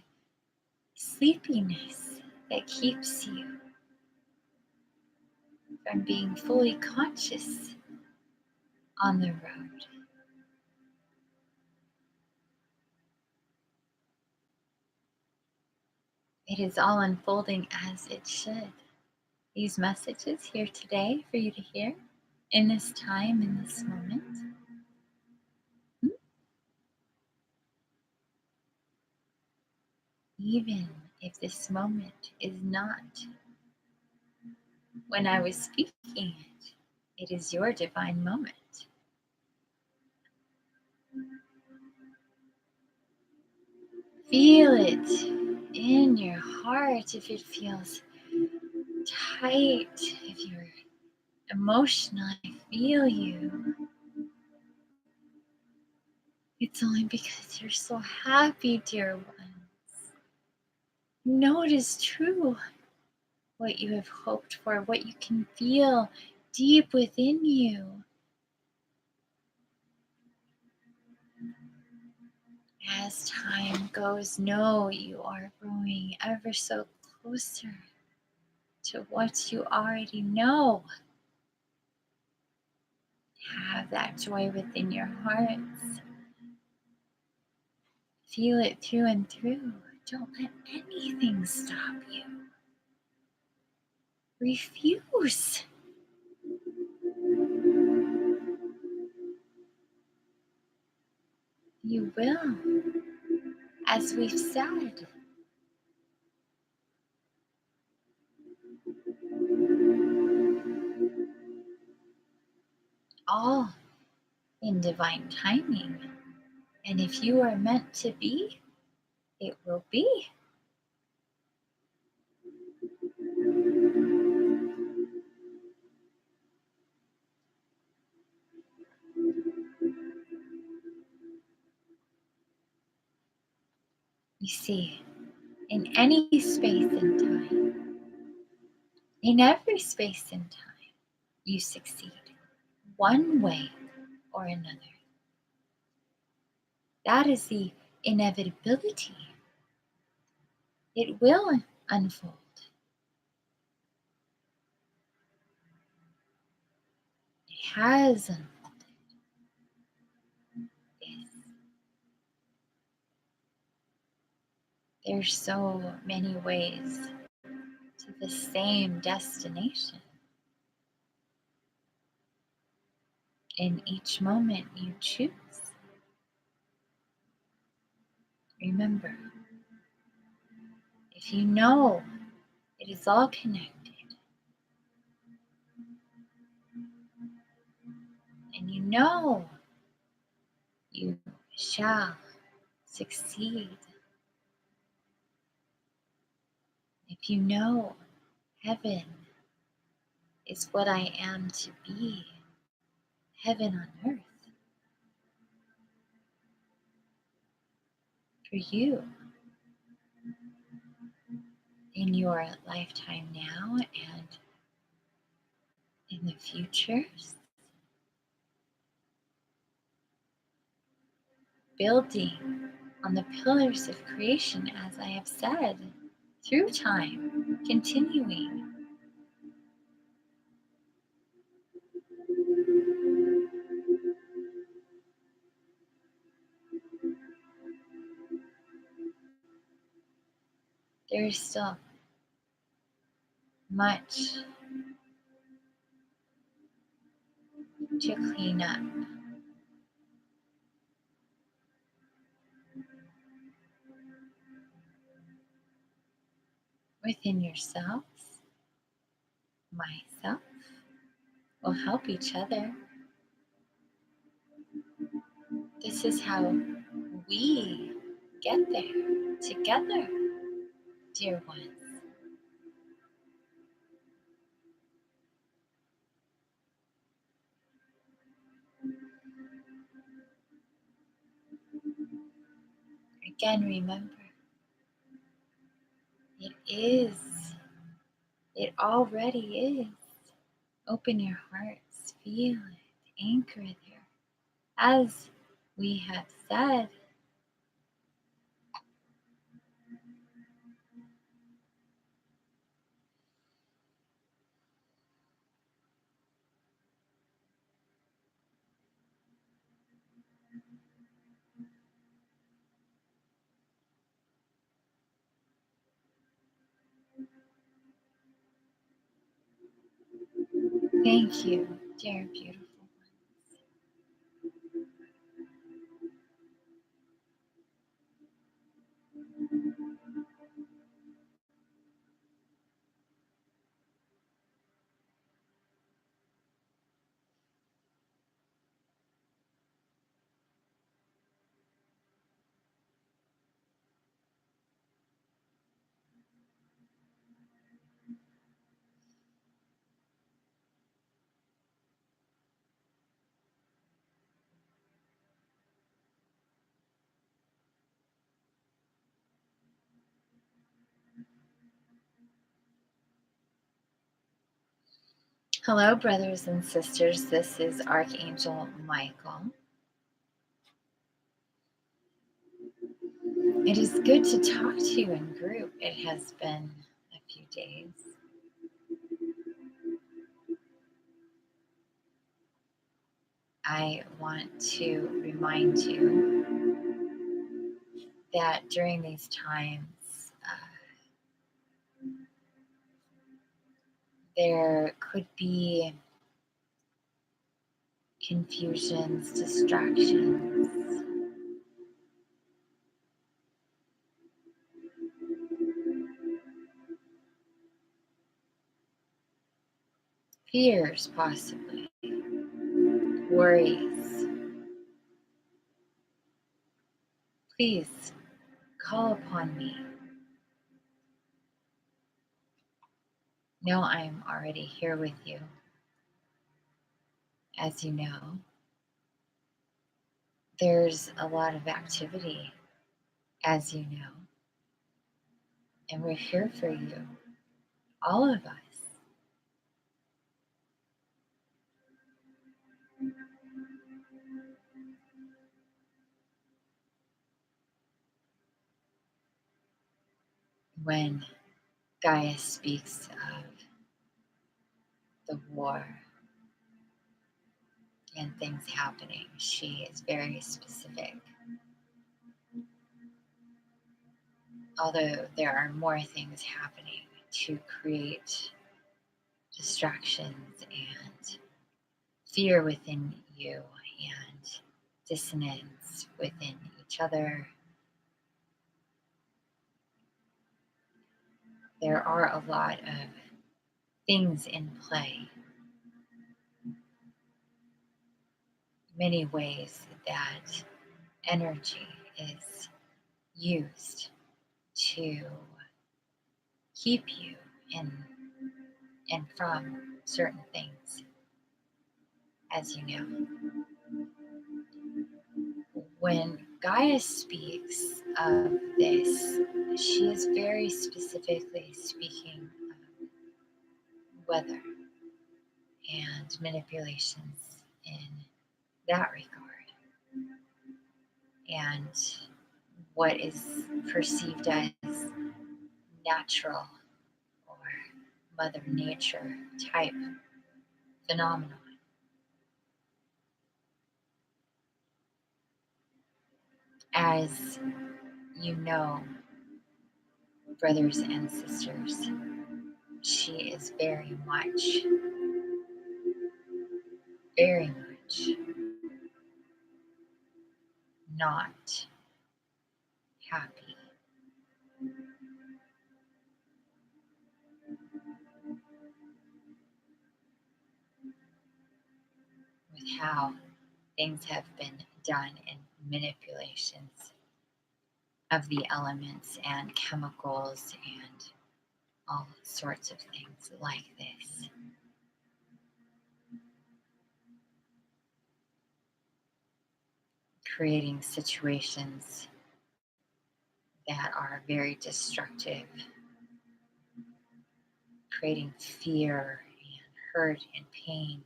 Speaker 1: sleepiness that keeps you from being fully conscious on the road. It is all unfolding as it should. These messages here today for you to hear in this time, in this moment. Even if this moment is not when I was speaking it, it is your divine moment. Feel it in your heart if it feels tight, if you're emotional, I feel you. It's only because you're so happy, dear ones. No, it is true. What you have hoped for, what you can feel deep within you. As time goes, know you are growing ever so closer to what you already know. Have that joy within your hearts. Feel it through and through. Don't let anything stop you. Refuse. You will, as we've said. All in divine timing. And if you are meant to be, it will be. You see, in any space and time, in every space and time, you succeed one way or another. That is the inevitability. It will unfold. It has unfolded. Yes. There's so many ways to the same destination. In each moment you choose. Remember, if you know it is all connected, and you know you shall succeed, if you know heaven is what I am to be, heaven on earth, for you in your lifetime now and in the futures, building on the pillars of creation, as I have said, through time, continuing. There is still much to clean up. Within yourselves, myself, we'll help each other. This is how we get there together, dear ones. Again, remember, it already is. Open your hearts, feel it, anchor there. As we have said, thank you, dear beautiful ones. Hello, brothers and sisters. This is Archangel Michael. It is good to talk to you in group. It has been a few days. I want to remind you that during these times, there could be confusions, distractions, fears, possibly, worries. Please call upon me. Know I am already here with you. As you know, there's a lot of activity, as you know, and we're here for you, all of us. When Gaia speaks of the war and things happening, she is very specific. Although there are more things happening to create distractions and fear within you and dissonance within each other, there are a lot of things in play. Many ways that energy is used to keep you in and from certain things, as you know. When Gaia speaks of this, she is very specifically speaking of weather and manipulations in that regard, and what is perceived as natural or Mother Nature type phenomenon. As you know, brothers and sisters, she is very much not happy with how things have been done in manipulations of the elements and chemicals and all sorts of things like this. Creating situations that are very destructive, creating fear and hurt and pain,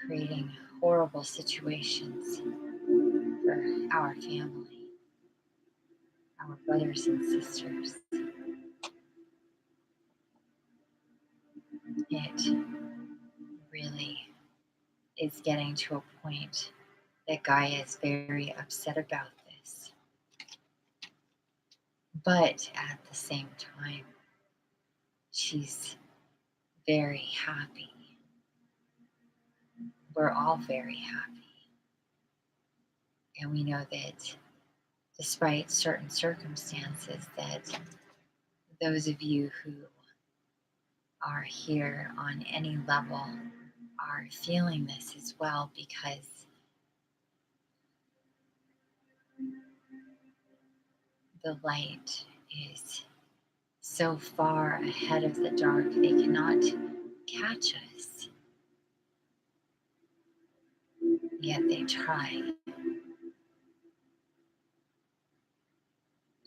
Speaker 1: creating horrible situations for our family, our brothers and sisters. It really is getting to a point that Gaia is very upset about this. But at the same time, she's very happy. We're all very happy. And we know that despite certain circumstances, that those of you who are here on any level are feeling this as well, because the light is so far ahead of the dark, they cannot catch us. Yet they try.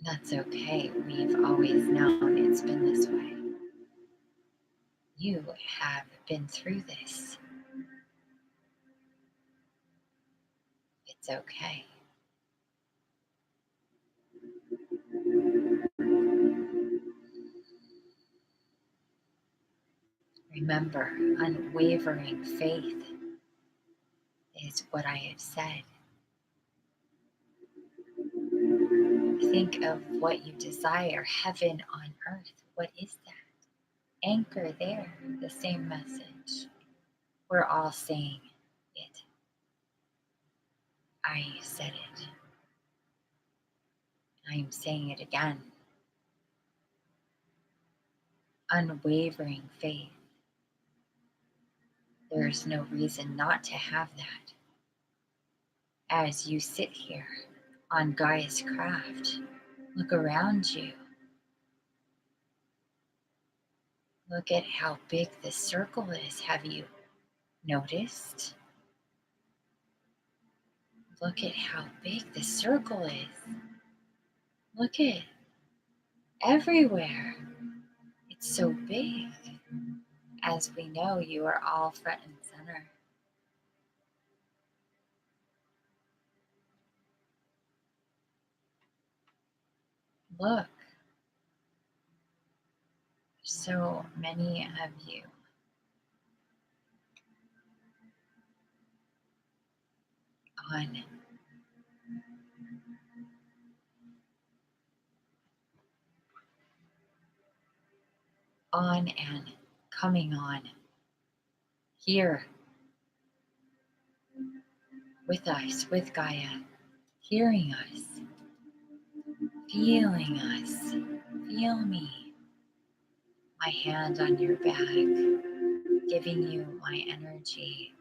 Speaker 1: That's okay. We've always known it's been this way. You have been through this. It's okay. Remember, unwavering faith is what I have said. Think of what you desire, heaven on earth. What is that? Anchor there, the same message. We're all saying it. I said it. I am saying it again. Unwavering faith. There is no reason not to have that. As you sit here on Gaia's craft, look around you. Look at how big this circle is. Have you noticed? Look at how big the circle is. Look at everywhere. It's so big. As we know, you are all front and center. Look, so many of you. On and coming on. Here with us, with Gaia, hearing us, feeling us. Feel me. My hand on your back, giving you my energy.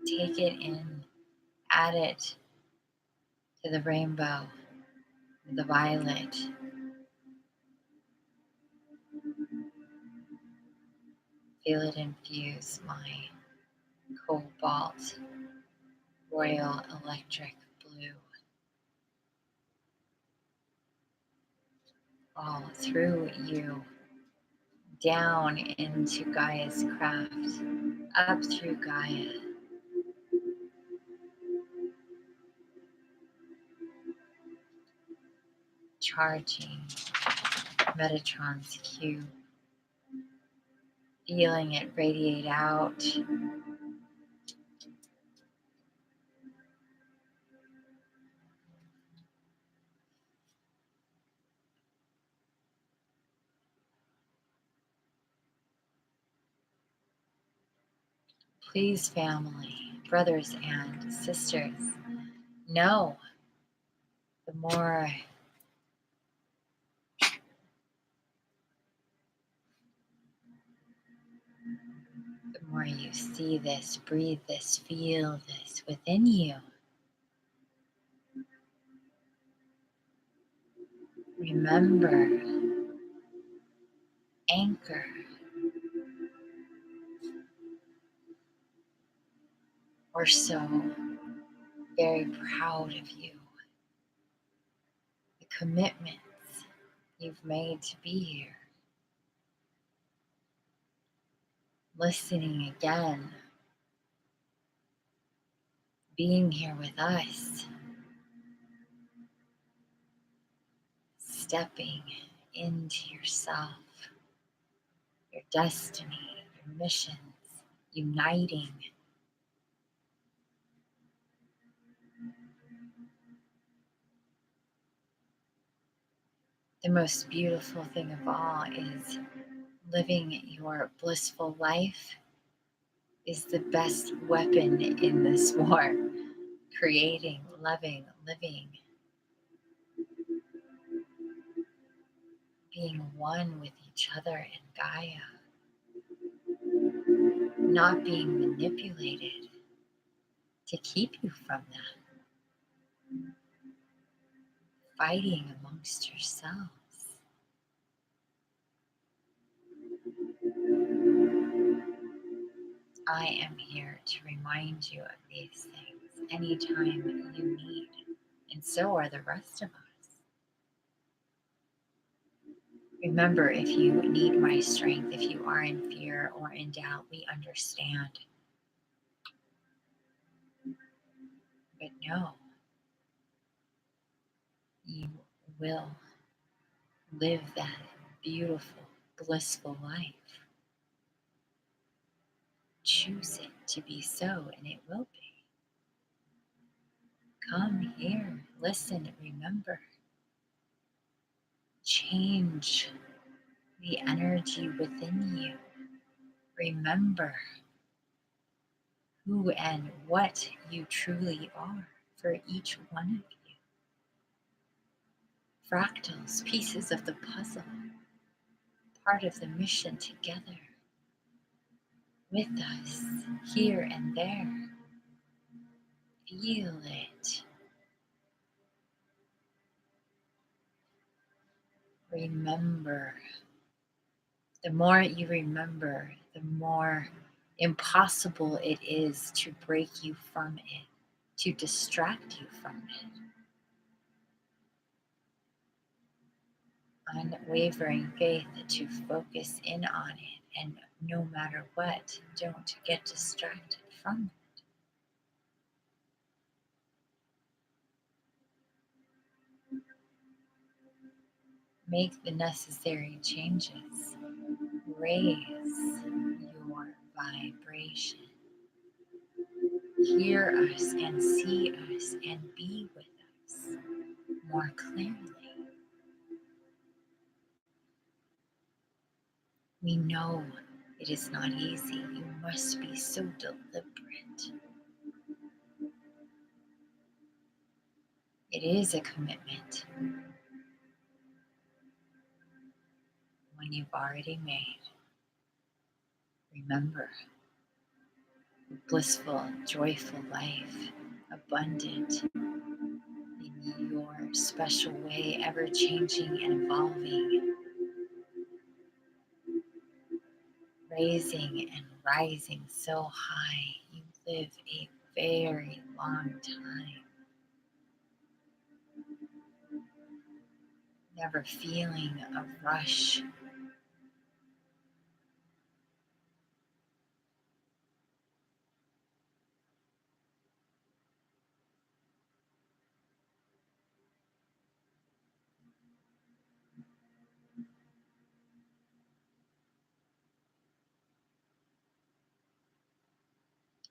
Speaker 1: Take it in, add it to the rainbow, the violet. Feel it infuse my cobalt, royal electric blue. All through you, down into Gaia's craft, up through Gaia. Charging Metatron's cube, feeling it radiate out. Please, family, brothers and sisters, know the more you see this, breathe this, feel this within you, remember, anchor. We're so very proud of you. The commitments you've made to be here. Listening again. Being here with us. Stepping into yourself, your destiny, your missions, uniting. The most beautiful thing of all is living your blissful life is the best weapon in this war. Creating, loving, living, being one with each other in Gaia, not being manipulated to keep you from that, fighting amongst yourselves. I am here to remind you of these things anytime you need, and so are the rest of us. Remember, if you need my strength, if you are in fear or in doubt, we understand. But no, you will live that beautiful, blissful life. Choose it to be so, and it will be. Come here, listen, remember. Change the energy within you. Remember who and what you truly are for each one of you. Fractals, pieces of the puzzle, part of the mission together, with us, here and there. Feel it. Remember. The more you remember, the more impossible it is to break you from it, to distract you from it. Unwavering faith to focus in on it, and no matter what, don't get distracted from it. Make the necessary changes. Raise your vibration. Hear us and see us and be with us more clearly. We know it is not easy. You must be so deliberate. It is a commitment when you've already made. Remember, blissful, joyful life, abundant in your special way, ever changing and evolving, raising and rising so high. You live a very long time, never feeling a rush.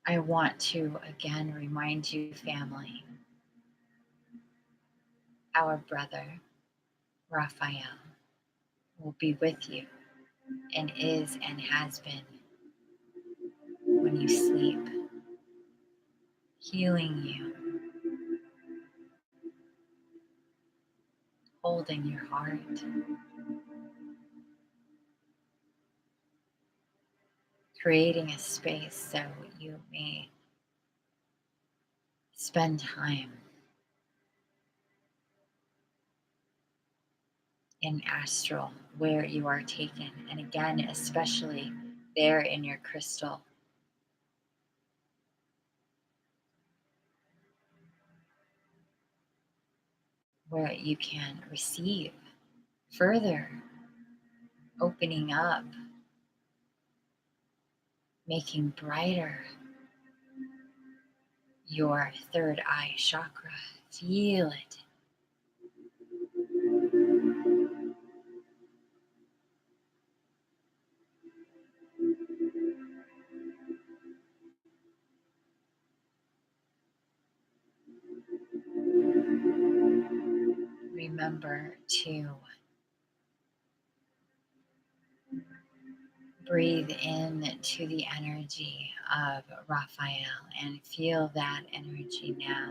Speaker 1: I want to again remind you, family, our brother, Raphael, will be with you and is and has been when you sleep, healing you, holding your heart, creating a space so you may spend time in astral where you are taken. And again, especially there in your crystal, where you can receive further, opening up, making brighter your third eye chakra. Feel it. Remember to breathe in to the energy of Raphael and feel that energy now.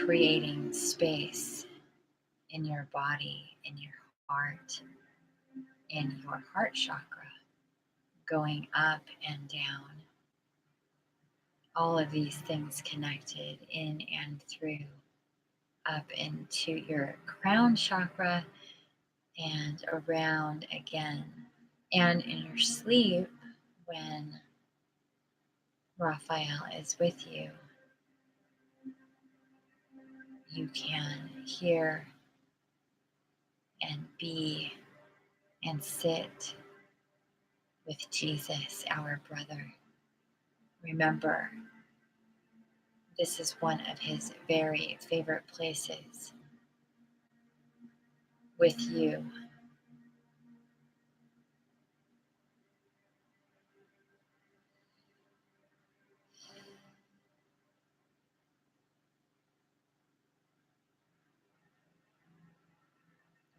Speaker 1: Creating space in your body, in your heart, in your heart chakra, going up and down. All of these things connected in and through, up into your crown chakra and around again And in your sleep, when Raphael is with you, you can hear and be and sit with Jesus, our brother. Remember, this is one of his very favorite places with you.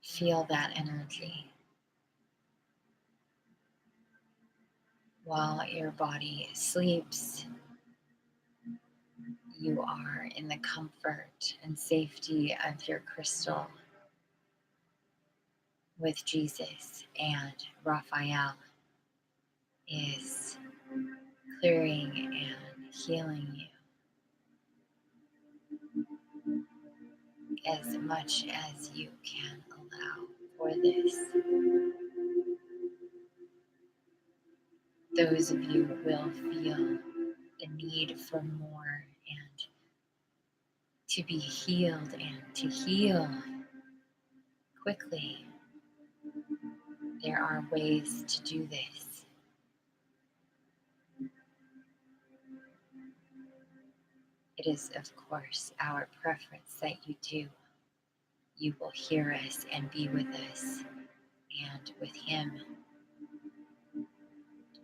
Speaker 1: Feel that energy while your body sleeps. You are in the comfort and safety of your crystal with Jesus, and Raphael is clearing and healing you as much as you can allow for this. Those of you who will feel the need for more and to be healed and to heal quickly, there are ways to do this. It is, of course, our preference that you do. You will hear us and be with us, and with Him,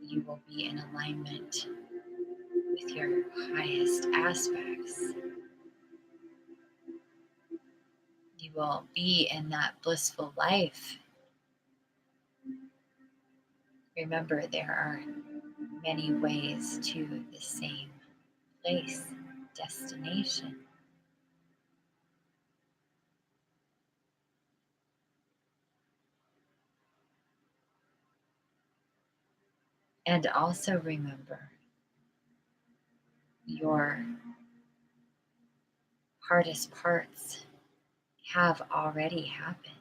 Speaker 1: you will be in alignment with your highest aspects. You will be in that blissful life. Remember, there are many ways to the same place, destination. And also remember, your hardest parts have already happened.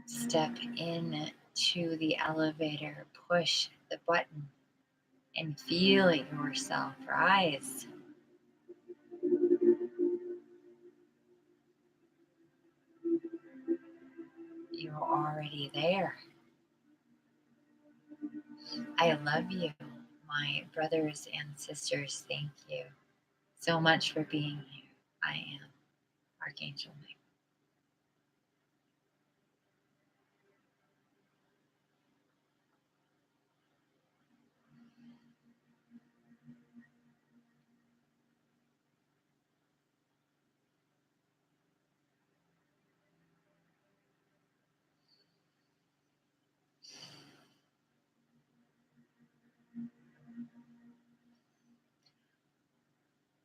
Speaker 1: Step in to the elevator, push the button, and feel yourself rise. You're already there. I love you, my brothers and sisters. Thank you so much for being here. I am Archangel Mike.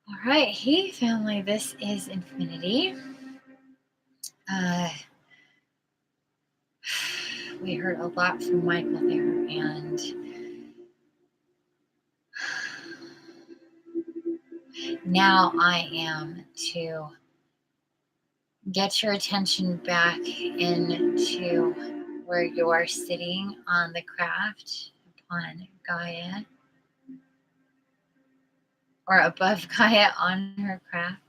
Speaker 1: All right, hey family, this is Infiniti. We heard a lot from Michael there, and now I am to get your attention back into where you're sitting on the craft upon Gaia, or above Gaia on her craft.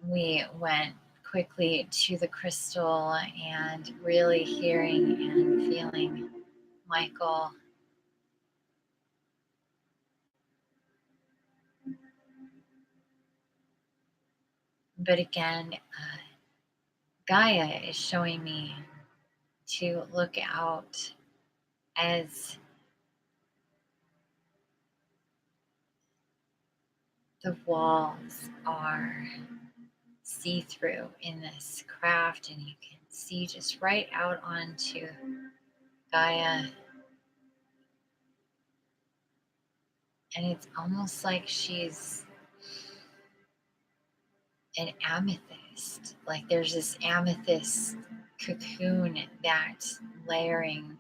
Speaker 1: We went quickly to the crystal and really hearing and feeling Michael. But again, Gaia is showing me to look out as the walls are see-through in this craft, and you can see just right out onto Gaia. And it's almost like she's an amethyst. Like there's this amethyst cocoon that's layering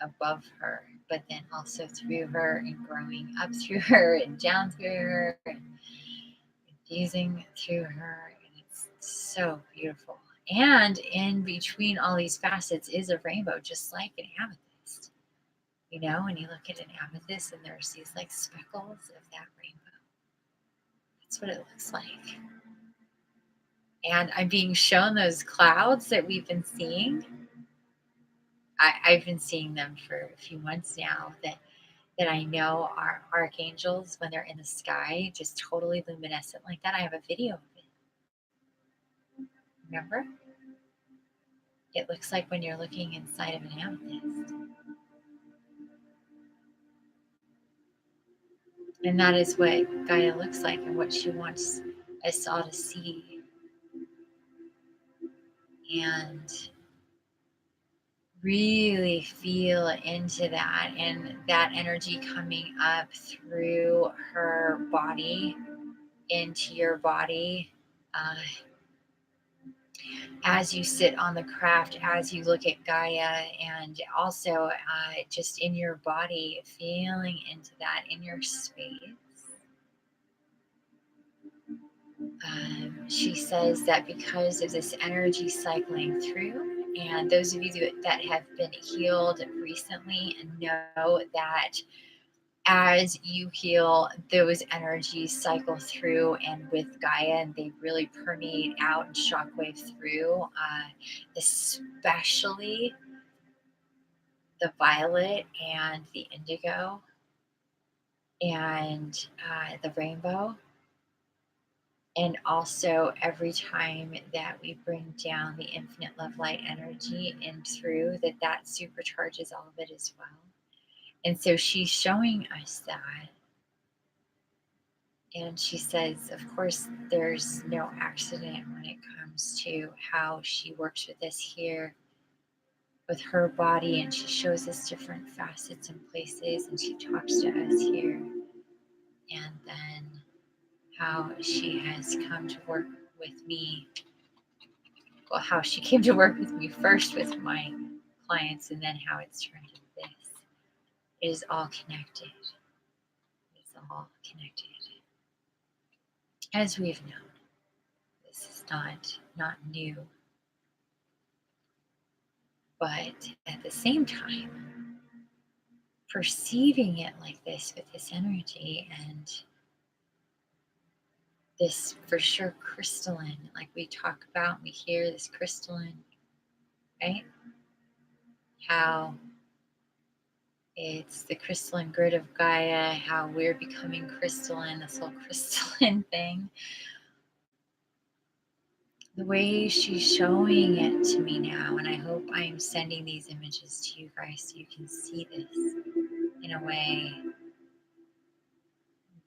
Speaker 1: above her, but then also through her and growing up through her and down through her and infusing through her. And it's so beautiful. And in between all these facets is a rainbow, just like an amethyst. You know, when you look at an amethyst and there's these like speckles of that rainbow. That's what it looks like. And I'm being shown those clouds that we've been seeing. I've been seeing them for a few months now that I know are archangels when they're in the sky, just totally luminescent like that. I have a video of it. Remember? It looks like when you're looking inside of an amethyst. And that is what Gaia looks like and what she wants us all to see. And really feel into that and that energy coming up through her body into your body. As you sit on the craft, as you look at Gaia, and also just in your body, feeling into that in your space. She says that because of this energy cycling through, and those of you that have been healed recently and know that as you heal, those energies cycle through, and with Gaia, and they really permeate out and shockwave through, especially the violet and the indigo and the rainbow. And also every time that we bring down the infinite love light energy in through, that supercharges all of it as well. And so she's showing us that. And she says, of course, there's no accident when it comes to how she works with us here with her body. And she shows us different facets and places. And she talks to us here. And then how she has come to work with me. Well, how she came to work with me first with my clients, and then how it's turned into this. It is all connected. It's all connected. As we've known, this is not new. But at the same time, perceiving it like this with this energy and this for sure crystalline, like we talk about, we hear this crystalline, right? How it's the crystalline grid of Gaia, how we're becoming crystalline, this whole crystalline thing. The way she's showing it to me now, and I hope I'm sending these images to you guys so you can see this in a way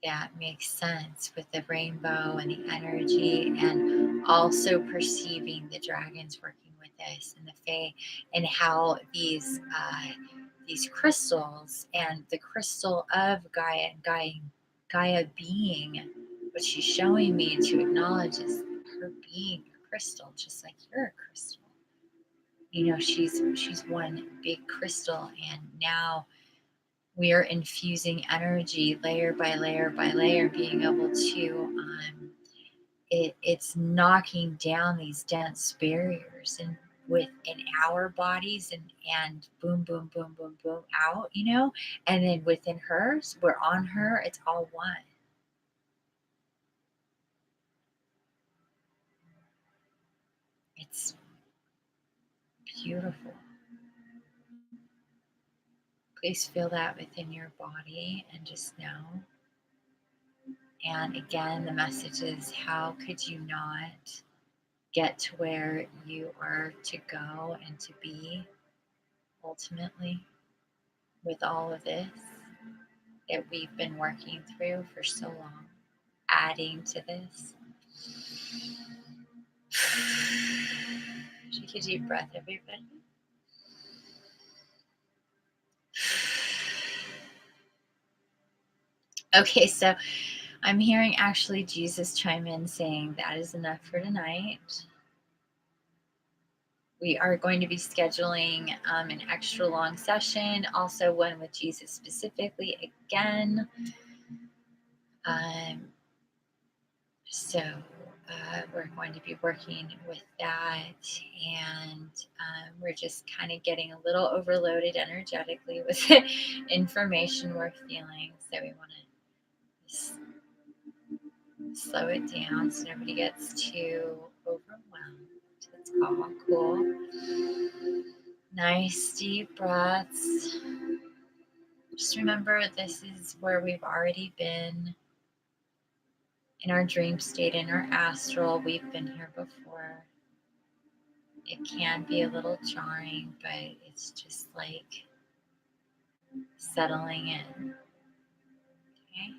Speaker 1: that makes sense with the rainbow and the energy, and also perceiving the dragons working with us and the fae, and how these crystals and the crystal of Gaia and Gaia being what she's showing me to acknowledge is her being a crystal, just like you're a crystal. You know, she's one big crystal, and now we are infusing energy layer by layer by layer, being able to it's knocking down these dense barriers and within our bodies, and boom boom boom boom boom out, you know, and then within hers, we're on her, it's all one. It's beautiful. Please feel that within your body and just know. And again, the message is, how could you not get to where you are to go and to be ultimately with all of this that we've been working through for so long, adding to this. Take a deep breath, everybody. Okay, so I'm hearing actually Jesus chime in saying that is enough for tonight. We are going to be scheduling an extra long session, also one with Jesus specifically again. So we're going to be working with that, and we're just kind of getting a little overloaded energetically with information we're feeling. So we want to slow it down so nobody gets too overwhelmed. It's all cool. Nice deep breaths. Just remember, this is where we've already been in our dream state, in our astral. We've been here before. It can be a little jarring, but it's just like settling in. Okay.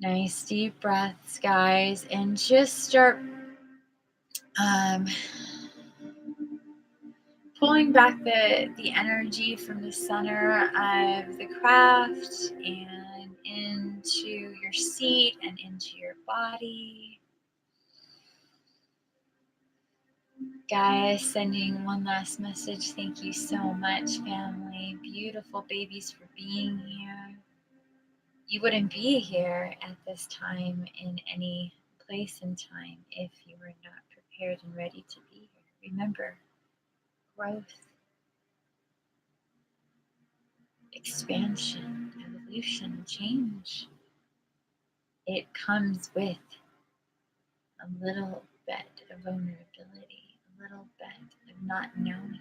Speaker 1: Nice deep breaths, guys, and just start pulling back the energy from the center of the craft and into your seat and into your body. Guys, sending one last message. Thank you so much, family. Beautiful babies, for being here. You wouldn't be here at this time in any place and time if you were not prepared and ready to be here. Remember, growth, expansion, evolution, change. It comes with a little bit of vulnerability, a little bit of not knowing,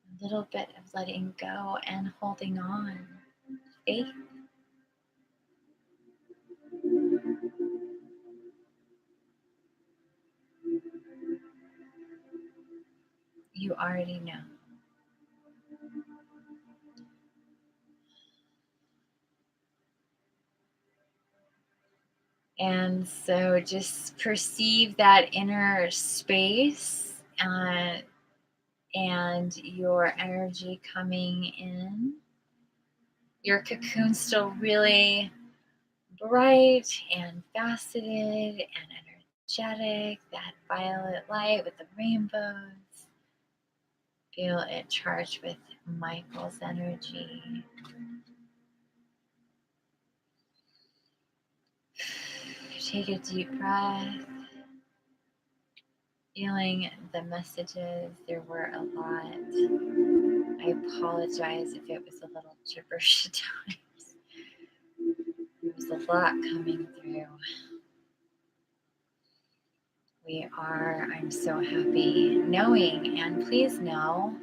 Speaker 1: a little bit of letting go and holding on. Faith. You already know. And so just perceive that inner space and your energy coming in. Your cocoon still really bright and faceted and energetic. That violet light with the rainbows. Feel it charged with Michael's energy. Take a deep breath. Feeling the messages, there were a lot. I apologize if it was a little gibberish at times. There was a lot coming through. I'm so happy knowing, and please know,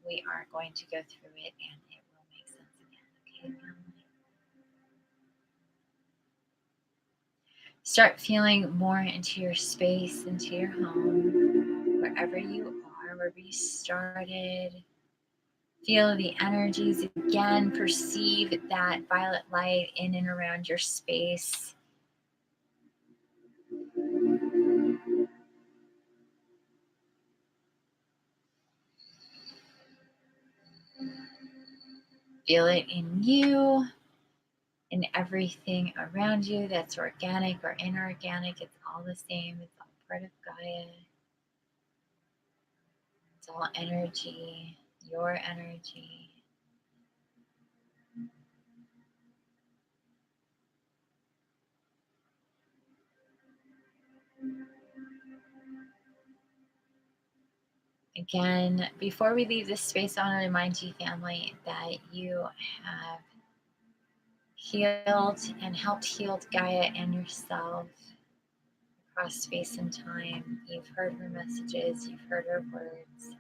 Speaker 1: we are going to go through it and it will make sense again. Okay, family? Start feeling more into your space, into your home, wherever you are, wherever you started. Feel the energies again. Perceive that violet light in and around your space. Feel it in you, in everything around you that's organic or inorganic. It's all the same. It's all part of Gaia. It's all energy, your energy. Again, before we leave this space, I want to remind you, family, that you have healed and helped heal Gaia and yourself across space and time. You've heard her messages, you've heard her words,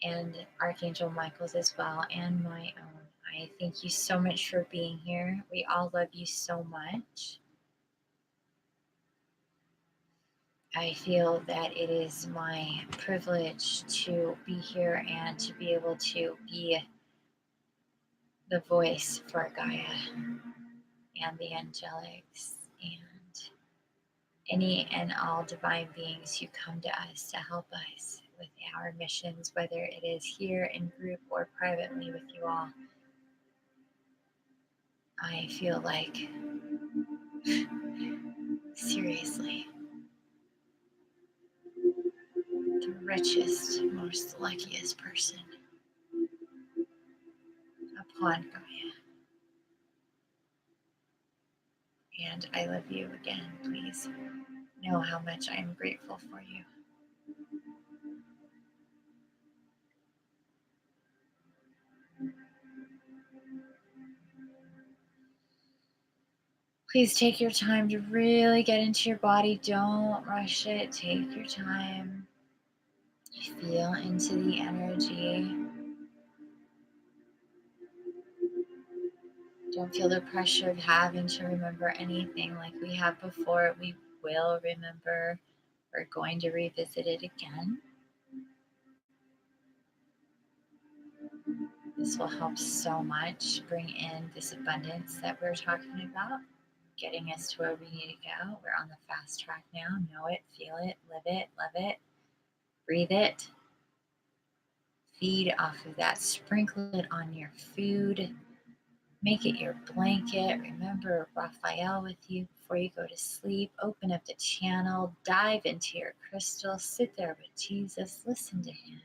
Speaker 1: and Archangel Michael's as well, and my own. I thank you so much for being here. We all love you so much. I feel that it is my privilege to be here and to be able to be the voice for Gaia and the angelics and any and all divine beings who come to us to help us with our missions, whether it is here in group or privately with you all. I feel like, seriously, the richest, most luckiest person upon Gaia. And I love you again. Please know how much I am grateful for you. Please take your time to really get into your body. Don't rush it. Take your time. Feel into the energy. Don't feel the pressure of having to remember anything like we have before. We will remember. We're going to revisit it again. This will help so much bring in this abundance that we're talking about, getting us to where we need to go. We're on the fast track now. Know it, feel it, live it, love it, breathe it. Feed off of that. Sprinkle it on your food. Make it your blanket. Remember Raphael with you before you go to sleep. Open up the channel. Dive into your crystal. Sit there with Jesus. Listen to him.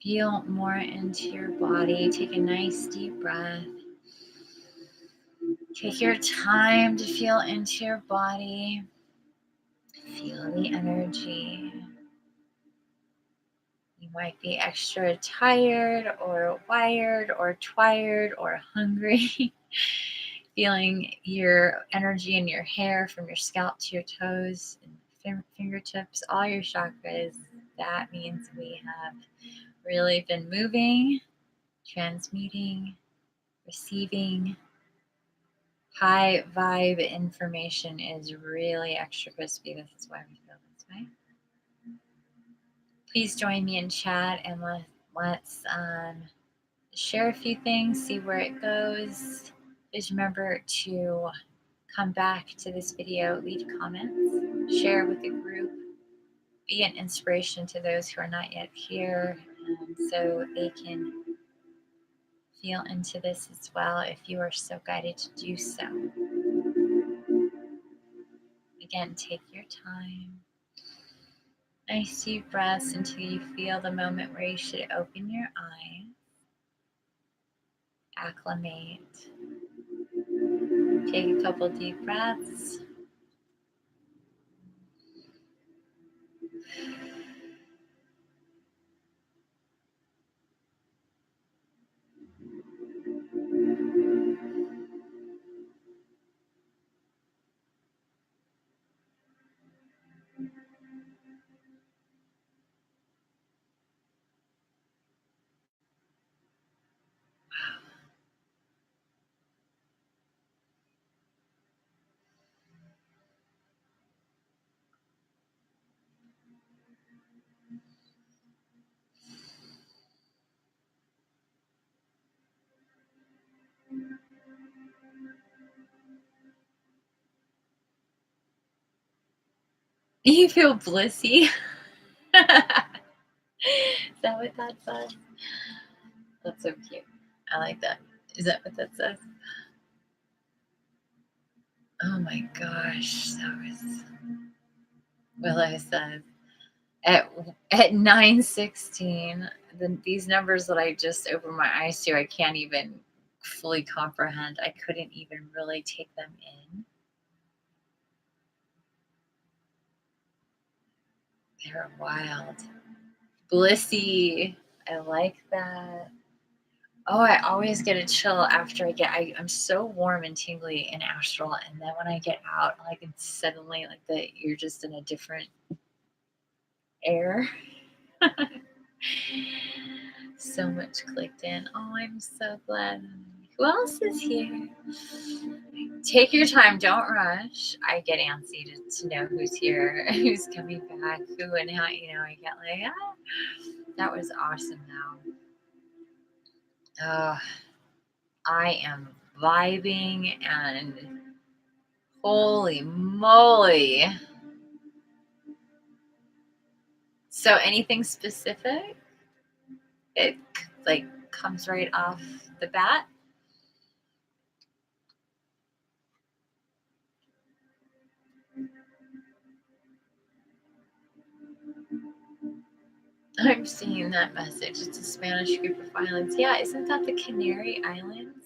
Speaker 1: Feel more into your body. Take a nice deep breath. Take your time to feel into your body. Feel the energy. You might be extra tired or wired or twired or hungry. Feeling your energy in your hair from your scalp to your toes and fingertips, all your chakras. That means we have really been moving, transmuting, receiving. High vibe information is really extra crispy. This is why we feel this way. Please join me in chat and let's share a few things, see where it goes. Please remember to come back to this video, leave comments, share with the group, be an inspiration to those who are not yet here, so they can feel into this as well if you are so guided to do so. Again, take your time. Nice deep breaths until you feel the moment where you should open your eyes. Acclimate. Take a couple deep breaths. You feel blissy. Is that what that says? That's so cute. I like that. Is that what that says? Oh my gosh, that was Willow says at 9:16. These numbers that I just opened my eyes to, I can't even fully comprehend. I couldn't even really take them in. They're wild. Blissy. I like that. Oh, I always get a chill after I'm so warm and tingly in astral, and then when I get out, like it's suddenly like you're just in a different air. So much clicked in. Oh, I'm so glad. Who else is here? Take your time. Don't rush. I get antsy to know who's here, who's coming back, who and how. I get like, that was awesome though. I am vibing and holy moly. So anything specific? It like comes right off the bat? I'm seeing that message. It's a Spanish group of islands. Yeah, isn't that the Canary Islands?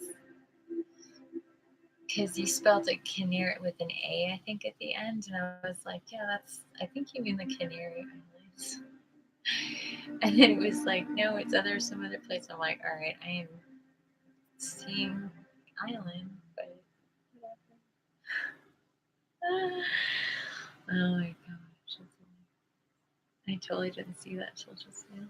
Speaker 1: Because you spelled a canary with an A, I think, at the end. And I was like, yeah, I think you mean the Canary Islands. And then it was like, no, it's some other place. I'm like, all right, I am seeing island, but whatever. Oh my gosh. I totally didn't see that till just now.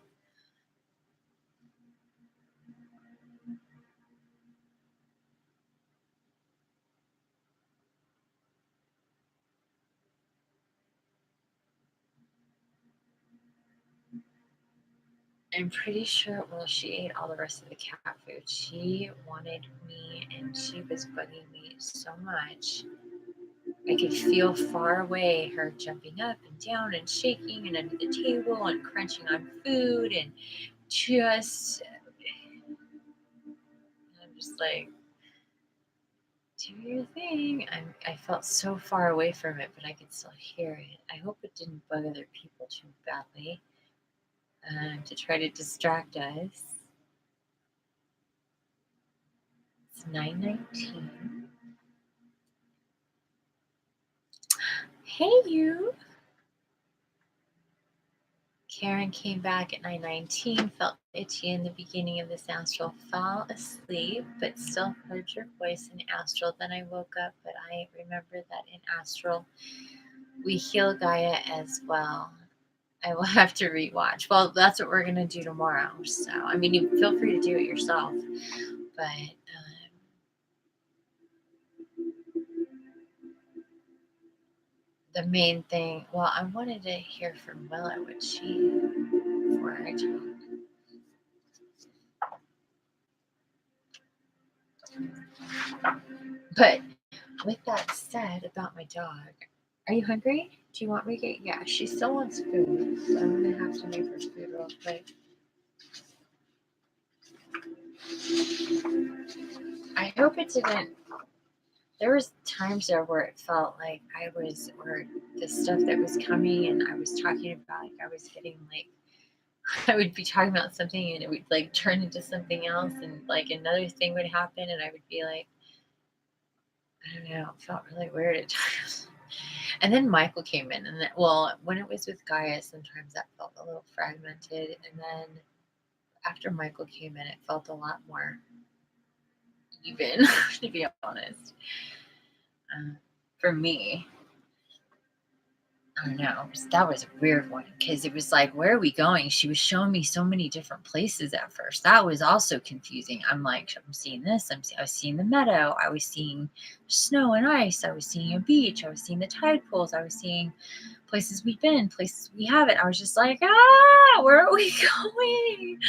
Speaker 1: I'm pretty sure, well, she ate all the rest of the cat food. She wanted me and she was bugging me so much. I could feel far away her jumping up and down and shaking and under the table and crunching on food and just, I'm just like, do your thing. I felt so far away from it, but I could still hear it. I hope it didn't bug other people too badly to try to distract us. It's 9:19. Hey, you. Karen came back at 9:19, felt itchy in the beginning of this astral, fell asleep, but still heard your voice in astral. Then I woke up, but I remember that in astral we heal Gaia as well. I will have to rewatch. Well, that's what we're going to do tomorrow. So, I mean, you feel free to do it yourself, but the main thing, well, I wanted to hear from Willa what she, before I talk. But with that said about my dog, are you hungry? Do you want me to get? Yeah, she still wants food, so I'm gonna have to make her food real quick. I hope it didn't. There was times there where it felt like or the stuff that was coming, and I was talking about, like I was getting like, I would be talking about something, and it would like turn into something else, and like another thing would happen, and I would be like, I don't know, it felt really weird at times. And then Michael came in, and when it was with Gaia, sometimes that felt a little fragmented, and then after Michael came in, it felt a lot more even, to be honest. For me, I don't know. That was a weird one because it was like, where are we going? She was showing me so many different places at first. That was also confusing. I'm like, I'm seeing this. I was seeing the meadow. I was seeing snow and ice. I was seeing a beach. I was seeing the tide pools. I was seeing places we've been, places we haven't. I was just like, where are we going?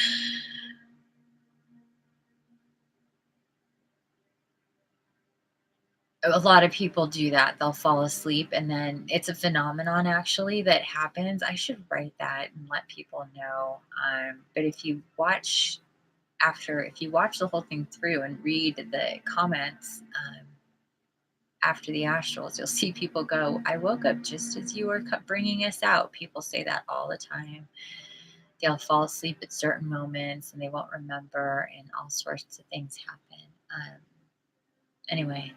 Speaker 1: A lot of people do that. They'll fall asleep, and then it's a phenomenon actually that happens. I should write that and let people know. But if you watch the whole thing through and read the comments after the astrals, you'll see people go, I woke up just as you were bringing us out. People say that all the time. They'll fall asleep at certain moments and they won't remember, and all sorts of things happen. Anyway,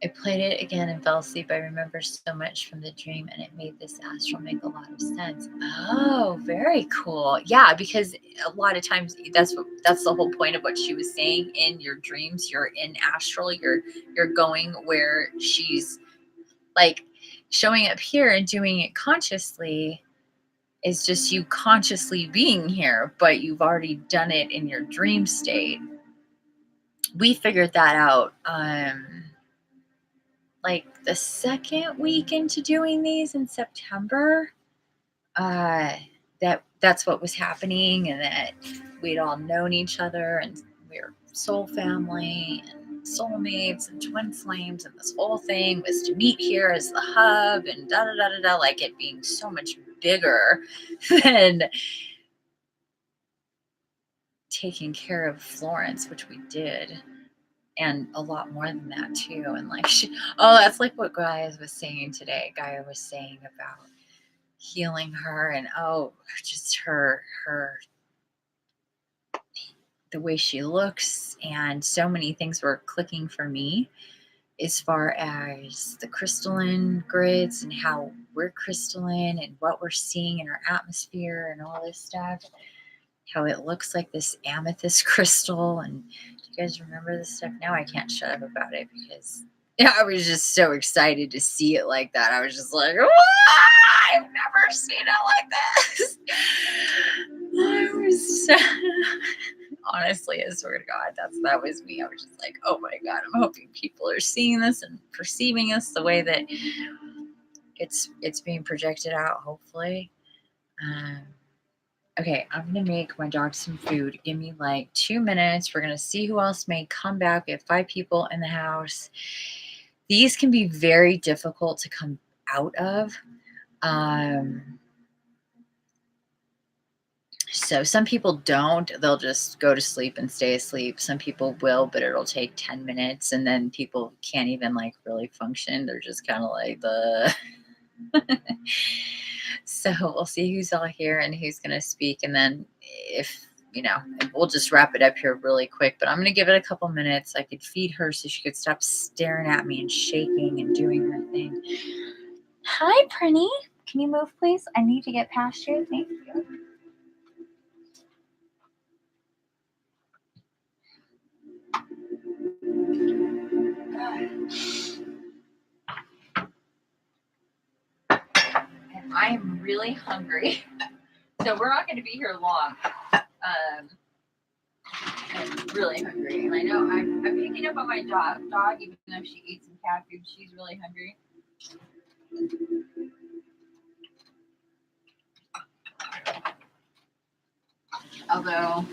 Speaker 1: I played it again and fell asleep. I remember so much from the dream, and it made this astral make a lot of sense. Oh, very cool. Yeah, because a lot of times that's the whole point of what she was saying. In your dreams, you're in astral. You're going where she's like showing up here and doing it consciously. Is just you consciously being here, but you've already done it in your dream state. We figured that out. Like the second week into doing these in September, that's what was happening, and that we'd all known each other, and we were soul family and soulmates and twin flames, and this whole thing was to meet here as the hub, and da da da da da, like it being so much bigger than taking care of Florence, which we did. And a lot more than that too. And like, that's like what Gaia was saying today. Gaia was saying about healing her, and just the way she looks, and so many things were clicking for me as far as the crystalline grids and how we're crystalline and what we're seeing in our atmosphere and all this stuff. How it looks like this amethyst crystal. And do you guys remember this stuff? Now I can't shut up about it because I was just so excited to see it like that. I was just like, I've never seen it like this. I was so, honestly, I swear to God, that was me. I was just like, oh my God, I'm hoping people are seeing this and perceiving us the way that it's being projected out, hopefully. Okay, I'm going to make my dog some food. Give me like 2 minutes. We're going to see who else may come back. We have 5 people in the house. These can be very difficult to come out of. So some people don't. They'll just go to sleep and stay asleep. Some people will, but it'll take 10 minutes. And then people can't even like really function. They're just kind of like the... So we'll see who's all here and who's going to speak. And then if, we'll just wrap it up here really quick. But I'm going to give it a couple minutes. I could feed her so she could stop staring at me and shaking and doing her thing. Hi, Prinny. Can you move, please? I need to get past you. Thank you. And I am really hungry. So we're not going to be here long. I'm really hungry, and I know I'm picking up on my dog, even though she ate some cat food. She's really hungry. Although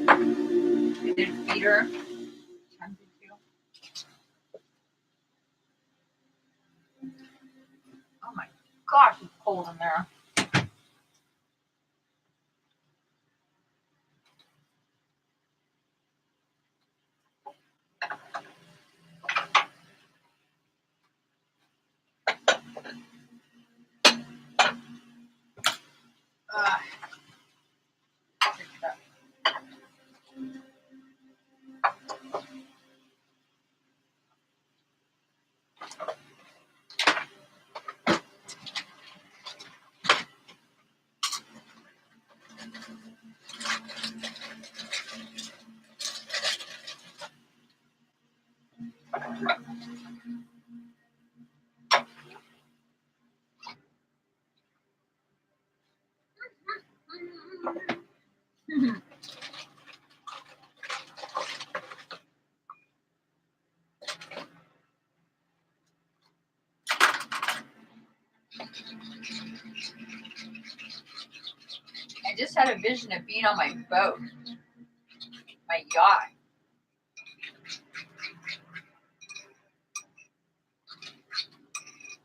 Speaker 1: I did feed her. Oh my gosh, it's cold in there. I just had a vision of being on my boat, my yacht.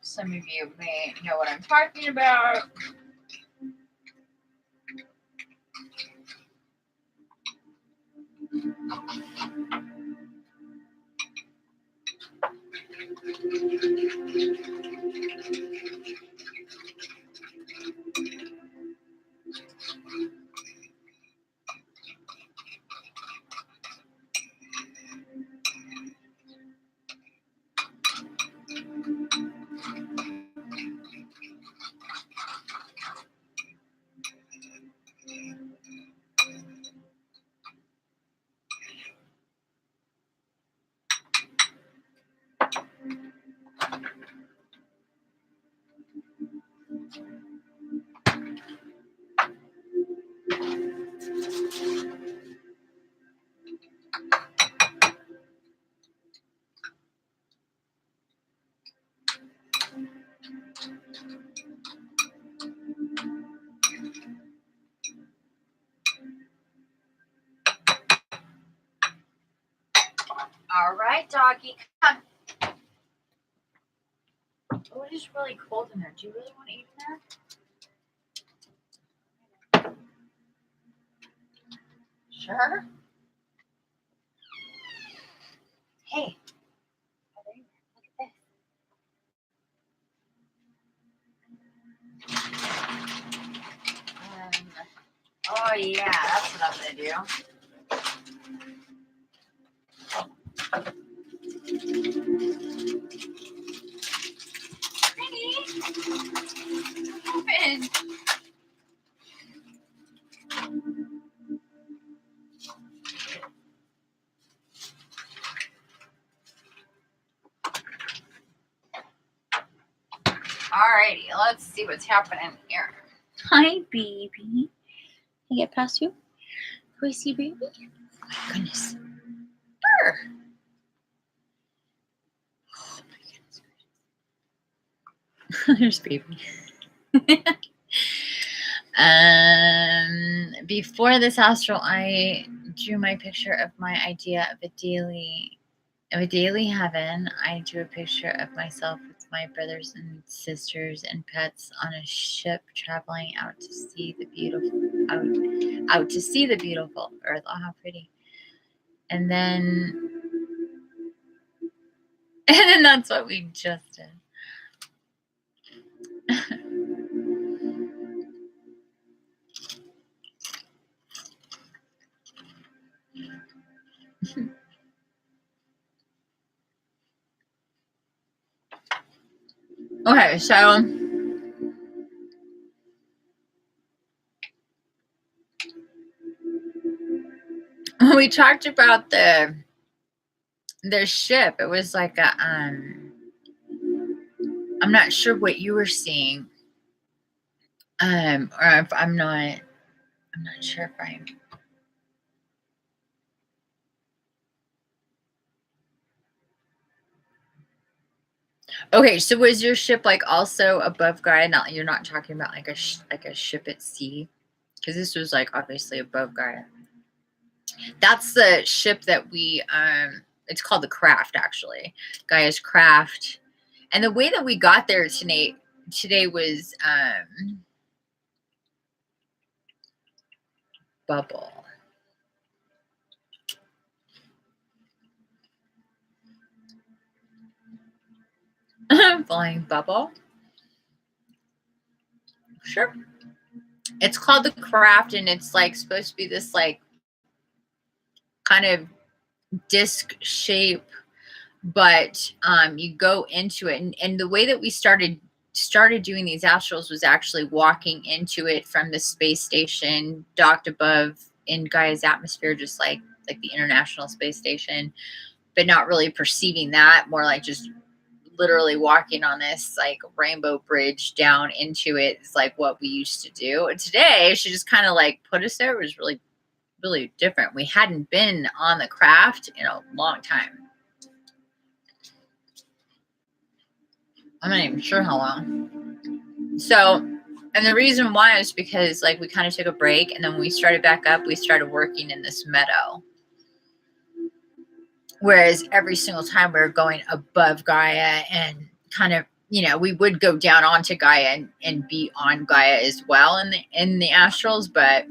Speaker 1: Some of you may know what I'm talking about. All right, doggy, come. Oh, it is really cold in there. Do you really want to eat in there? Sure. Hey. Look at yeah, that's what I'm gonna do. Pretty. Open. Alrighty, let's see what's happening here. Hi, baby. Can I get past you? Can we see baby? Oh my goodness. Sure. Oh my goodness. There's baby. Before this astral, I drew my picture of my idea of a daily heaven. I drew a picture of myself with my brothers and sisters and pets on a ship traveling out to see the beautiful out to see the beautiful earth. Oh, how pretty. And then that's what we just did. Okay, so we talked about the ship. It was like a I'm not sure what you were seeing. Or if I'm not sure if I'm okay. So was your ship like also above Gaia? Not you're not talking about like a ship at sea, because this was like obviously above Gaia. That's the ship that we it's called the Craft, actually. Gaia's Craft. And the way that we got there today was bubble. Flying bubble. Sure. It's called the Craft, and it's like supposed to be this like kind of disc shape, but you go into it, and the way that we started doing these astrals was actually walking into it from the space station docked above in Gaia's atmosphere, just like the International Space Station, but not really perceiving that, more like just literally walking on this like rainbow bridge down into it is like what we used to do. And today she just kind of like put us there. It was really, really different. We hadn't been on the Craft in a long time. I'm not even sure how long. So, and the reason why is because like we kind of took a break, and then when we started back up, we started working in this meadow. Whereas every single time we were going above Gaia and kind of, we would go down onto Gaia and be on Gaia as well in the astrals. But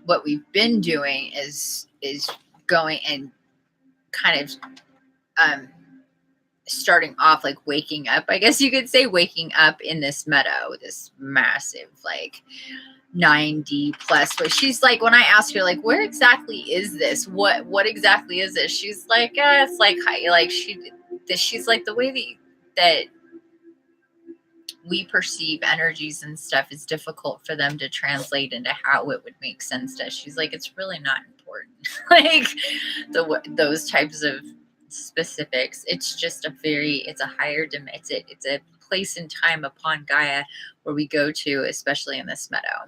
Speaker 1: what we've been doing is going and kind of starting off like waking up, I guess you could say, waking up in this meadow, this massive like 90 plus. But she's like, when I asked her like, where exactly is this, what exactly is this, she's like, it's like she's like, the way that we perceive energies and stuff is difficult for them to translate into how it would make sense to us. She's like, it's really not important. Like those types of specifics. It's just it's a higher dimension. It's a place in time upon Gaia where we go to, especially in this meadow.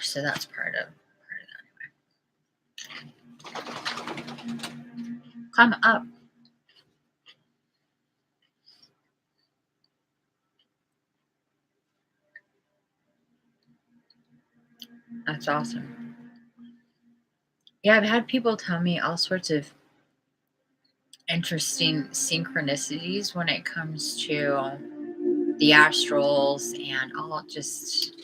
Speaker 1: So that's part of that anyway. Come up. That's awesome. Yeah, I've had people tell me all sorts of interesting synchronicities when it comes to the astrals, and all just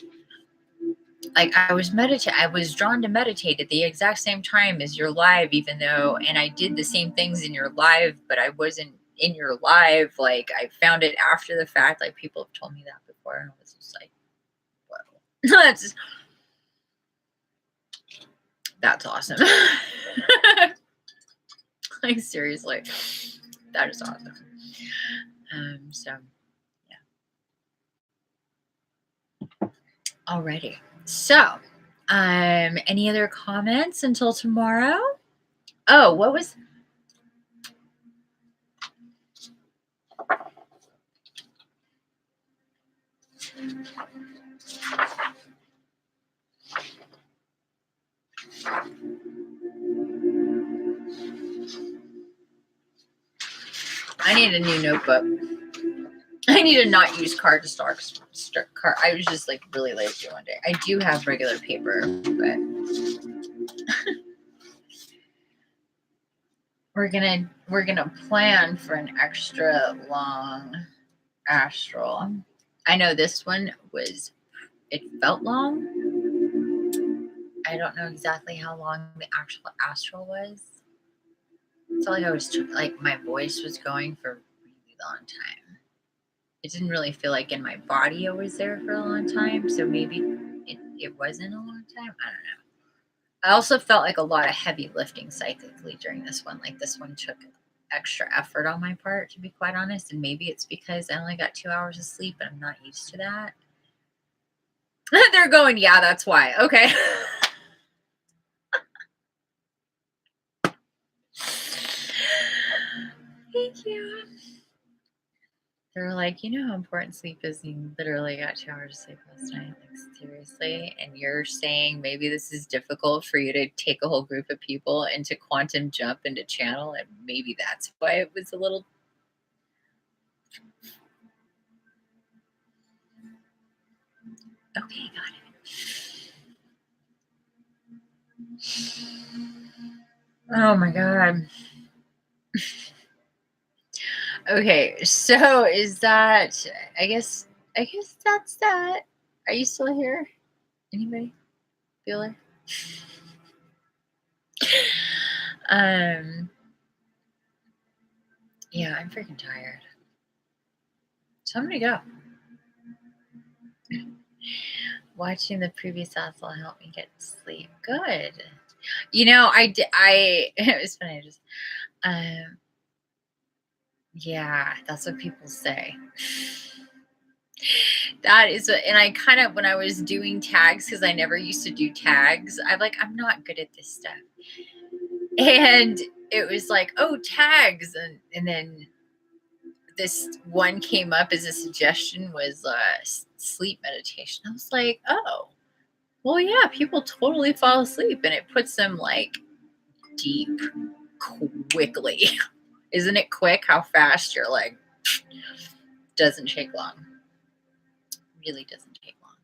Speaker 1: like I was drawn to meditate at the exact same time as your live, even though, and I did the same things in your live, but I wasn't in your live. Like I found it after the fact. Like people have told me that before, and I was just like, That's awesome. Like, seriously, that is awesome. So yeah. Alrighty. So, any other comments until tomorrow? Oh, what was? I need a new notebook. I need to not use card to start card. I was just like really lazy one day. I do have regular paper, but we're gonna plan for an extra long astral. I know this one it felt long. I don't know exactly how long the actual astral was. I felt like I was like my voice was going for a really long time. It didn't really feel like in my body I was there for a long time, so maybe it wasn't a long time. I don't know. I also felt like a lot of heavy lifting psychically during this one. Like this one took extra effort on my part, to be quite honest. And maybe it's because I only got 2 hours of sleep and I'm not used to that. They're going, yeah, that's why. Okay. Thank you. They're like, you know how important sleep is? And you literally got 2 hours of sleep last night. Like, seriously? And you're saying maybe this is difficult for you to take a whole group of people and to quantum jump into channel, and maybe that's why it was a little. Okay, got it. Oh my God. Okay, so is that, I guess that's that. Are you still here? Anybody? Bueller? Yeah, I'm freaking tired. So I'm gonna go. Watching the previous asshole helped me get to sleep. Good. You know, it was funny. Yeah, that's what people say. That is, and I kind of, when I was doing tags, because I never used to do tags, I'm not good at this stuff. And it was like, oh, tags. And then this one came up as a suggestion was sleep meditation. I was like, oh, well, yeah, people totally fall asleep and it puts them like deep quickly. Isn't it quick how fast you're like, doesn't take long. Really doesn't take long.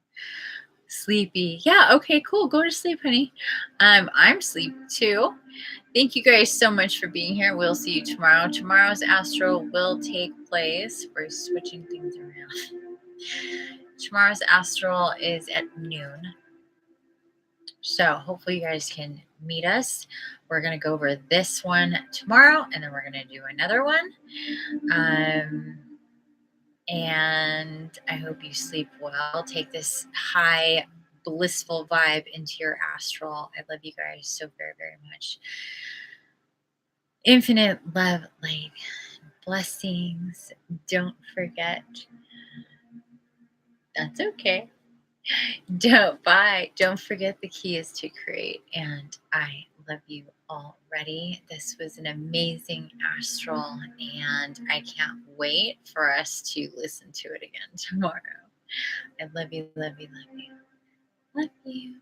Speaker 1: Sleepy. Yeah, okay, cool. Go to sleep, honey. I'm sleep too. Thank you guys so much for being here. We'll see you tomorrow. Tomorrow's astral will take place. We're switching things around. Tomorrow's astral is at noon. So hopefully you guys can meet us. We're going to go over this one tomorrow, and then we're going to do another one. And I hope you sleep well. Take this high, blissful vibe into your astral. I love you guys so very, very much. Infinite love, light, blessings. Don't forget. That's okay. Don't forget the key is to create. And I love you already. This was an amazing astral, and I can't wait for us to listen to it again tomorrow. I love you, love you, love you. Love you.